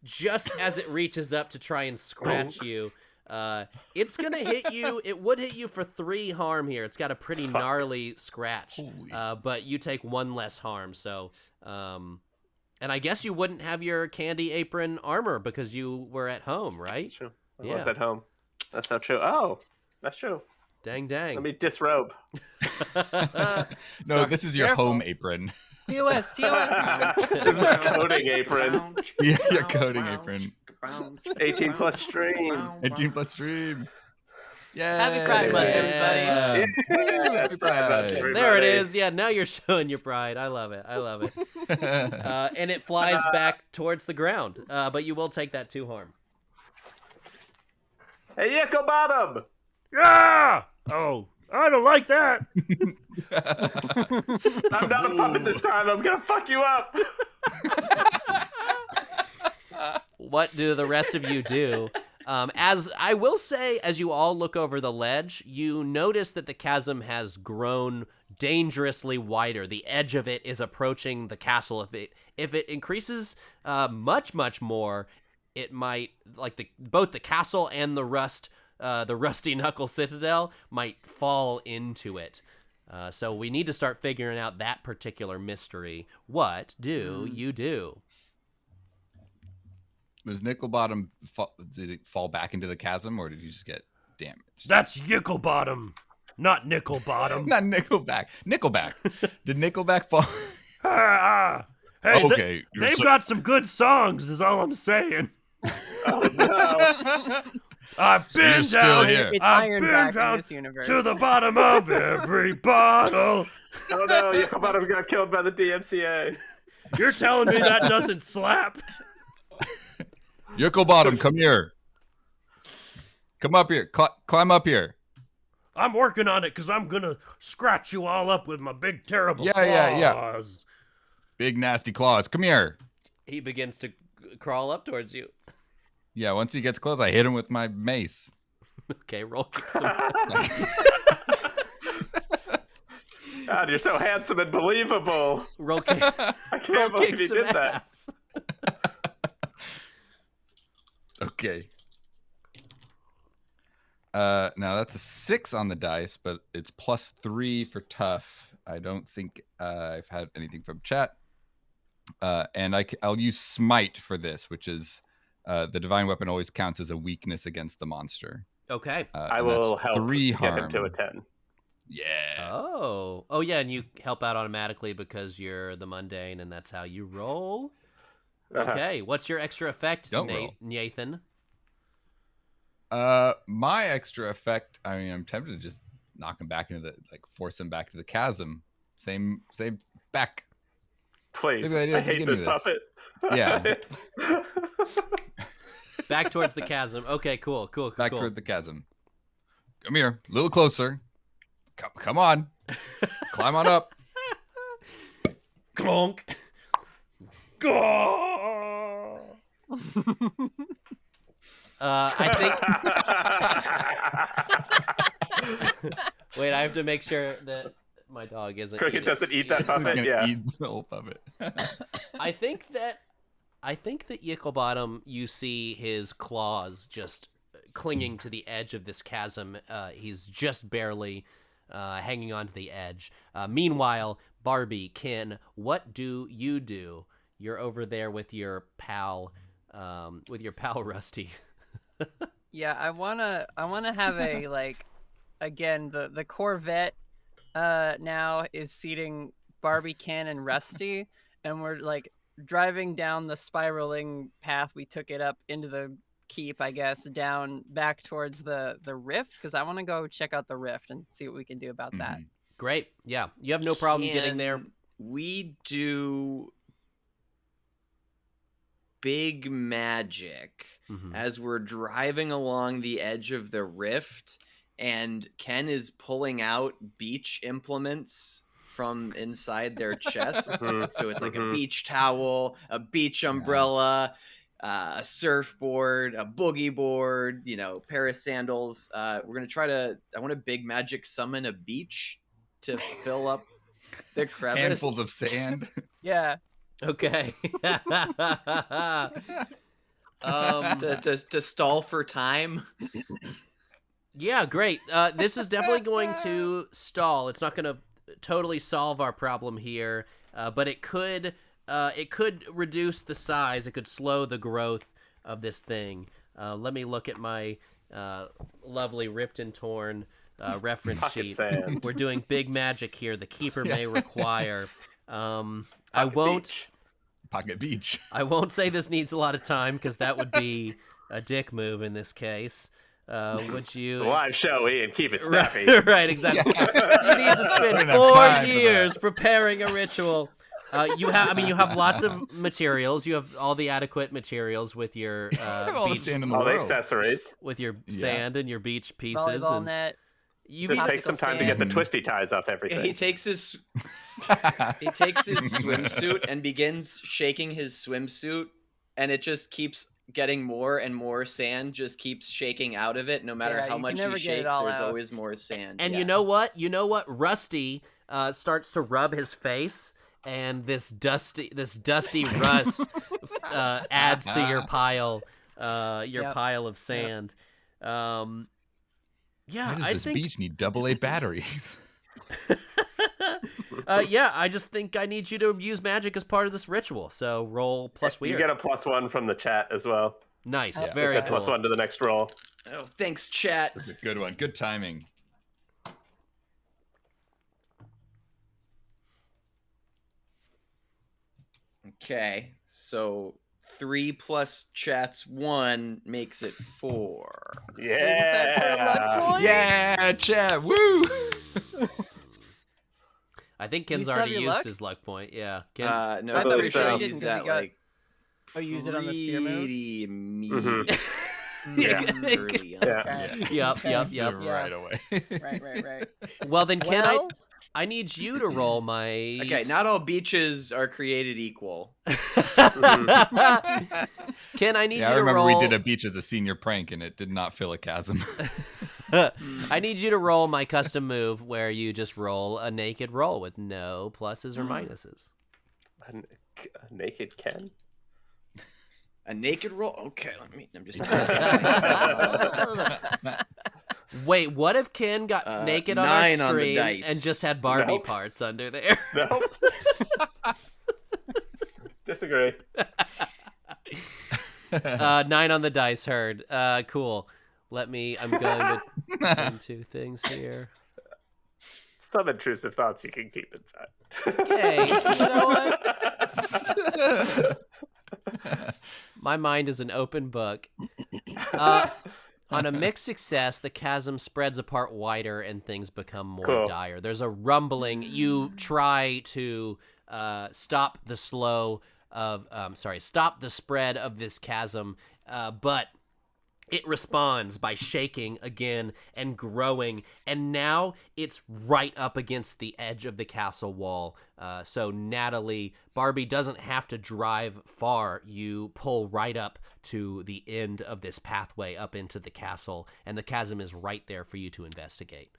Speaker 1: just as it reaches up to try and scratch you. It's gonna hit you. It would hit you for 3 harm here. It's got a pretty gnarly scratch, but you take 1 less harm. So, and I guess you wouldn't have your candy apron armor because you were at home, right?
Speaker 2: That's true. I
Speaker 1: Yeah.
Speaker 2: was at home. That's so true. Oh, that's true.
Speaker 1: Dang.
Speaker 2: Let me disrobe.
Speaker 4: No, this is your
Speaker 3: careful.
Speaker 4: home apron.
Speaker 3: TOS.
Speaker 2: This is my coding apron.
Speaker 4: Yeah, your coding apron.
Speaker 2: 18 plus stream.
Speaker 4: 18 plus stream. Yeah.
Speaker 3: Happy Pride Month, everybody.
Speaker 2: That's Pride Month, everybody.
Speaker 1: There it is. Yeah, now you're showing your pride. I love it. And it flies back towards the ground. But you will take that 2 harm.
Speaker 2: Hey, Yiko Bottom!
Speaker 1: Yeah! Oh, I don't like that.
Speaker 2: I'm not a puppet this time. I'm gonna fuck you up.
Speaker 1: What do the rest of you do? As I will say, as you all look over the ledge, you notice that the chasm has grown dangerously wider. The edge of it is approaching the castle. If it increases much more, it might, like both the castle and the Rusty Knuckle Citadel might fall into it. So we need to start figuring out that particular mystery. What do you do?
Speaker 4: Was Nickelbottom did it fall back into the chasm, or did you just get damaged?
Speaker 7: That's Yicklebottom, not Nickelbottom.
Speaker 4: Not Nickelback. Nickelback. Did Nickelback fall?
Speaker 7: Hey,
Speaker 4: Okay, you're
Speaker 7: they've
Speaker 4: so-
Speaker 7: got some good songs, is all I'm saying.
Speaker 2: Oh, no.
Speaker 7: I've
Speaker 4: So you're
Speaker 7: been
Speaker 4: still
Speaker 7: down
Speaker 4: here.
Speaker 3: It's
Speaker 7: I've been
Speaker 3: Ironback in
Speaker 7: down
Speaker 3: this universe.
Speaker 7: to the bottom of every bottle.
Speaker 2: Oh no, Yiko Bottom got killed by the DMCA.
Speaker 7: You're telling me that doesn't slap?
Speaker 4: Nickelbottom, come here. Come up here. Climb up here.
Speaker 7: I'm working on it because I'm going to scratch you all up with my big, terrible claws.
Speaker 4: Yeah. Big nasty claws. Come here.
Speaker 1: He begins to crawl up towards you.
Speaker 4: Yeah, once he gets close, I hit him with my mace.
Speaker 1: Okay, roll kick some.
Speaker 2: God, you're so handsome and believable.
Speaker 1: Roll kick.
Speaker 2: I
Speaker 1: Roll
Speaker 2: can't believe
Speaker 1: kick
Speaker 2: you
Speaker 1: some
Speaker 2: did that.
Speaker 1: ass.
Speaker 4: Okay. Now that's a 6 on the dice, but it's +3 for tough. I don't think I've had anything from chat. And I'll use smite for this, which is the divine weapon always counts as a weakness against the monster.
Speaker 1: Okay.
Speaker 2: I
Speaker 4: And that's
Speaker 2: will help
Speaker 4: 3
Speaker 2: get
Speaker 4: harm.
Speaker 2: him to a 10.
Speaker 4: Yes.
Speaker 1: Oh, yeah, and you help out automatically because you're the mundane, and that's how you roll. Okay, what's your extra effect,
Speaker 4: Don't roll.
Speaker 1: Nathan?
Speaker 4: My extra effect. I mean, I'm tempted to just knock him back into force him back to the chasm. Same back.
Speaker 2: Please,
Speaker 4: Same idea
Speaker 2: I
Speaker 4: at the
Speaker 2: hate
Speaker 4: beginning
Speaker 2: this
Speaker 4: of this.
Speaker 2: puppet.
Speaker 4: Yeah.
Speaker 1: Back towards the chasm. Okay, cool.
Speaker 4: Back
Speaker 1: cool.
Speaker 4: toward the chasm. Come here, a little closer. Come on. Climb on up.
Speaker 7: Clonk. Gah!
Speaker 1: I think. Wait, I have to make sure that my dog isn't.
Speaker 2: Cricket doesn't eat that
Speaker 4: He's
Speaker 2: puppet.
Speaker 4: gonna
Speaker 2: Yeah.
Speaker 4: eat the whole puppet.
Speaker 1: I think that Yicklebottom, you see his claws just clinging to the edge of this chasm. He's just barely hanging on to the edge. Meanwhile, Barbie, Ken, what do? You're over there with your pal Rusty.
Speaker 3: Yeah, I wanna have a again the Corvette now is seating Barbie, Ken, and Rusty, and we're driving down the spiraling path we took it up into the keep, I guess, down back towards the rift, because I want to go check out the rift and see what we can do about that.
Speaker 4: Mhm.
Speaker 1: Great. Yeah, you have no problem getting there.
Speaker 5: Can we do big magic
Speaker 1: Mhm.
Speaker 5: as we're driving along the edge of the rift, and Ken is pulling out beach implements from inside their chest? So it's like a beach towel, a beach umbrella, a surfboard, a boogie board, pair of sandals. We're gonna I want to big magic summon a beach to fill up the crevice.
Speaker 4: Handfuls of sand.
Speaker 3: Yeah.
Speaker 1: Okay.
Speaker 5: To stall for time.
Speaker 1: Yeah, great. This is definitely going to stall. It's not going to totally solve our problem here, but it could reduce the size. It could slow the growth of this thing. Let me look at my lovely ripped and torn reference
Speaker 2: Pocket
Speaker 1: sheet.
Speaker 2: sand.
Speaker 1: We're doing big magic here. The keeper may require. I
Speaker 2: Pocket
Speaker 1: won't.
Speaker 2: beach.
Speaker 4: Pocket beach.
Speaker 1: I won't say this needs a lot of time because that would be a dick move in this case. Would you?
Speaker 2: It's a live show, Ian. Keep it snappy.
Speaker 1: Right, exactly. You need to spend
Speaker 4: Don't have
Speaker 1: 4
Speaker 4: time for
Speaker 1: years
Speaker 4: that.
Speaker 1: preparing a ritual. You have lots of materials. You have all the adequate materials with your
Speaker 4: All the
Speaker 1: beach,
Speaker 4: sand in the
Speaker 2: All the
Speaker 4: world.
Speaker 2: accessories.
Speaker 1: with your
Speaker 4: Yeah.
Speaker 1: sand and your beach pieces.
Speaker 3: Volleyball
Speaker 1: And
Speaker 3: net.
Speaker 1: you
Speaker 2: Just
Speaker 1: have
Speaker 2: take some time to get the twisty ties off everything.
Speaker 5: He takes his swimsuit and begins shaking his swimsuit, and it just keeps getting more and more sand just keeps shaking out of it. No matter
Speaker 3: Yeah,
Speaker 5: how
Speaker 3: you can
Speaker 5: much
Speaker 3: never
Speaker 5: he
Speaker 3: get it
Speaker 5: shakes,
Speaker 3: all
Speaker 5: there's
Speaker 3: out.
Speaker 5: always more sand.
Speaker 1: And
Speaker 5: Yeah.
Speaker 1: you know what? Rusty starts to rub his face, and this dusty rust adds to your pile
Speaker 3: Yep.
Speaker 1: pile of sand. Yeah,
Speaker 4: Why does
Speaker 1: I
Speaker 4: this
Speaker 1: think.
Speaker 4: beach need AA batteries?
Speaker 1: Yeah, I just think I need you to use magic as part of this ritual. So roll plus
Speaker 2: You
Speaker 1: weird.
Speaker 2: get a +1 from the chat as well.
Speaker 1: Nice,
Speaker 3: Yeah.
Speaker 1: very
Speaker 2: It's a
Speaker 1: cool.
Speaker 2: +1 to the next roll.
Speaker 5: Oh, thanks, chat.
Speaker 4: That's a good one. Good timing.
Speaker 5: Okay, so 3 plus chat's 1 makes it 4.
Speaker 2: Yeah.
Speaker 4: Yeah, chat. Woo!
Speaker 1: I think
Speaker 3: You
Speaker 1: Ken's
Speaker 3: still have
Speaker 1: already
Speaker 3: your
Speaker 1: used
Speaker 3: luck?
Speaker 1: his luck point. Yeah, Ken.
Speaker 5: No,
Speaker 3: I
Speaker 5: I'm
Speaker 3: thought
Speaker 5: pretty
Speaker 2: so.
Speaker 5: sure I
Speaker 2: You
Speaker 3: didn't,
Speaker 5: use
Speaker 3: 'cause you
Speaker 5: that
Speaker 3: got- Oh, use it on the spear move?
Speaker 5: pretty
Speaker 2: Mhm.
Speaker 5: early on.
Speaker 2: Yeah.
Speaker 3: Okay.
Speaker 1: Yep.
Speaker 3: Yeah.
Speaker 4: Right away.
Speaker 3: Right.
Speaker 1: Well, then, Ken,
Speaker 3: Well,
Speaker 1: I need you to roll my.
Speaker 5: Okay, not all beaches are created equal.
Speaker 1: Ken, I need
Speaker 4: Yeah, I
Speaker 1: you to
Speaker 4: remember
Speaker 1: roll.
Speaker 4: we did a beach as a senior prank, and it did not fill a chasm.
Speaker 1: I need you to roll my custom move where you just roll a naked roll with no pluses or minuses.
Speaker 2: A naked Ken?
Speaker 5: A naked roll? Okay, I'm just...
Speaker 1: Wait, what if Ken got naked on our
Speaker 5: 9 on the
Speaker 1: stream
Speaker 5: dice.
Speaker 1: and just had Barbie
Speaker 2: Nope.
Speaker 1: parts under there?
Speaker 2: Nope. Disagree.
Speaker 1: 9 on the dice, Heard. Cool. I'm going to into things here.
Speaker 2: Some intrusive thoughts you can keep inside.
Speaker 1: Okay, you know what? My mind is an open book. On a mixed success, the chasm spreads apart wider and things become more
Speaker 2: Cool.
Speaker 1: dire. There's a rumbling. You try to stop the spread of this chasm, but it responds by shaking again and growing, and now it's right up against the edge of the castle wall. So Natalie, Barbie doesn't have to drive far. You pull right up to the end of this pathway up into the castle, and the chasm is right there for you to investigate.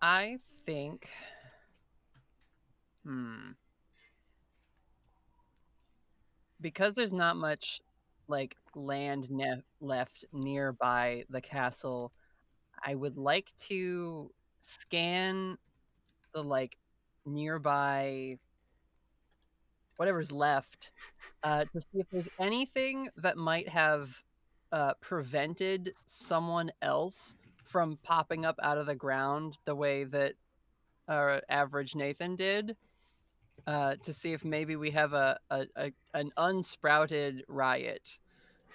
Speaker 3: I think... Because there's not much land left nearby the castle, I would like to scan the nearby whatever's left to see if there's anything that might have prevented someone else from popping up out of the ground the way that our average Nathan did. To see if maybe we have an unsprouted riot.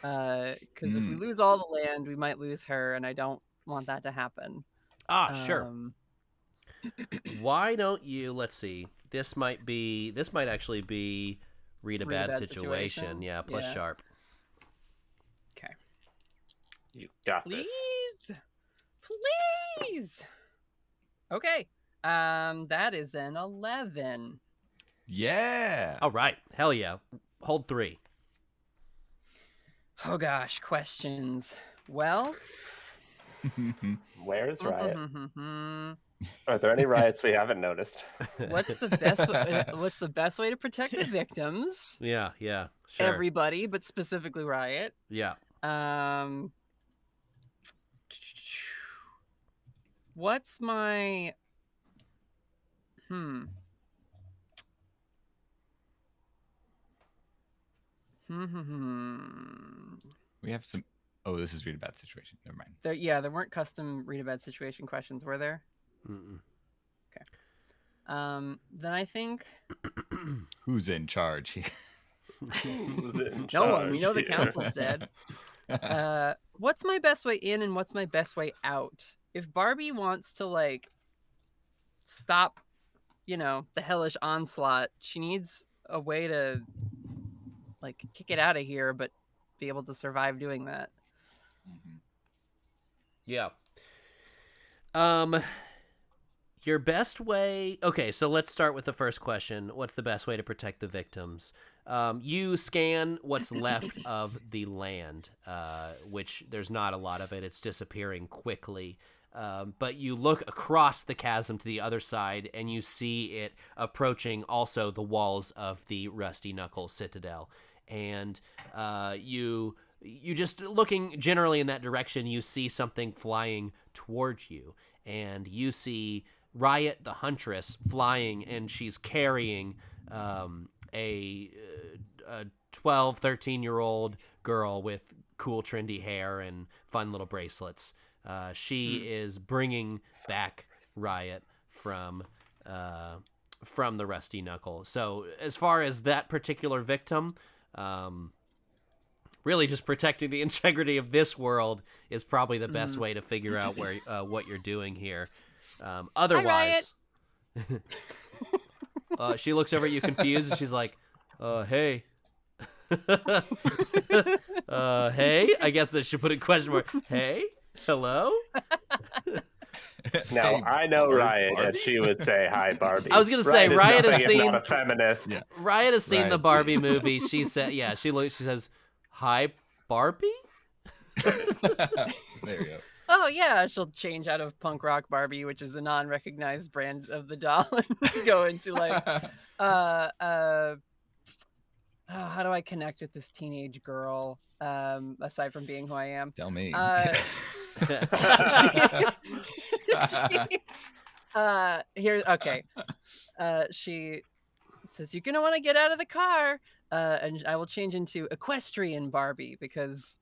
Speaker 3: Because if we lose all the land, we might lose her, and I don't want that to happen.
Speaker 1: Sure. Why don't you? Let's see. This might actually be read a bad situation. Yeah, plus sharp.
Speaker 3: Okay.
Speaker 2: You got this.
Speaker 3: Please. Okay. That is an 11.
Speaker 4: Yeah.
Speaker 1: All right. Hell yeah. Hold 3.
Speaker 3: Oh gosh, questions. Well,
Speaker 2: Where's Riot? Are there any riots we haven't noticed?
Speaker 3: what's the best way to protect the victims?
Speaker 1: Yeah, sure.
Speaker 3: Everybody, but specifically Riot.
Speaker 1: Yeah.
Speaker 3: What's my
Speaker 4: We have some. Oh, this is read a bad situation. Never mind.
Speaker 3: There weren't custom read a bad situation questions, were there?
Speaker 1: Mm-mm.
Speaker 3: Okay. Then I think
Speaker 4: Who's in charge here?
Speaker 2: Who's in
Speaker 3: no one.
Speaker 2: charge
Speaker 3: We know the
Speaker 2: here?
Speaker 3: council's dead. What's my best way in and what's my best way out? If Barbie wants to stop, the hellish onslaught, she needs a way to kick it out of here, but be able to survive doing that.
Speaker 1: Yeah. Your best way... Okay, so let's start with the first question. What's the best way to protect the victims? You scan what's left of the land, which there's not a lot of it. It's disappearing quickly. But you look across the chasm to the other side, and you see it approaching also the walls of the Rusty Knuckles Citadel. And you just looking generally in that direction, you see something flying towards you. And you see Riot the Huntress flying, and she's carrying a 12, 13-year-old girl with cool, trendy hair and fun little bracelets. She is bringing back Riot from the Rusty Knuckle. So as far as that particular victim, really just protecting the integrity of this world is probably the best way to figure out where what you're doing here. Otherwise, she looks over at you confused, and she's like, hey. Hey? I guess that should put a question mark. Hey? Hello?
Speaker 2: Now,
Speaker 4: Hey,
Speaker 2: I know Riot,
Speaker 4: Barbie?
Speaker 2: and she would say, hi, Barbie.
Speaker 1: I was going to say, Riot
Speaker 2: is
Speaker 1: has
Speaker 2: nothing if
Speaker 1: seen...
Speaker 2: not a feminist.
Speaker 4: Yeah.
Speaker 1: Riot has seen the
Speaker 4: Riot's
Speaker 1: Barbie
Speaker 4: seen-
Speaker 1: movie. She said, she says, hi, Barbie?
Speaker 4: There you go.
Speaker 3: Oh yeah, she'll change out of punk rock Barbie, which is a non-recognized brand of the doll, and go into how do I connect with this teenage girl? Aside from being who I am.
Speaker 4: Tell me.
Speaker 3: Here, okay. She
Speaker 6: says, "You're gonna want to get out of the car," and I will change into equestrian Barbie because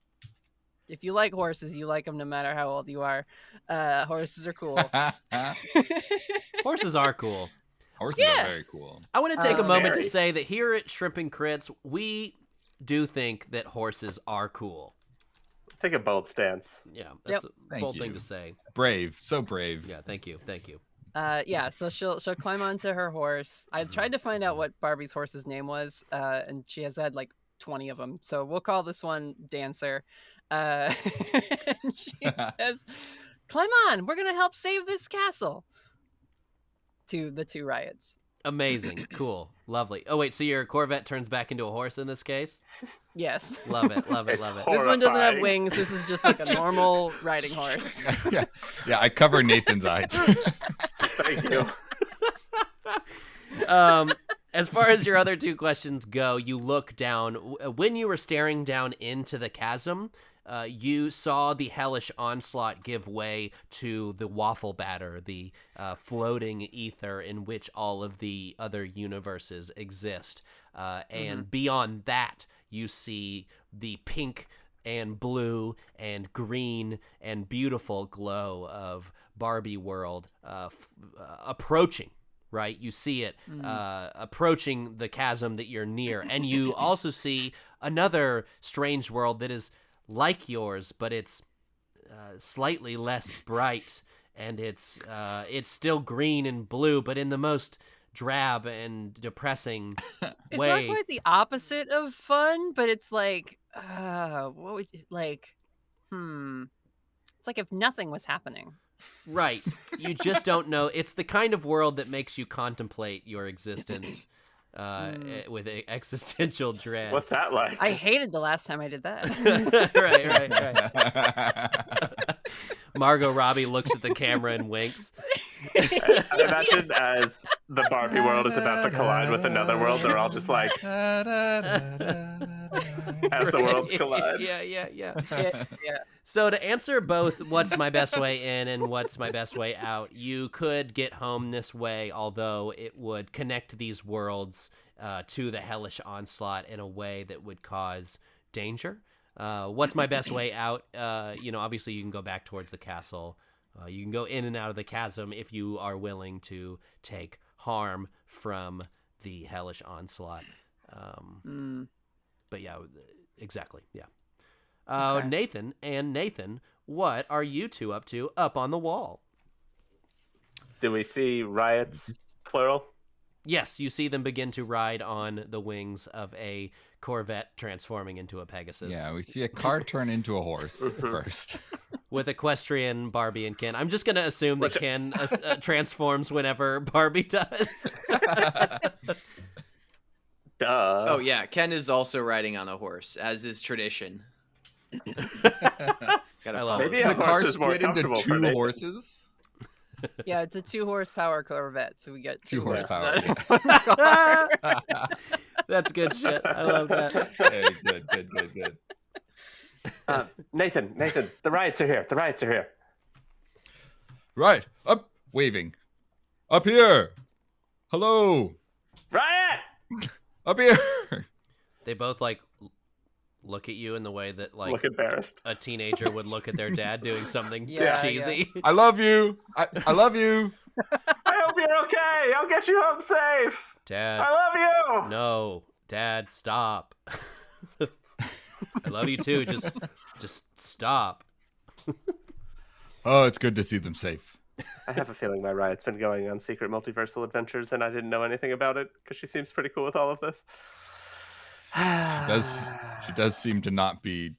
Speaker 6: if you like horses, you like them no matter how old you are. Horses are cool.
Speaker 1: Horses are cool.
Speaker 4: Horses are
Speaker 6: Yeah.
Speaker 4: very cool.
Speaker 1: I want to take a
Speaker 2: It's
Speaker 1: moment to
Speaker 2: very.
Speaker 1: say that here at Shrimp and Crits, we do think that horses are cool.
Speaker 2: Take a bold stance.
Speaker 1: Yeah, that's a
Speaker 4: Thank
Speaker 1: bold thing
Speaker 4: you.
Speaker 1: to say.
Speaker 4: Brave, so brave.
Speaker 1: Yeah, thank you.
Speaker 6: Yeah, so she'll climb onto her horse. I tried to find out what Barbie's horse's name was, and she has had like 20 of them. So we'll call this one Dancer. And she says, "Climb on, we're gonna help save this castle." To the two riots.
Speaker 1: Amazing, cool, lovely. Oh wait, so your Corvette turns back into a horse in this case?
Speaker 6: Yes.
Speaker 1: Love it, love it,
Speaker 2: It's
Speaker 1: love it.
Speaker 6: This one doesn't have
Speaker 2: Horrifying.
Speaker 6: wings. This is just like a normal riding horse.
Speaker 4: yeah, I cover Nathan's eyes.
Speaker 2: Thank you.
Speaker 1: As far as your other two questions go, you look down. When you were staring down into the chasm, you saw the hellish onslaught give way to the waffle batter, the floating ether in which all of the other universes exist. And beyond that, you see the pink and blue and green and beautiful glow of Barbie World approaching. Right, you see it approaching the chasm that you're near, and you also see another strange world that is like yours, but it's slightly less bright, and it's still green and blue, but in the most drab and depressing
Speaker 6: It's
Speaker 1: way.
Speaker 6: not quite the opposite of fun, but it's like, what would you, like, It's like if nothing was happening.
Speaker 1: Right, you just don't know. It's the kind of world that makes you contemplate your existence with existential dread.
Speaker 2: What's that like?
Speaker 6: I hated the last time I did that.
Speaker 1: right. Margot Robbie looks at the camera and winks.
Speaker 2: I imagine as the Barbie world is about to collide with another world, they're all just like, as the worlds collide.
Speaker 1: Yeah.
Speaker 6: Yeah.
Speaker 1: So to answer both what's my best way in and what's my best way out, you could get home this way, although it would connect these worlds to the hellish onslaught in a way that would cause danger. What's my best way out? Obviously you can go back towards the castle. You can go in and out of the chasm if you are willing to take harm from the hellish onslaught. But yeah, exactly. Yeah.
Speaker 6: Okay.
Speaker 1: Nathan, what are you two up to up on the wall?
Speaker 2: Do we see riots, plural?
Speaker 1: Yes, you see them begin to ride on the wings of a Corvette transforming into a Pegasus.
Speaker 4: Yeah, we see a car turn into a horse first.
Speaker 1: With equestrian Barbie and Ken. I'm just going to assume that Ken transforms whenever Barbie does.
Speaker 2: Duh.
Speaker 5: Oh yeah, Ken is also riding on a horse, as is tradition.
Speaker 1: I love
Speaker 2: Maybe
Speaker 1: it.
Speaker 2: a
Speaker 4: The car
Speaker 2: horse is more
Speaker 4: split into
Speaker 2: comfortable for
Speaker 4: two
Speaker 2: Nathan.
Speaker 4: horses.
Speaker 6: Yeah, it's a 2-horsepower Corvette, so we get
Speaker 4: 2
Speaker 6: horses
Speaker 4: horsepower.
Speaker 6: out of one car.
Speaker 1: That's good shit. I love that.
Speaker 4: Hey, good.
Speaker 2: Nathan, the riots are here. The riots are here.
Speaker 4: Right, up, waving. Up here. Hello.
Speaker 2: Riot!
Speaker 4: Up here.
Speaker 1: They both look at you in the way that
Speaker 2: Look embarrassed.
Speaker 1: a teenager would look at their dad doing something
Speaker 6: Yeah,
Speaker 1: cheesy.
Speaker 4: I love you. I love you.
Speaker 2: I hope you're okay. I'll get you home safe.
Speaker 1: Dad,
Speaker 2: I love you.
Speaker 1: no. Dad, stop. I love you too. Just stop.
Speaker 4: Oh, it's good to see them safe.
Speaker 2: I have a feeling my riot's been going on secret multiversal adventures, and I didn't know anything about it because she seems pretty cool with all of this.
Speaker 4: She does seem to not be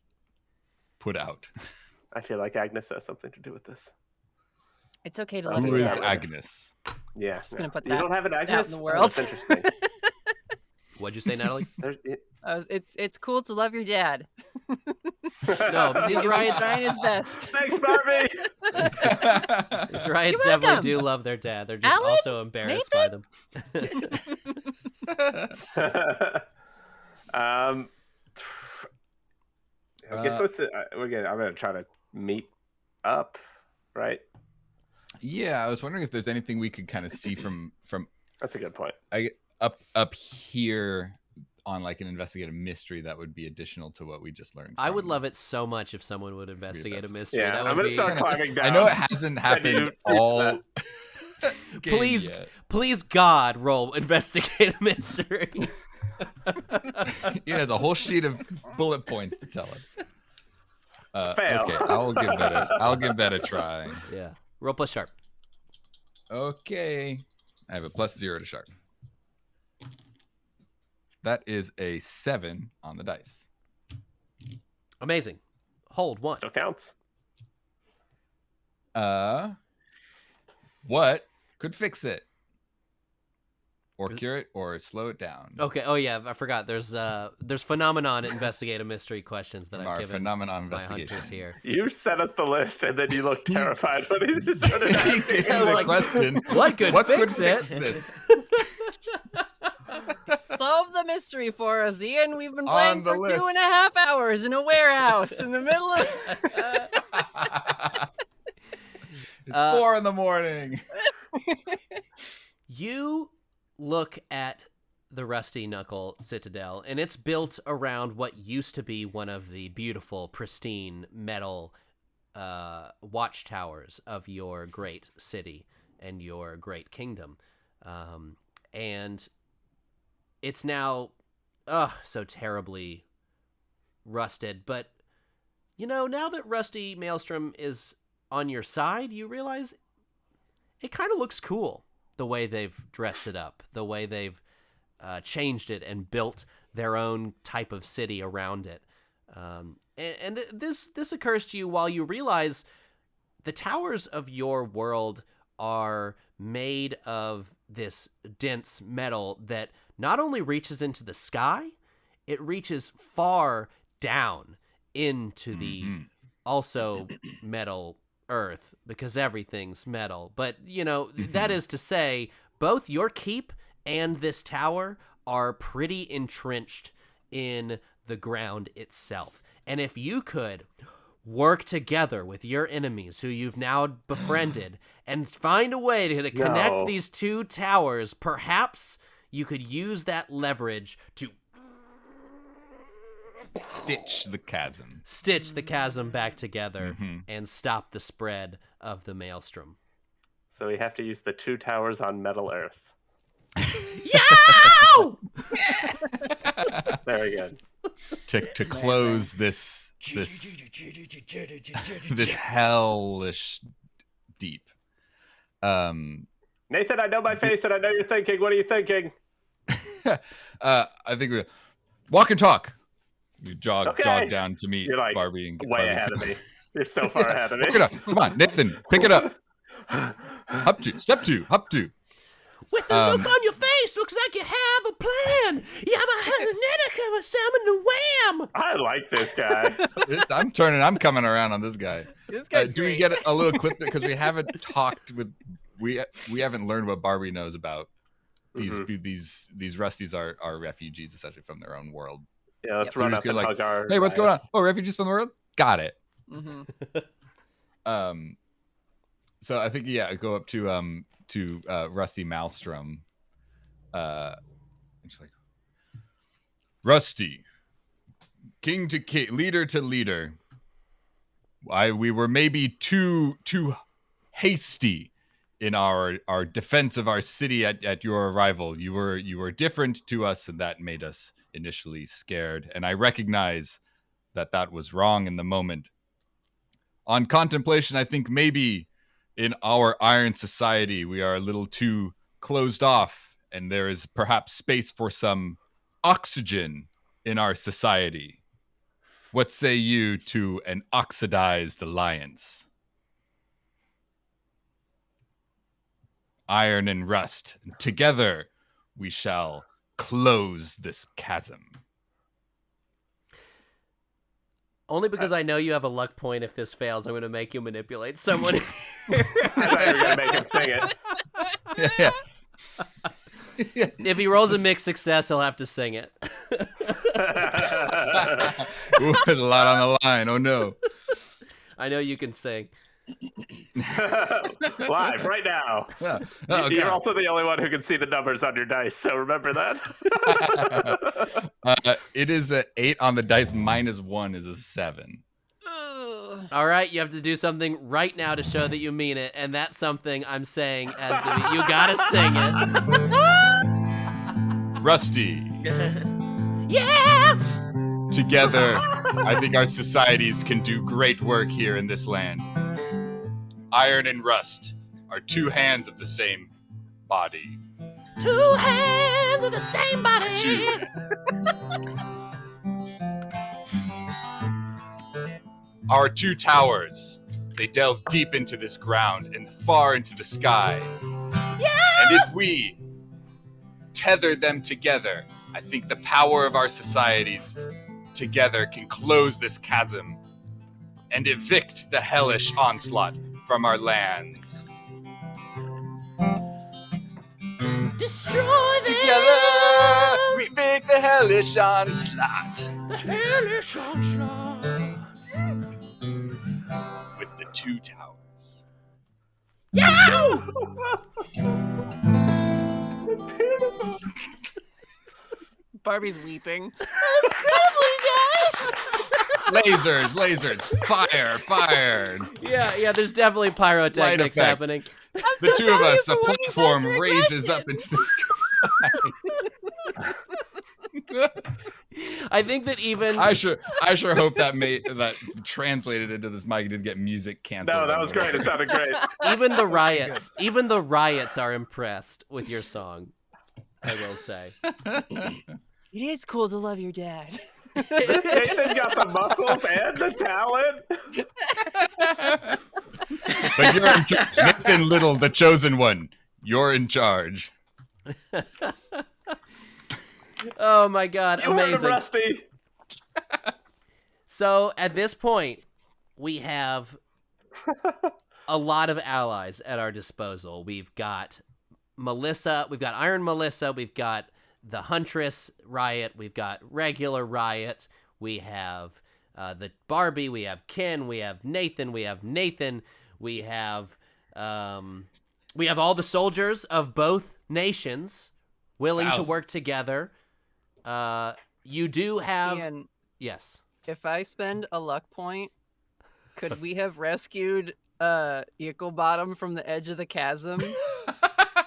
Speaker 4: put out.
Speaker 2: I feel like Agnes has something to do with this.
Speaker 6: It's okay to love
Speaker 4: Who
Speaker 6: your
Speaker 4: is
Speaker 6: dad.
Speaker 4: Agnes?
Speaker 2: Yeah,
Speaker 6: Just gonna put
Speaker 2: you
Speaker 6: that
Speaker 2: don't have an
Speaker 6: out
Speaker 2: Agnes
Speaker 6: in the world.
Speaker 2: Oh, that's interesting.
Speaker 1: What'd you say, Natalie?
Speaker 6: It's cool to love your dad.
Speaker 1: No, these
Speaker 6: He's
Speaker 1: riots,
Speaker 6: trying his best.
Speaker 2: Thanks, Barbie.
Speaker 1: these riots
Speaker 6: You're
Speaker 1: definitely
Speaker 6: welcome.
Speaker 1: do love their dad. They're just
Speaker 6: Alan?
Speaker 1: also embarrassed by them.
Speaker 2: I guess let's. I'm gonna try to meet up, right?
Speaker 4: Yeah, I was wondering if there's anything we could kind of see from.
Speaker 2: That's a good point.
Speaker 4: up here on like an investigative mystery that would be additional to what we just learned.
Speaker 1: I would love it so much if someone would investigate a mystery.
Speaker 2: Yeah,
Speaker 1: that would
Speaker 2: I'm gonna
Speaker 1: be...
Speaker 2: start climbing down.
Speaker 4: I know it hasn't happened all.
Speaker 1: Please, please, God, roll investigate a mystery.
Speaker 4: It has a whole sheet of bullet points to tell us.
Speaker 2: Fail.
Speaker 4: Okay, I'll give that a try.
Speaker 1: Yeah, roll plus sharp.
Speaker 4: Okay, I have a +0 to sharp. That is a 7 on the dice.
Speaker 1: Amazing. Hold 1.
Speaker 2: Still counts.
Speaker 4: What could fix it? Or cure it, or slow it down.
Speaker 1: Okay. Oh yeah, I forgot. There's phenomenon investigate a mystery questions that
Speaker 4: From
Speaker 1: I've
Speaker 4: our
Speaker 1: given
Speaker 4: phenomenon
Speaker 1: my
Speaker 4: investigation.
Speaker 1: hunters here.
Speaker 2: You sent us the list, and then you look terrified when he's just trying to
Speaker 4: He gave me
Speaker 1: I was
Speaker 4: the
Speaker 1: like,
Speaker 4: question.
Speaker 1: What could fix it?
Speaker 4: this?
Speaker 6: Solve the mystery for us, Ian. We've been
Speaker 4: On
Speaker 6: playing
Speaker 4: the
Speaker 6: for
Speaker 4: list.
Speaker 6: 2.5 hours in a warehouse in the middle of.
Speaker 4: It's 4 in the morning.
Speaker 1: You look at the Rusty Knuckle Citadel, and it's built around what used to be one of the beautiful, pristine metal watchtowers of your great city and your great kingdom. And it's now, so terribly rusted. But, you know, now that Rusty Maelstrom is on your side, you realize it kind of looks cool. The way they've dressed it up, the way they've changed it and built their own type of city around it. And this occurs to you while you realize the towers of your world are made of this dense metal that not only reaches into the sky, it reaches far down into the also metal earth, because everything's metal. But, you know, that is to say, both your keep and this tower are pretty entrenched in the ground itself. And if you could work together with your enemies who you've now befriended and find a way to connect these two towers, perhaps you could use that leverage to
Speaker 4: Stitch the chasm
Speaker 1: back together and stop the spread of the maelstrom.
Speaker 2: So we have to use the 2 towers on Metal Earth.
Speaker 1: Yow!
Speaker 2: Very good.
Speaker 4: to close this hellish deep.
Speaker 2: Nathan, I know my face and I know you're thinking. What are you thinking?
Speaker 4: I think we walk and talk. You jog down to meet
Speaker 2: You're like
Speaker 4: Barbie and
Speaker 2: way
Speaker 4: Barbie.
Speaker 2: ahead of me. You're so far ahead of me.
Speaker 4: Pick it up. Come on, Nathan, pick it up. Step 2.
Speaker 1: With the look on your face, looks like you have a plan. You have a salmon and wham.
Speaker 2: I like this guy.
Speaker 4: I'm coming around on this guy.
Speaker 6: This guy's
Speaker 4: do we
Speaker 6: great.
Speaker 4: get a little clip because we haven't talked with we haven't learned what Barbie knows about these Rusties are refugees essentially from their own world.
Speaker 2: Yeah, let's
Speaker 4: So
Speaker 2: run
Speaker 4: we're
Speaker 2: up
Speaker 4: just
Speaker 2: and
Speaker 4: gonna
Speaker 2: hug our
Speaker 4: hey, what's going on?
Speaker 2: lives.
Speaker 4: Oh, refugees from the world? Got it.
Speaker 6: Mhm.
Speaker 4: So I think go up to Rusty Maelstrom. And she's like, Rusty, king to king, leader to leader. We were maybe too hasty in our defense of our city at your arrival. You were different to us, and that made us initially scared. And I recognize that was wrong in the moment. On contemplation, I think maybe in our iron society, we are a little too closed off, and there is perhaps space for some oxygen in our society. What say you to an oxidized alliance? Iron and rust, together we shall close this chasm.
Speaker 1: Only because I know you have a luck point. If this fails, I'm going to make you manipulate someone.
Speaker 2: I thought you were going to make him sing it.
Speaker 4: Yeah.
Speaker 1: If he rolls a mixed success, he'll have to sing it.
Speaker 4: Ooh, there's a lot on the line. Oh no.
Speaker 1: I know you can sing.
Speaker 2: Live right now.
Speaker 4: Yeah. Oh,
Speaker 2: You're
Speaker 4: God.
Speaker 2: also the only one who can see the numbers on your dice, so remember that.
Speaker 4: It is a 8 on the dice. -1 is a 7.
Speaker 1: All right, you have to do something right now to show that you mean it, and that's something I'm saying as to you gotta sing it.
Speaker 4: Rusty.
Speaker 6: Yeah!
Speaker 4: Together, I think our societies can do great work here in this land. Iron and rust are two hands of the same body.
Speaker 6: Two hands of the same body.
Speaker 4: Our two towers, they delve deep into this ground and far into the sky.
Speaker 6: Yeah!
Speaker 4: And if we tether them together, I think the power of our societies together can close this chasm and evict the hellish onslaught from our lands.
Speaker 6: Destroy them.
Speaker 4: Together, we evict the hellish onslaught
Speaker 6: The hellish onslaught.
Speaker 4: with the two towers.
Speaker 6: Yeah!
Speaker 2: It's beautiful.
Speaker 3: Barbie's weeping.
Speaker 4: Lasers, fire.
Speaker 1: Yeah, there's definitely pyrotechnics
Speaker 4: effect.
Speaker 1: happening.
Speaker 4: The two of us, a
Speaker 6: for what you
Speaker 4: platform
Speaker 6: guys
Speaker 4: raises up into the sky.
Speaker 1: I think that even
Speaker 4: I sure hope that translated into this mic didn't get music canceled.
Speaker 2: No, that was great. It sounded great.
Speaker 1: even the riots are impressed with your song. I will say.
Speaker 6: It is cool to love your dad.
Speaker 2: This Nathan got the muscles and the talent.
Speaker 4: But you're in charge. Nathan Little, the chosen one. You're in charge.
Speaker 1: Oh my God,
Speaker 2: You heard him,
Speaker 1: amazing.
Speaker 2: Rusty.
Speaker 1: So at this point, we have a lot of allies at our disposal. We've got Melissa, we've got Iron Melissa, we've got the Huntress Riot, we've got regular Riot, we have the Barbie, we have Ken, we have Nathan, we have all the soldiers of both nations willing to work together. You do have
Speaker 3: And
Speaker 1: yes.
Speaker 3: if I spend a luck point, could we have rescued Icklebottom from the edge of the chasm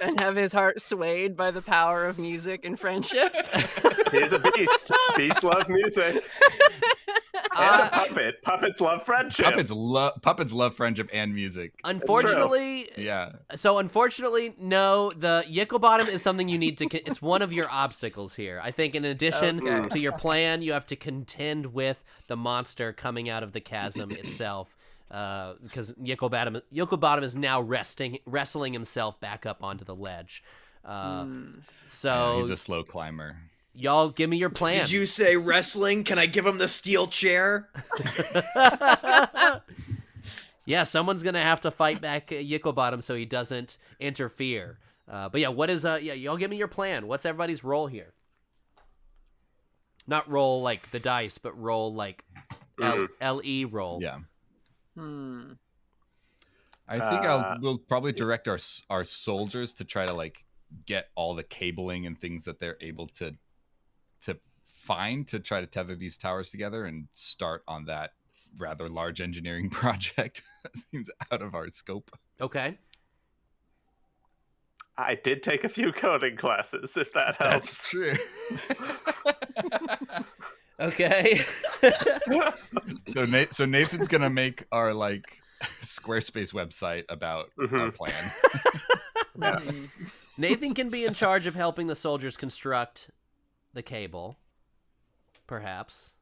Speaker 3: and have his heart swayed by the power of music and friendship?
Speaker 2: He's a beast. Beasts love music. And a puppet. Puppets love friendship.
Speaker 4: Puppets love friendship and music.
Speaker 1: Unfortunately,
Speaker 4: Yeah.
Speaker 1: So unfortunately, no. The Icklebottom is something you need to. It's one of your obstacles here. I think in addition
Speaker 3: Okay.
Speaker 1: to your plan, you have to contend with the monster coming out of the chasm itself. Because Icklebottom is now wrestling himself back up onto the ledge. So
Speaker 4: He's a slow climber.
Speaker 1: y'all, give me your plan.
Speaker 5: Did you say wrestling? Can I give him the steel chair?
Speaker 1: Yeah, someone's gonna have to fight back Icklebottom so he doesn't interfere. But yeah, what is y'all give me your plan. What's everybody's role here? Not roll like the dice, but roll like LE roll.
Speaker 4: Yeah.
Speaker 3: I
Speaker 4: I think we'll probably direct our soldiers to try to like get all the cabling and things that they're able to find to try to tether these towers together and start on that rather large engineering project. That seems out of our scope.
Speaker 1: Okay.
Speaker 2: I did take a few coding classes, if that helps.
Speaker 4: That's true.
Speaker 1: Okay.
Speaker 4: So Nathan's gonna make our like Squarespace website about our plan.
Speaker 1: Nathan can be in charge of helping the soldiers construct the cable. Perhaps.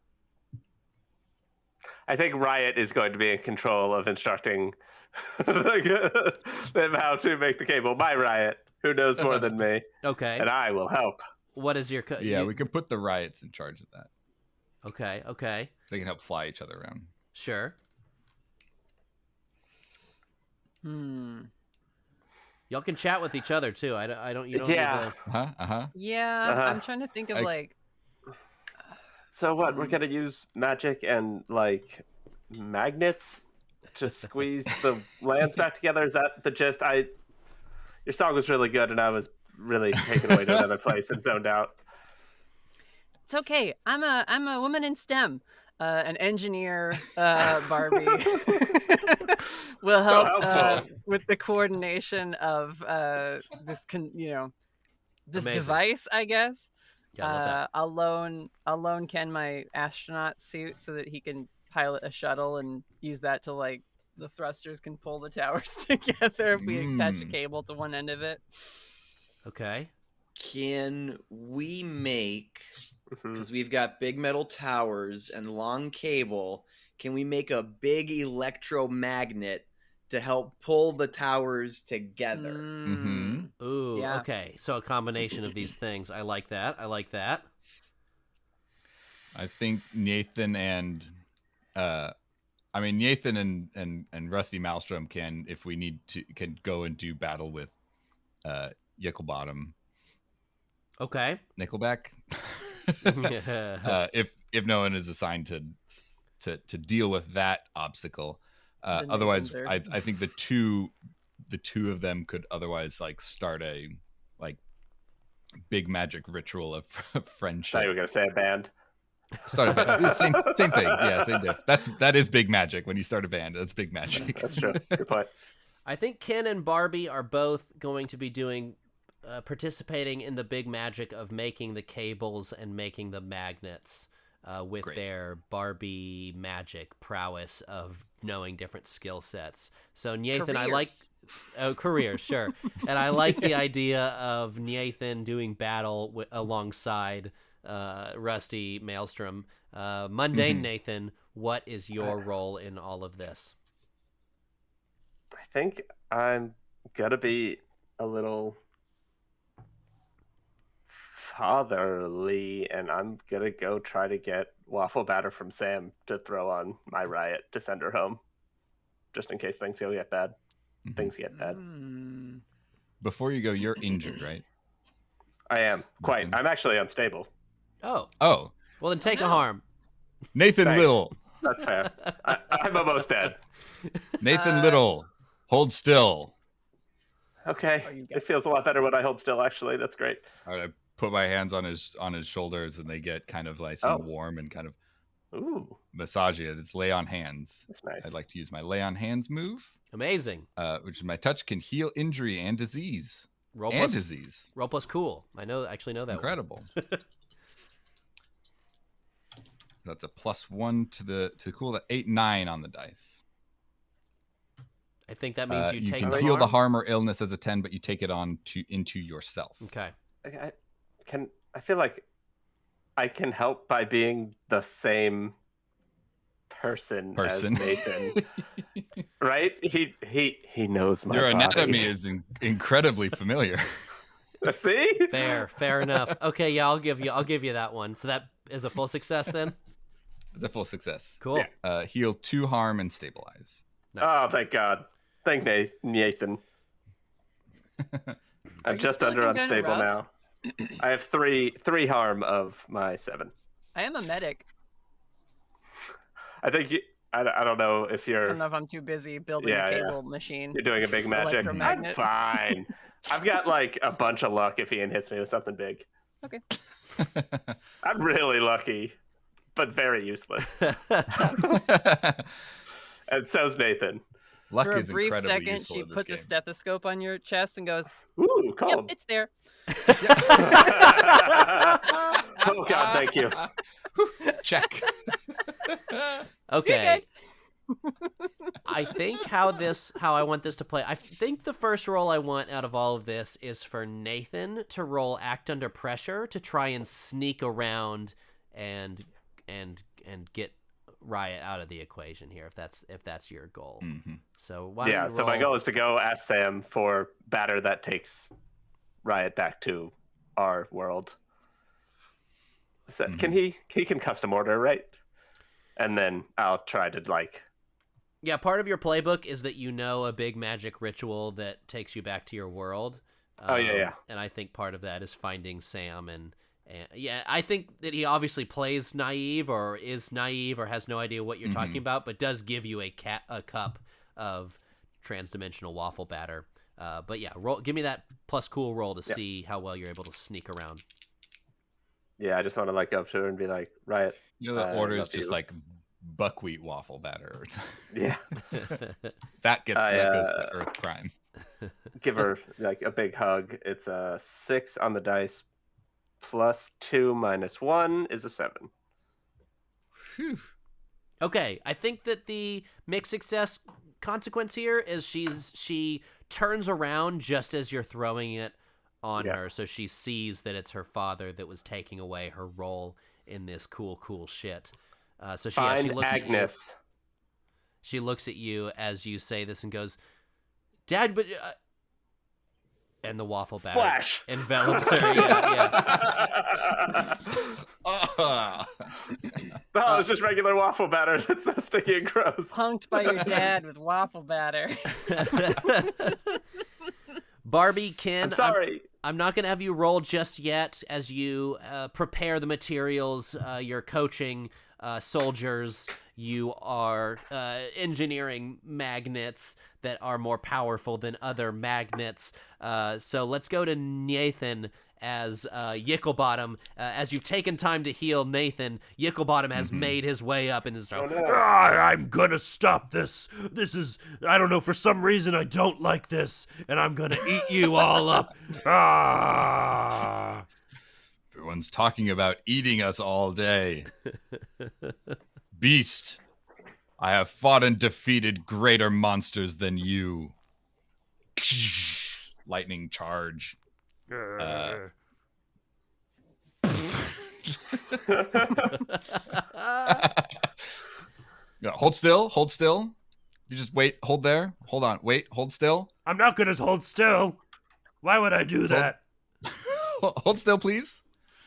Speaker 2: I think Riot is going to be in control of instructing them how to make the cable. By Riot, who knows more than me,
Speaker 1: Okay.
Speaker 2: and I will help.
Speaker 1: What is your
Speaker 4: Yeah, we could put the riots in charge of that.
Speaker 1: Okay.
Speaker 4: So they can help fly each other around.
Speaker 1: Sure. Y'all can chat with each other too. I don't. You don't
Speaker 2: Yeah.
Speaker 1: need to...
Speaker 3: Yeah, I'm trying to think of like.
Speaker 2: So what? We're gonna use magic and like magnets just squeeze the lands back together. Is that the gist? Your song was really good, and I was really taken away to another place and zoned out.
Speaker 6: It's okay. I'm a woman in STEM. An engineer, Barbie, will help
Speaker 2: helpful.
Speaker 6: with the coordination of this this
Speaker 1: Amazing.
Speaker 6: device, I guess.
Speaker 1: Yeah, I love that.
Speaker 6: I'll loan Ken my astronaut suit so that he can pilot a shuttle and use that to like the thrusters can pull the towers together if we attach a cable to one end of it.
Speaker 1: Okay.
Speaker 5: Can we make,
Speaker 2: Mhm.
Speaker 5: because we've got big metal towers and long cable, can we make a big electromagnet to help pull the towers together?
Speaker 6: Mm.
Speaker 1: Ooh,
Speaker 6: Yeah.
Speaker 1: okay. So a combination of these things. I like that. I like that.
Speaker 4: I think Nathan and Nathan and Rusty Maelstrom can, if we need to, can go and do battle with Yicklebottom.
Speaker 1: Okay.
Speaker 4: Nickelback.
Speaker 1: Yeah.
Speaker 4: If no one is assigned to deal with that obstacle.
Speaker 6: The
Speaker 4: Otherwise,
Speaker 6: Nathans
Speaker 4: I think the two of them could otherwise like start a like big magic ritual of
Speaker 2: I
Speaker 4: friendship.
Speaker 2: thought you were gonna say a band.
Speaker 4: Start a band. Same thing. Yeah, same diff. That is big magic. When you start a band, that's big magic.
Speaker 2: That's true. Good point.
Speaker 1: I think Ken and Barbie are both going to be doing, participating in the big magic of making the cables and making the magnets with
Speaker 4: Great.
Speaker 1: their Barbie magic prowess of knowing different skill sets. So Nathan, I like careers, sure, and I like the idea of Nathan doing battle alongside Rusty Maelstrom. Mundane Nathan, what is your role in all of this?
Speaker 2: I think I'm gonna be a little fatherly, and I'm gonna go try to get waffle batter from Sam to throw on my riot to send her home, just in case things get bad. Things get bad.
Speaker 4: Before you go, you're injured, right?
Speaker 2: I am quite.
Speaker 4: Nathan?
Speaker 2: I'm actually unstable.
Speaker 1: Oh,
Speaker 4: Oh,
Speaker 1: well then take a harm.
Speaker 4: Nathan
Speaker 2: Thanks.
Speaker 4: Little.
Speaker 2: That's fair. I'm almost dead.
Speaker 4: Nathan Little. Hold still.
Speaker 2: Okay,
Speaker 6: you got
Speaker 2: it feels a lot better when I hold still. Actually, that's great.
Speaker 4: I put my hands on his shoulders, and they get kind of nice and warm and kind of
Speaker 2: Ooh,
Speaker 4: massage it. It's lay on hands.
Speaker 2: that's nice.
Speaker 4: I'd like to use my lay on hands move,
Speaker 1: Amazing.
Speaker 4: which is my touch can heal injury and disease.
Speaker 1: Roll
Speaker 4: and
Speaker 1: plus,
Speaker 4: disease.
Speaker 1: roll plus cool. Actually know that
Speaker 4: Incredible. That's a +1 to the cool. That 8, 9 on the dice.
Speaker 1: I think that means you take
Speaker 4: can
Speaker 1: the
Speaker 4: heal the
Speaker 1: harm.
Speaker 4: harm or illness as a 10, but you take it on into yourself.
Speaker 1: Okay.
Speaker 2: I feel like I can help by being the same person as Nathan, right? He knows my
Speaker 4: Your
Speaker 2: body.
Speaker 4: anatomy is incredibly familiar.
Speaker 2: See?
Speaker 1: Fair enough. Okay, yeah, I'll give you that one. So that is a full success then.
Speaker 4: It's a full success.
Speaker 1: Cool.
Speaker 2: Yeah.
Speaker 4: Heal 2 harm and stabilize.
Speaker 1: Nice.
Speaker 2: Oh, thank God. Thank Nathan. I'm just
Speaker 6: still
Speaker 2: under
Speaker 6: looking kinda
Speaker 2: unstable
Speaker 6: rough?
Speaker 2: now. I have three harm of my 7.
Speaker 6: I am a medic.
Speaker 2: I think I don't know if
Speaker 6: I
Speaker 2: you're
Speaker 6: don't know if I'm too busy building
Speaker 2: Yeah,
Speaker 6: a
Speaker 2: yeah.
Speaker 6: cable machine.
Speaker 2: you're doing a big magic. I'm
Speaker 6: Electromagnet.
Speaker 2: fine. I've got like a bunch of luck if Ian hits me with something big.
Speaker 6: Okay.
Speaker 2: I'm really lucky, but very useless. And so's Nathan.
Speaker 4: Luck
Speaker 6: For a
Speaker 4: is
Speaker 6: brief
Speaker 4: incredibly
Speaker 6: second,
Speaker 4: useful
Speaker 6: she
Speaker 4: in this
Speaker 6: puts
Speaker 4: game.
Speaker 6: a stethoscope on your chest and goes,
Speaker 2: Ooh,
Speaker 6: "Yep,
Speaker 2: calm.
Speaker 6: it's there."
Speaker 2: Oh God, thank you.
Speaker 4: Check.
Speaker 1: Okay. I think how I want this to play. I think the first roll I want out of all of this is for Nathan to roll act under pressure to try and sneak around and get Riot out of the equation here if that's your goal.
Speaker 4: Mm-hmm.
Speaker 1: So why don't
Speaker 2: Yeah,
Speaker 1: you
Speaker 2: so my
Speaker 1: roll-
Speaker 2: goal is to go ask Sam for batter that takes Riot back to our world. So can he can custom order, right? And then I'll try to like
Speaker 1: Yeah, part of your playbook is that you know a big magic ritual that takes you back to your world.
Speaker 2: Oh, yeah.
Speaker 1: And I think part of that is finding Sam and And yeah, I think that he obviously plays naive or is naive or has no idea what you're talking about, but does give you a cup of transdimensional waffle batter. But yeah, give me that plus cool roll to see how well you're able to sneak around.
Speaker 2: Yeah, I just want to like go up to her and be like, Riot.
Speaker 4: You know, the order is
Speaker 2: love
Speaker 4: just
Speaker 2: you.
Speaker 4: like buckwheat waffle batter. Or something.
Speaker 2: Yeah.
Speaker 4: that goes to Earth Prime.
Speaker 2: Give her like a big hug. It's a 6 on the dice. Plus 2 minus 1 is a 7.
Speaker 4: Whew.
Speaker 1: Okay, I think that the mixed success consequence here is she turns around just as you're throwing it on her, so she sees that it's her father that was taking away her role in this cool shit. So she looks
Speaker 2: Agnes.
Speaker 1: at you. She looks at you as you say this and goes, "Dad, but." And the waffle batter
Speaker 2: Splash!
Speaker 1: envelops her. Yeah.
Speaker 2: Oh, it's just regular waffle batter. That's so sticky and gross.
Speaker 3: Punked by your dad with waffle batter.
Speaker 1: Barbie, Ken,
Speaker 2: I'm sorry.
Speaker 1: I'm not going to have you roll just yet as you prepare the materials. You're coaching soldiers. You are engineering magnets that are more powerful than other magnets. So let's go to Nathan as Yicklebottom. As you've taken time to heal Nathan, Yicklebottom has made his way up and is
Speaker 7: I'm gonna stop this. This is, I don't know, for some reason I don't like this, and I'm gonna eat you all up. Ah!
Speaker 4: Everyone's talking about eating us all day. Beast, I have fought and defeated greater monsters than you. Lightning charge. No, hold still. You just wait, hold there. Hold on, wait, hold still.
Speaker 7: I'm not gonna hold still. Why would I do that?
Speaker 4: Hold still, please.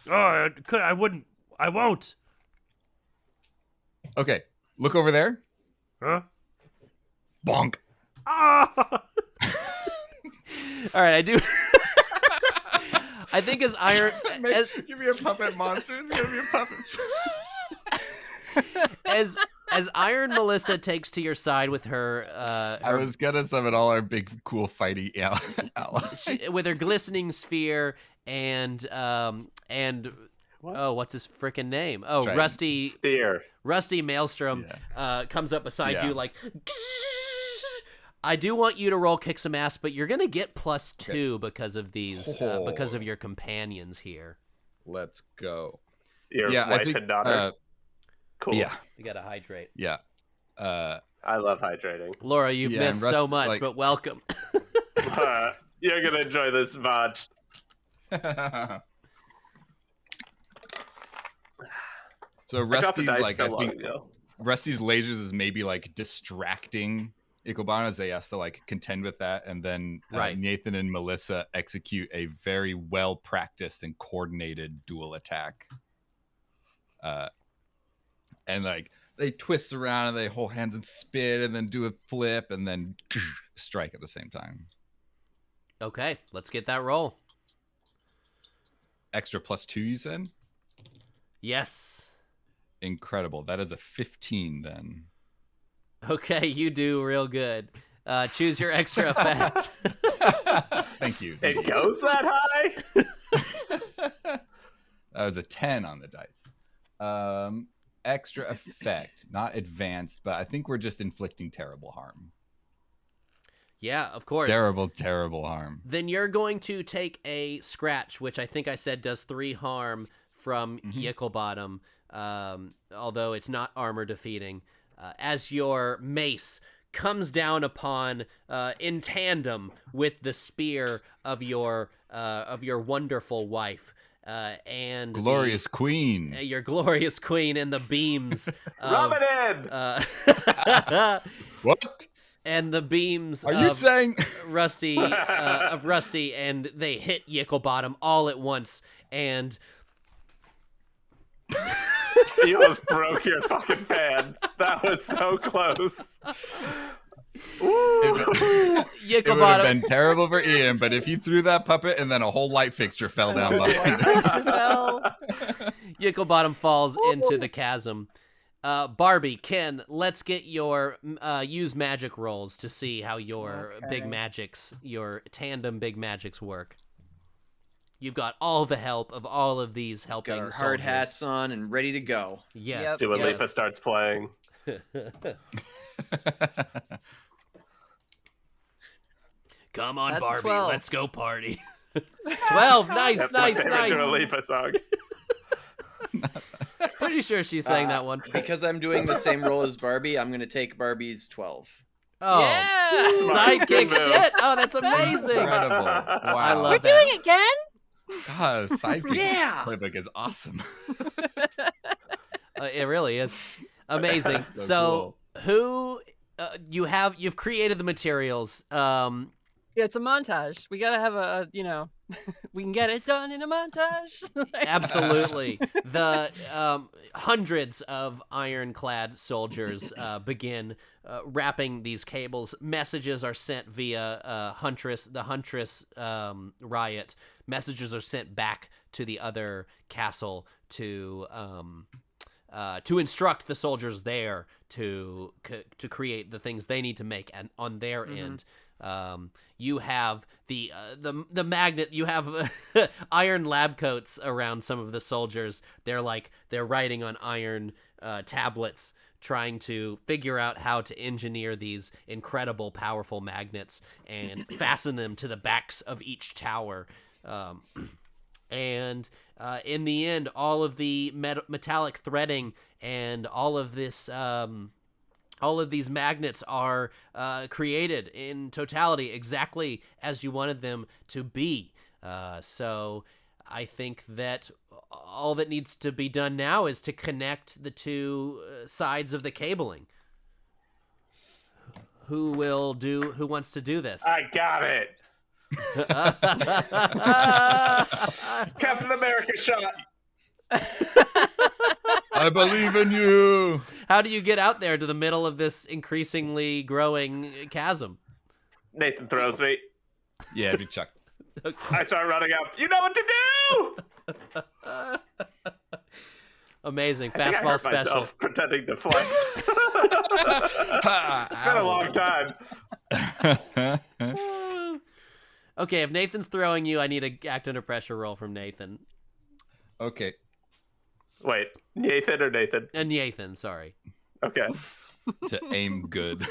Speaker 7: Oh, I wouldn't. I won't.
Speaker 4: Okay, look over there.
Speaker 7: Huh?
Speaker 4: Bonk.
Speaker 7: Ah!
Speaker 1: All right, I do. I think as Iron,
Speaker 4: Give me a puppet monster. It's gonna be a puppet.
Speaker 1: as Iron Melissa takes to your side with her,
Speaker 4: I was gonna summon all our big, cool, fighty allies.
Speaker 1: with her glistening sphere and what's his freaking name? Oh,
Speaker 4: Trident.
Speaker 1: Rusty
Speaker 2: Spear.
Speaker 1: Maelstrom comes up beside
Speaker 4: Yeah.
Speaker 1: you like. I do want you to roll kick some ass, but you're gonna get +2 because of these, because of your companions here.
Speaker 4: Let's go.
Speaker 2: Your
Speaker 4: I
Speaker 2: wife
Speaker 4: think,
Speaker 2: and daughter.
Speaker 4: Cool. Yeah,
Speaker 1: You gotta hydrate.
Speaker 4: yeah.
Speaker 2: I love hydrating.
Speaker 1: Laura, you've
Speaker 4: Yeah,
Speaker 1: missed
Speaker 4: and
Speaker 1: so
Speaker 4: Rust-
Speaker 1: much,
Speaker 4: like-
Speaker 1: but welcome.
Speaker 2: You're gonna enjoy this VOD.
Speaker 4: So
Speaker 2: I dropped the
Speaker 4: Rusty's
Speaker 2: dice
Speaker 4: like,
Speaker 2: so
Speaker 4: I
Speaker 2: long
Speaker 4: think
Speaker 2: ago.
Speaker 4: Rusty's lasers is maybe like distracting Ichabod as they has to like contend with that, and then
Speaker 1: Right.
Speaker 4: Nathan and Melissa execute a very well practiced and coordinated dual attack. And like they twist around and they hold hands and spin and then do a flip and then strike at the same time.
Speaker 1: Okay, let's get that roll.
Speaker 4: Extra +2, you said?
Speaker 1: Yes.
Speaker 4: Incredible. That is a 15 then.
Speaker 1: Okay, you do real good. Choose your extra effect.
Speaker 4: Thank you.
Speaker 2: It goes that high?
Speaker 4: That was a 10 on the dice. Extra effect, not advanced, but I think we're just inflicting terrible harm.
Speaker 1: Yeah, of course.
Speaker 4: Terrible harm.
Speaker 1: Then you're going to take a scratch, which I think I said does 3 harm from Yicklebottom, although it's not armor defeating, as your mace comes down upon, in tandem with the spear of your wonderful wife. And
Speaker 4: Glorious queen.
Speaker 1: your glorious queen, and the beams
Speaker 2: Rub
Speaker 1: of,
Speaker 2: it in!
Speaker 4: What?
Speaker 1: and the beams
Speaker 4: Are you
Speaker 1: of
Speaker 4: saying?
Speaker 1: Rusty, and they hit Yicklebottom all at once, and
Speaker 2: You almost broke your fucking fan. That was so close.
Speaker 4: It would have
Speaker 1: Yicklebottom.
Speaker 4: been terrible for Ian, but if you threw that puppet and then a whole light fixture fell down behind it.
Speaker 6: Well,
Speaker 1: Yicklebottom falls into the chasm. Barbie, Ken, let's get your use magic rolls to see how your big
Speaker 3: Okay.
Speaker 1: magics, your tandem big magics work. You've got all the help of all of these helping
Speaker 5: Got our
Speaker 1: soldiers.
Speaker 5: hard hats on and ready to go.
Speaker 1: Yes.
Speaker 2: Dua
Speaker 1: yes.
Speaker 2: Lipa starts playing.
Speaker 1: Come on,
Speaker 3: That's
Speaker 1: Barbie,
Speaker 3: 12.
Speaker 1: let's go party. 12, nice,
Speaker 2: That's my
Speaker 1: nice,
Speaker 2: favorite Dua
Speaker 1: nice.
Speaker 2: Lipa song.
Speaker 1: Pretty sure she sang that one.
Speaker 5: Because I'm doing the same role as Barbie, I'm gonna take Barbie's 12.
Speaker 1: Oh,
Speaker 6: yeah.
Speaker 1: sidekick
Speaker 2: Good move.
Speaker 1: shit. Oh, that's amazing.
Speaker 4: Incredible. Wow.
Speaker 1: I love
Speaker 6: We're
Speaker 1: that.
Speaker 6: doing it, Ken.
Speaker 4: God, sidekick
Speaker 5: Yeah.
Speaker 4: playbook is awesome.
Speaker 1: It really is amazing.
Speaker 4: So
Speaker 1: So, who you've created the materials.
Speaker 6: Yeah, it's a montage. We gotta have a we can get it done in a montage.
Speaker 1: Absolutely. The hundreds of ironclad soldiers begin wrapping these cables. Messages are sent via the Huntress riot. Messages are sent back to the other castle to instruct the soldiers there to create the things they need to make on their end. You have the magnet. You have iron lab coats around some of the soldiers. They're writing on iron tablets, trying to figure out how to engineer these incredible, powerful magnets and fasten them to the backs of each tower. And in the end, all of the metallic threading and all of this. All of these magnets are created in totality exactly as you wanted them to be. So I think that all that needs to be done now is to connect the two sides of the cabling. Who wants to do this?
Speaker 2: I got it. Captain America shot.
Speaker 4: I believe in you.
Speaker 1: How do you get out there to the middle of this increasingly growing chasm?
Speaker 2: Nathan throws me.
Speaker 4: Yeah, it'd be Chuck.
Speaker 2: I start running up. You know what to do.
Speaker 1: Amazing.
Speaker 2: I think I
Speaker 1: Fastball
Speaker 2: hurt
Speaker 1: special.
Speaker 2: myself pretending to flex. It's been a long time.
Speaker 1: Okay, if Nathan's throwing you, I need a act under pressure roll from Nathan.
Speaker 4: Okay.
Speaker 2: Wait, Nathan or Nathan?
Speaker 1: And Nathan, sorry.
Speaker 2: Okay,
Speaker 4: To aim good.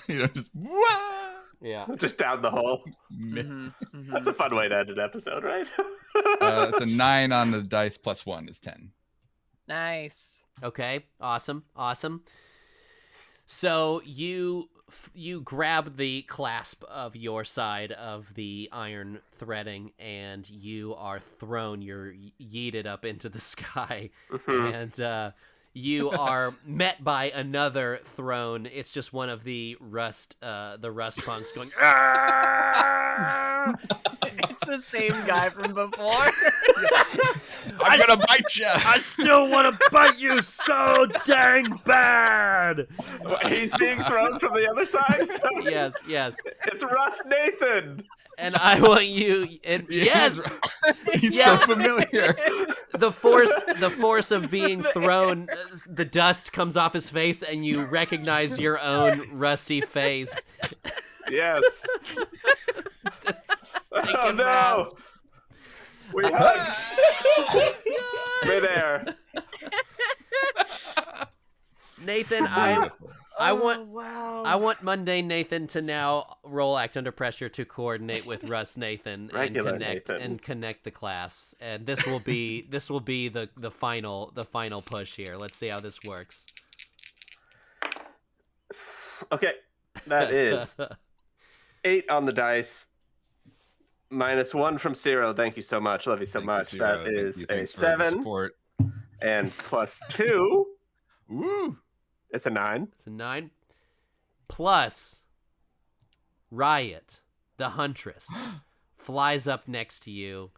Speaker 4: Just wah!
Speaker 1: Yeah.
Speaker 2: just down the hole.
Speaker 4: Miss.
Speaker 2: That's a fun way to end an episode, right?
Speaker 4: It's a 9 on the dice plus 1 is 10.
Speaker 6: Nice.
Speaker 1: Okay. Awesome. So you grab the clasp of your side of the iron threading, and you are thrown. You're yeeted up into the sky, and you are met by another throne. It's just one of the rust punks going. "Ah!"
Speaker 6: It's the same guy from before.
Speaker 4: I'm gonna bite you.
Speaker 7: I still want to bite you so dang bad.
Speaker 2: He's being thrown from the other side. So
Speaker 1: Yes.
Speaker 2: it's Russ Nathan.
Speaker 1: And I want you. And yes,
Speaker 4: He's
Speaker 1: Yeah.
Speaker 4: so familiar.
Speaker 1: the force of being thrown. The dust comes off his face, and you recognize your own rusty face.
Speaker 2: Yes. Oh
Speaker 1: Stinking
Speaker 2: no.
Speaker 1: mask.
Speaker 2: We hugged. Midair.
Speaker 1: Nathan, I want.
Speaker 6: Wow.
Speaker 1: I want mundane Nathan to now roll act under pressure to coordinate with Russ Nathan
Speaker 2: Regular
Speaker 1: and
Speaker 2: Nathan.
Speaker 1: connect the class. And this will be the final push here. Let's see how this works.
Speaker 2: Okay, that is 8 on the dice. -1 from Ciro. Thank you so much. Love you so
Speaker 4: Thank
Speaker 2: much.
Speaker 4: you, Zero.
Speaker 2: That
Speaker 4: Thank
Speaker 2: is
Speaker 4: you.
Speaker 2: a
Speaker 4: Thanks for the
Speaker 2: 7
Speaker 4: support.
Speaker 2: and +2.
Speaker 4: Woo!
Speaker 2: It's a 9.
Speaker 1: It's a 9 plus Riot, the Huntress, flies up next to you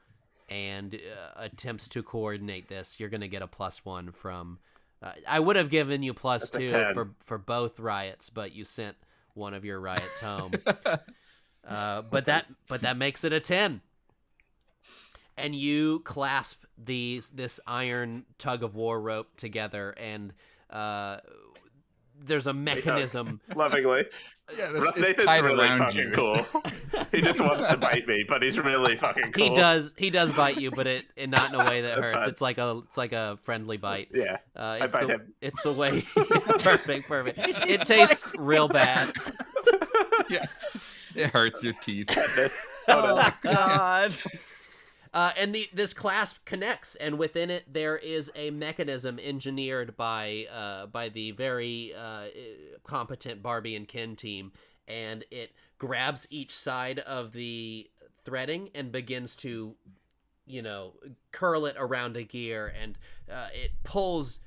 Speaker 1: and attempts to coordinate this. You're gonna get a +1 from. I would have given you
Speaker 2: That's a
Speaker 1: +2
Speaker 2: 10.
Speaker 1: for both Riots, but you sent one of your riots home. But that makes it a 10. And you clasp this iron tug of war rope together, and there's a mechanism.
Speaker 2: Lovingly.
Speaker 4: Yeah,
Speaker 2: Rough
Speaker 4: it's
Speaker 2: Nathan's
Speaker 4: tied
Speaker 2: really
Speaker 4: around
Speaker 2: fucking
Speaker 4: you.
Speaker 2: cool. He just wants to bite me, but he's really fucking cool.
Speaker 1: He does bite you, but it not in a way that
Speaker 2: That's
Speaker 1: hurts.
Speaker 2: fine.
Speaker 1: It's like a friendly bite.
Speaker 2: Yeah,
Speaker 1: It's
Speaker 2: bite
Speaker 1: the,
Speaker 2: him.
Speaker 1: It's the way. Perfect. It tastes real bad.
Speaker 4: Yeah, it hurts your teeth.
Speaker 3: Oh God.
Speaker 1: And this clasp connects, and within it there is a mechanism engineered by the very competent Barbie and Ken team, and it grabs each side of the threading and begins to, curl it around a gear, and it pulls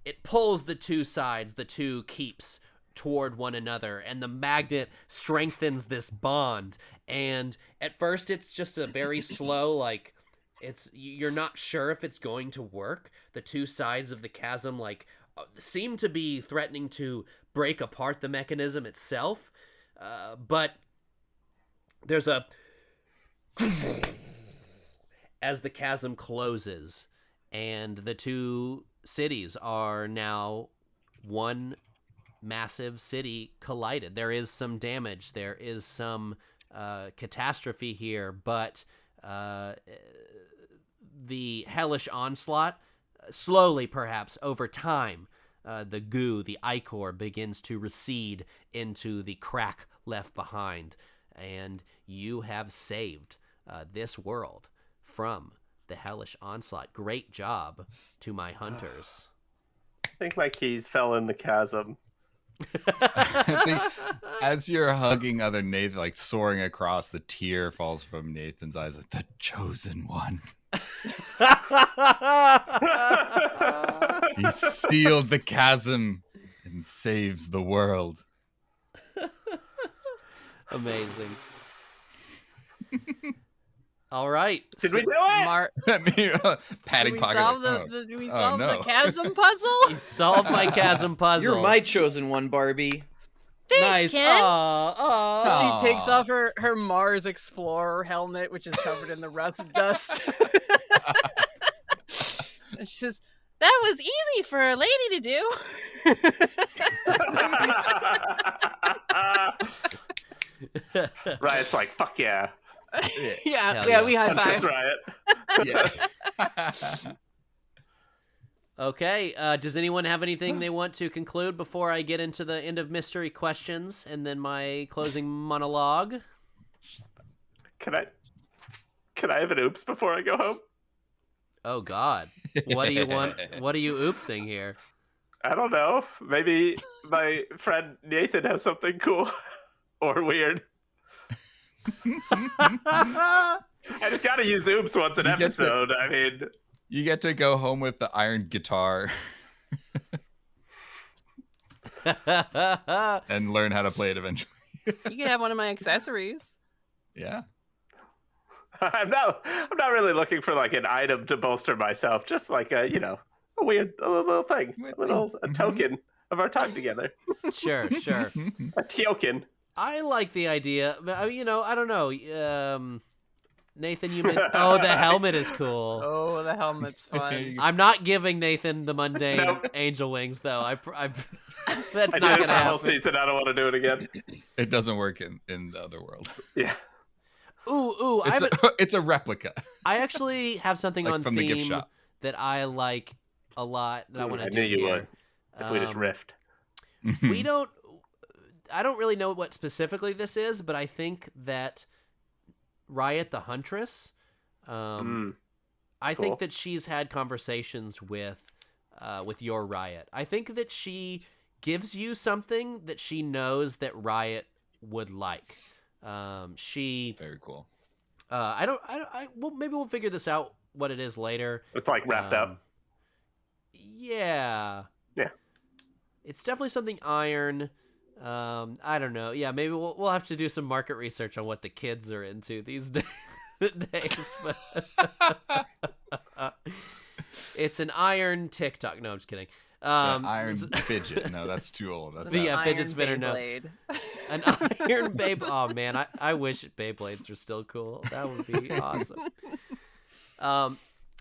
Speaker 1: the two sides, the two keeps, toward one another, and the magnet strengthens this bond. And at first it's just a very slow, like, you're not sure if it's going to work. The two sides of the chasm seem to be threatening to break apart the mechanism itself, but there's a as the chasm closes, and the two cities are now one massive city collided. There is some damage. There is some catastrophe here, but the hellish onslaught, slowly, perhaps over time, the goo, the ichor, begins to recede into the crack left behind, and you have saved this world from the hellish onslaught. Great job to my hunters.
Speaker 2: I think my keys fell in the chasm.
Speaker 4: I think as you're hugging other Nathan, like soaring across, the tear falls from Nathan's eyes, like the chosen one. He sealed the chasm and saves the world.
Speaker 1: Amazing. All right.
Speaker 2: Did we do it?
Speaker 4: Patting
Speaker 3: Did we
Speaker 4: pocket.
Speaker 3: solve
Speaker 4: like,
Speaker 3: the, did we
Speaker 4: oh,
Speaker 3: solve
Speaker 4: no.
Speaker 3: the chasm puzzle?
Speaker 1: You solved my chasm puzzle.
Speaker 5: You're my chosen one, Barbie.
Speaker 6: Thanks,
Speaker 1: nice.
Speaker 6: Ken.
Speaker 1: Aw.
Speaker 3: She takes off her Mars Explorer helmet, which is covered in the rust dust. And she says,
Speaker 6: That was easy for a lady to do.
Speaker 2: Riot's like, fuck yeah.
Speaker 3: yeah,
Speaker 1: Hell
Speaker 3: yeah,
Speaker 1: yeah.
Speaker 3: we high
Speaker 2: Huntress
Speaker 3: five.
Speaker 2: Riot.
Speaker 4: Yeah.
Speaker 1: Okay. Does anyone have anything they want to conclude before I get into the end of mystery questions and then my closing monologue?
Speaker 2: Can I have an oops before I go home?
Speaker 1: Oh God. What do you want? What are you oopsing here?
Speaker 2: I don't know. Maybe my friend Nathan has something cool or weird. I just gotta use oops once an
Speaker 4: You get to-
Speaker 2: episode. I mean,
Speaker 4: You get to go home with the iron guitar and learn how to play it eventually.
Speaker 3: You can have one of my accessories.
Speaker 4: Yeah.
Speaker 2: I'm not really looking for like an item to bolster myself. Just like a little thing, a token of our time together.
Speaker 1: Sure.
Speaker 2: A token.
Speaker 1: I like the idea, but I don't know. Nathan, you meant the helmet is cool.
Speaker 3: Oh, the helmet's fun.
Speaker 1: I'm not giving Nathan the mundane
Speaker 2: Nope.
Speaker 1: angel wings, though. That's
Speaker 2: I
Speaker 1: not
Speaker 2: did
Speaker 1: gonna
Speaker 2: it for the whole
Speaker 1: happen.
Speaker 2: season. I don't want to do it again.
Speaker 4: It doesn't work in the other world.
Speaker 2: Yeah.
Speaker 1: Ooh!
Speaker 4: It's a replica.
Speaker 1: I actually have something
Speaker 4: Like
Speaker 1: on
Speaker 4: from the gift
Speaker 1: theme
Speaker 4: shop.
Speaker 1: that I like a lot that I want to
Speaker 2: I
Speaker 1: do
Speaker 2: knew you
Speaker 1: here.
Speaker 2: would. If we just riffed.
Speaker 1: We don't. I don't really know what specifically this is, but I think that Riot the Huntress. I
Speaker 2: Cool.
Speaker 1: think that she's had conversations with your Riot. I think that she gives you something that she knows that Riot would like.
Speaker 4: Very cool.
Speaker 1: Well, maybe we'll figure this out what it is later.
Speaker 2: It's like wrapped up.
Speaker 1: Yeah.
Speaker 2: Yeah.
Speaker 1: It's definitely something iron. I don't know. Yeah, maybe we'll have to do some market research on what the kids are into these days. But it's an iron TikTok. No, I'm just kidding.
Speaker 4: Iron fidget. No, that's too old. That's
Speaker 1: Yeah,
Speaker 3: Iron
Speaker 1: fidget spinner, no.
Speaker 3: Beyblade.
Speaker 1: An iron Beyblade. Oh, man, I wish Beyblades were still cool. That would be awesome.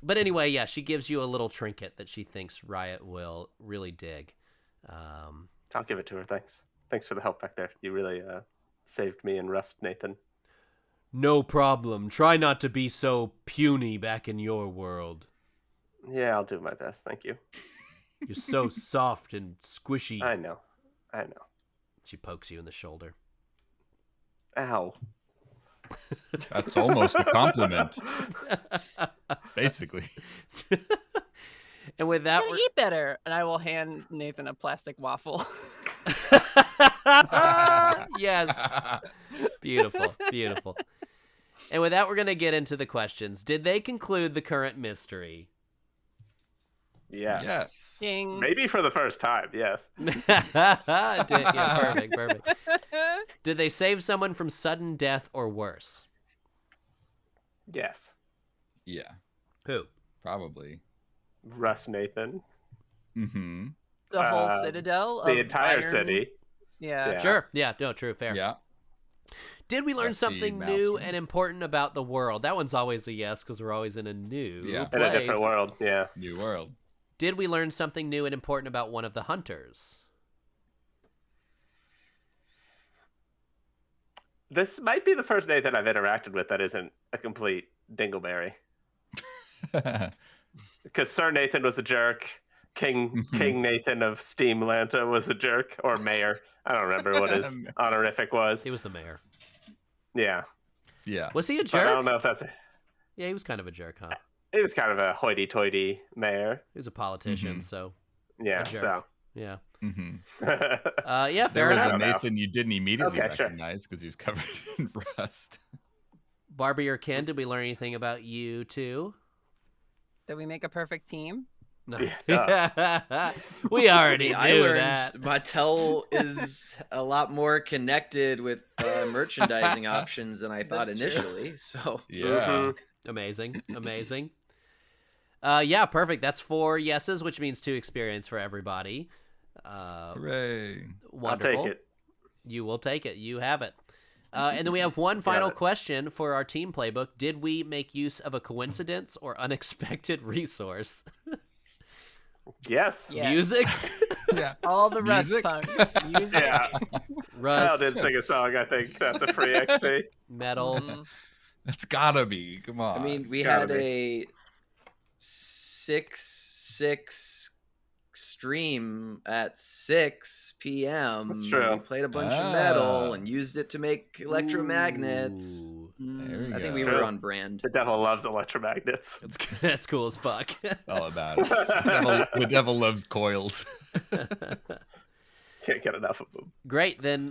Speaker 1: But anyway, yeah, she gives you a little trinket that she thinks Riot will really dig.
Speaker 2: I'll give it to her. Thanks for the help back there. You really saved me and Rust, Nathan.
Speaker 1: No problem. Try not to be so puny back in your world.
Speaker 2: Yeah, I'll do my best. Thank you.
Speaker 1: You're so soft and squishy.
Speaker 2: I know.
Speaker 1: She pokes you in the shoulder.
Speaker 2: Ow.
Speaker 4: That's almost a compliment. Basically.
Speaker 1: And with that,
Speaker 3: Gotta eat better. And I will hand Nathan a plastic waffle.
Speaker 1: yes. Beautiful. Beautiful. And with that, we're going to get into the questions. Did they conclude the current mystery?
Speaker 2: Yes.
Speaker 3: Ding.
Speaker 2: Maybe for the first time, yes.
Speaker 1: Perfect. Did they save someone from sudden death or worse?
Speaker 2: Yes.
Speaker 4: Yeah,
Speaker 1: Who?
Speaker 4: probably.
Speaker 2: Russ, Nathan.
Speaker 4: Mm-hmm.
Speaker 3: The whole citadel.
Speaker 2: The
Speaker 3: of
Speaker 2: entire
Speaker 3: iron-
Speaker 2: city.
Speaker 3: Yeah.
Speaker 2: Yeah.
Speaker 1: Sure. Yeah, no, true, fair.
Speaker 4: Yeah.
Speaker 1: Did we learn
Speaker 4: That's the
Speaker 1: something
Speaker 4: mouse
Speaker 1: new
Speaker 4: one.
Speaker 1: and important about the world? That one's always a yes because we're always in a new
Speaker 4: Yeah.
Speaker 1: place.
Speaker 2: In a different world, yeah.
Speaker 4: New world.
Speaker 1: Did we learn something new and important about one of the hunters?
Speaker 2: This might be the first Nathan I've interacted with that isn't a complete dingleberry. Because Sir Nathan was a jerk. King Nathan of Steam Lanta was a jerk. Or mayor. I don't remember what his honorific was.
Speaker 1: He was the mayor.
Speaker 2: Yeah.
Speaker 4: Yeah.
Speaker 1: Was he a
Speaker 2: But
Speaker 1: jerk?
Speaker 2: I don't know if that's...
Speaker 1: Yeah, he was kind of a jerk, huh?
Speaker 2: He was kind of a hoity-toity mayor.
Speaker 1: He was a politician,
Speaker 4: Mhm.
Speaker 1: so
Speaker 2: Yeah,
Speaker 1: A jerk.
Speaker 2: so...
Speaker 1: yeah.
Speaker 4: Mm-hmm.
Speaker 1: Yeah,
Speaker 4: There
Speaker 1: fair
Speaker 4: was
Speaker 1: enough.
Speaker 4: a Nathan you didn't immediately
Speaker 2: Okay, sure.
Speaker 4: recognize because he was covered in rust.
Speaker 1: Barbie or Ken, did we learn anything about you too?
Speaker 3: Did we make a perfect team?
Speaker 1: No.
Speaker 2: Yeah,
Speaker 1: We already
Speaker 5: I
Speaker 1: knew
Speaker 5: learned
Speaker 1: that.
Speaker 5: Mattel is a lot more connected with merchandising options than I thought
Speaker 3: That's true.
Speaker 5: initially. So
Speaker 4: Yeah.
Speaker 2: Mhm.
Speaker 1: Amazing. Yeah, perfect. That's 4 yeses, which means 2 experience for everybody.
Speaker 4: Hooray.
Speaker 2: I'll
Speaker 1: Wonderful.
Speaker 2: take it.
Speaker 1: You will take it. You have it. And then we have one final
Speaker 2: it.
Speaker 1: question for our team playbook. Did we make use of a coincidence or unexpected resource?
Speaker 2: Yes.
Speaker 3: Yeah.
Speaker 1: Music?
Speaker 4: Yeah.
Speaker 3: All the rust
Speaker 4: Music?
Speaker 3: punks. Music.
Speaker 2: Yeah. Kyle
Speaker 1: Rust?
Speaker 2: did sing a song, I think. That's a free XP.
Speaker 1: Metal?
Speaker 3: Mhm.
Speaker 4: That's gotta be. Come on.
Speaker 5: I mean, we
Speaker 2: gotta
Speaker 5: had a 6-6 stream at 6 p.m.
Speaker 2: That's true.
Speaker 5: We played a bunch of metal
Speaker 4: Ah.
Speaker 5: and used it to make electromagnets.
Speaker 1: Ooh.
Speaker 4: There we
Speaker 5: I think
Speaker 4: go.
Speaker 5: we
Speaker 2: True.
Speaker 5: were on brand.
Speaker 2: The devil loves electromagnets.
Speaker 1: That's cool as fuck.
Speaker 4: all about it. The devil loves coils.
Speaker 2: Can't get enough of them.
Speaker 1: Great. Then,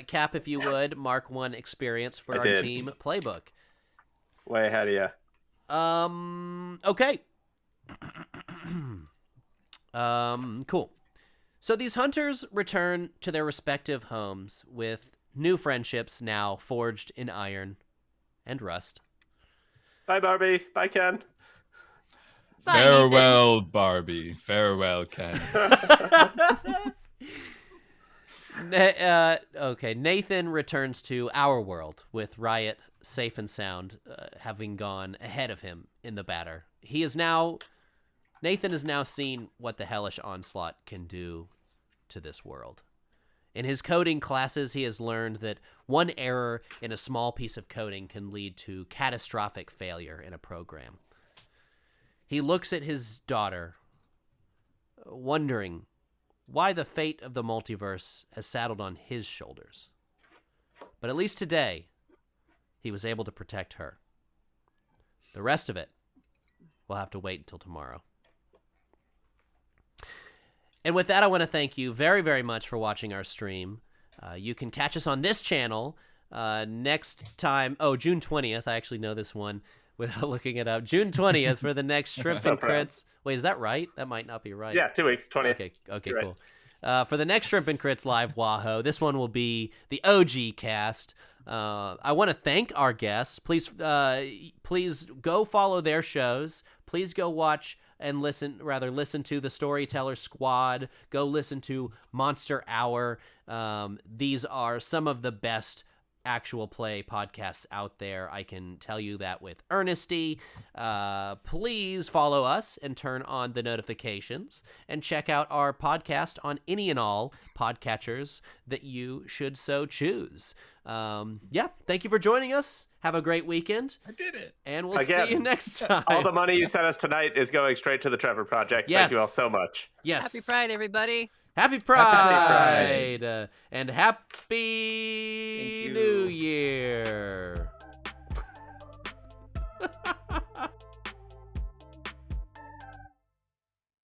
Speaker 1: Cap, if you would, mark 1 experience for
Speaker 2: I
Speaker 1: our
Speaker 2: did.
Speaker 1: team playbook.
Speaker 2: Way ahead of you.
Speaker 1: Okay. Cool. So these hunters return to their respective homes with new friendships now forged in iron and rust.
Speaker 2: Bye, Barbie. Bye, Ken.
Speaker 3: Bye, Nathan.
Speaker 4: Farewell, Barbie. Farewell, Ken.
Speaker 1: Okay, Nathan returns to our world with Riot safe and sound, having gone ahead of him in the batter. Nathan has now seen what the hellish onslaught can do to this world. In his coding classes, he has learned that one error in a small piece of coding can lead to catastrophic failure in a program. He looks at his daughter, wondering why the fate of the multiverse has saddled on his shoulders. But at least today, he was able to protect her. The rest of it, we'll have to wait until tomorrow. And with that, I want to thank you very, very much for watching our stream. You can catch us on this channel next time. Oh, June 20th. I actually know this one without looking it up. June 20th for the next Shrimp
Speaker 2: So
Speaker 1: and
Speaker 2: proud.
Speaker 1: Crits. Wait, is that right? That might not be right.
Speaker 2: Yeah, 2 weeks, 20th.
Speaker 1: Okay,
Speaker 2: You're right.
Speaker 1: cool. For the next Shrimp and Crits live WAHO, this one will be the OG cast. I want to thank our guests. Please go follow their shows. Please go watch and listen to the Storyteller Squad. Go listen to Monster Hour. These are some of the best actual play podcasts out there. I can tell you that with earnesty. Please follow us and turn on the notifications and check out our podcast on any and all podcatchers that you should so choose. Thank you for joining us. Have a great weekend.
Speaker 4: I did it.
Speaker 1: And we'll
Speaker 2: Again,
Speaker 1: see you next time.
Speaker 2: All the money you sent us tonight is going straight to the Trevor Project.
Speaker 1: Yes.
Speaker 2: Thank you all so much.
Speaker 1: Yes.
Speaker 3: Happy Pride, everybody.
Speaker 1: Happy Pride. And Happy
Speaker 5: Thank you.
Speaker 1: New Year.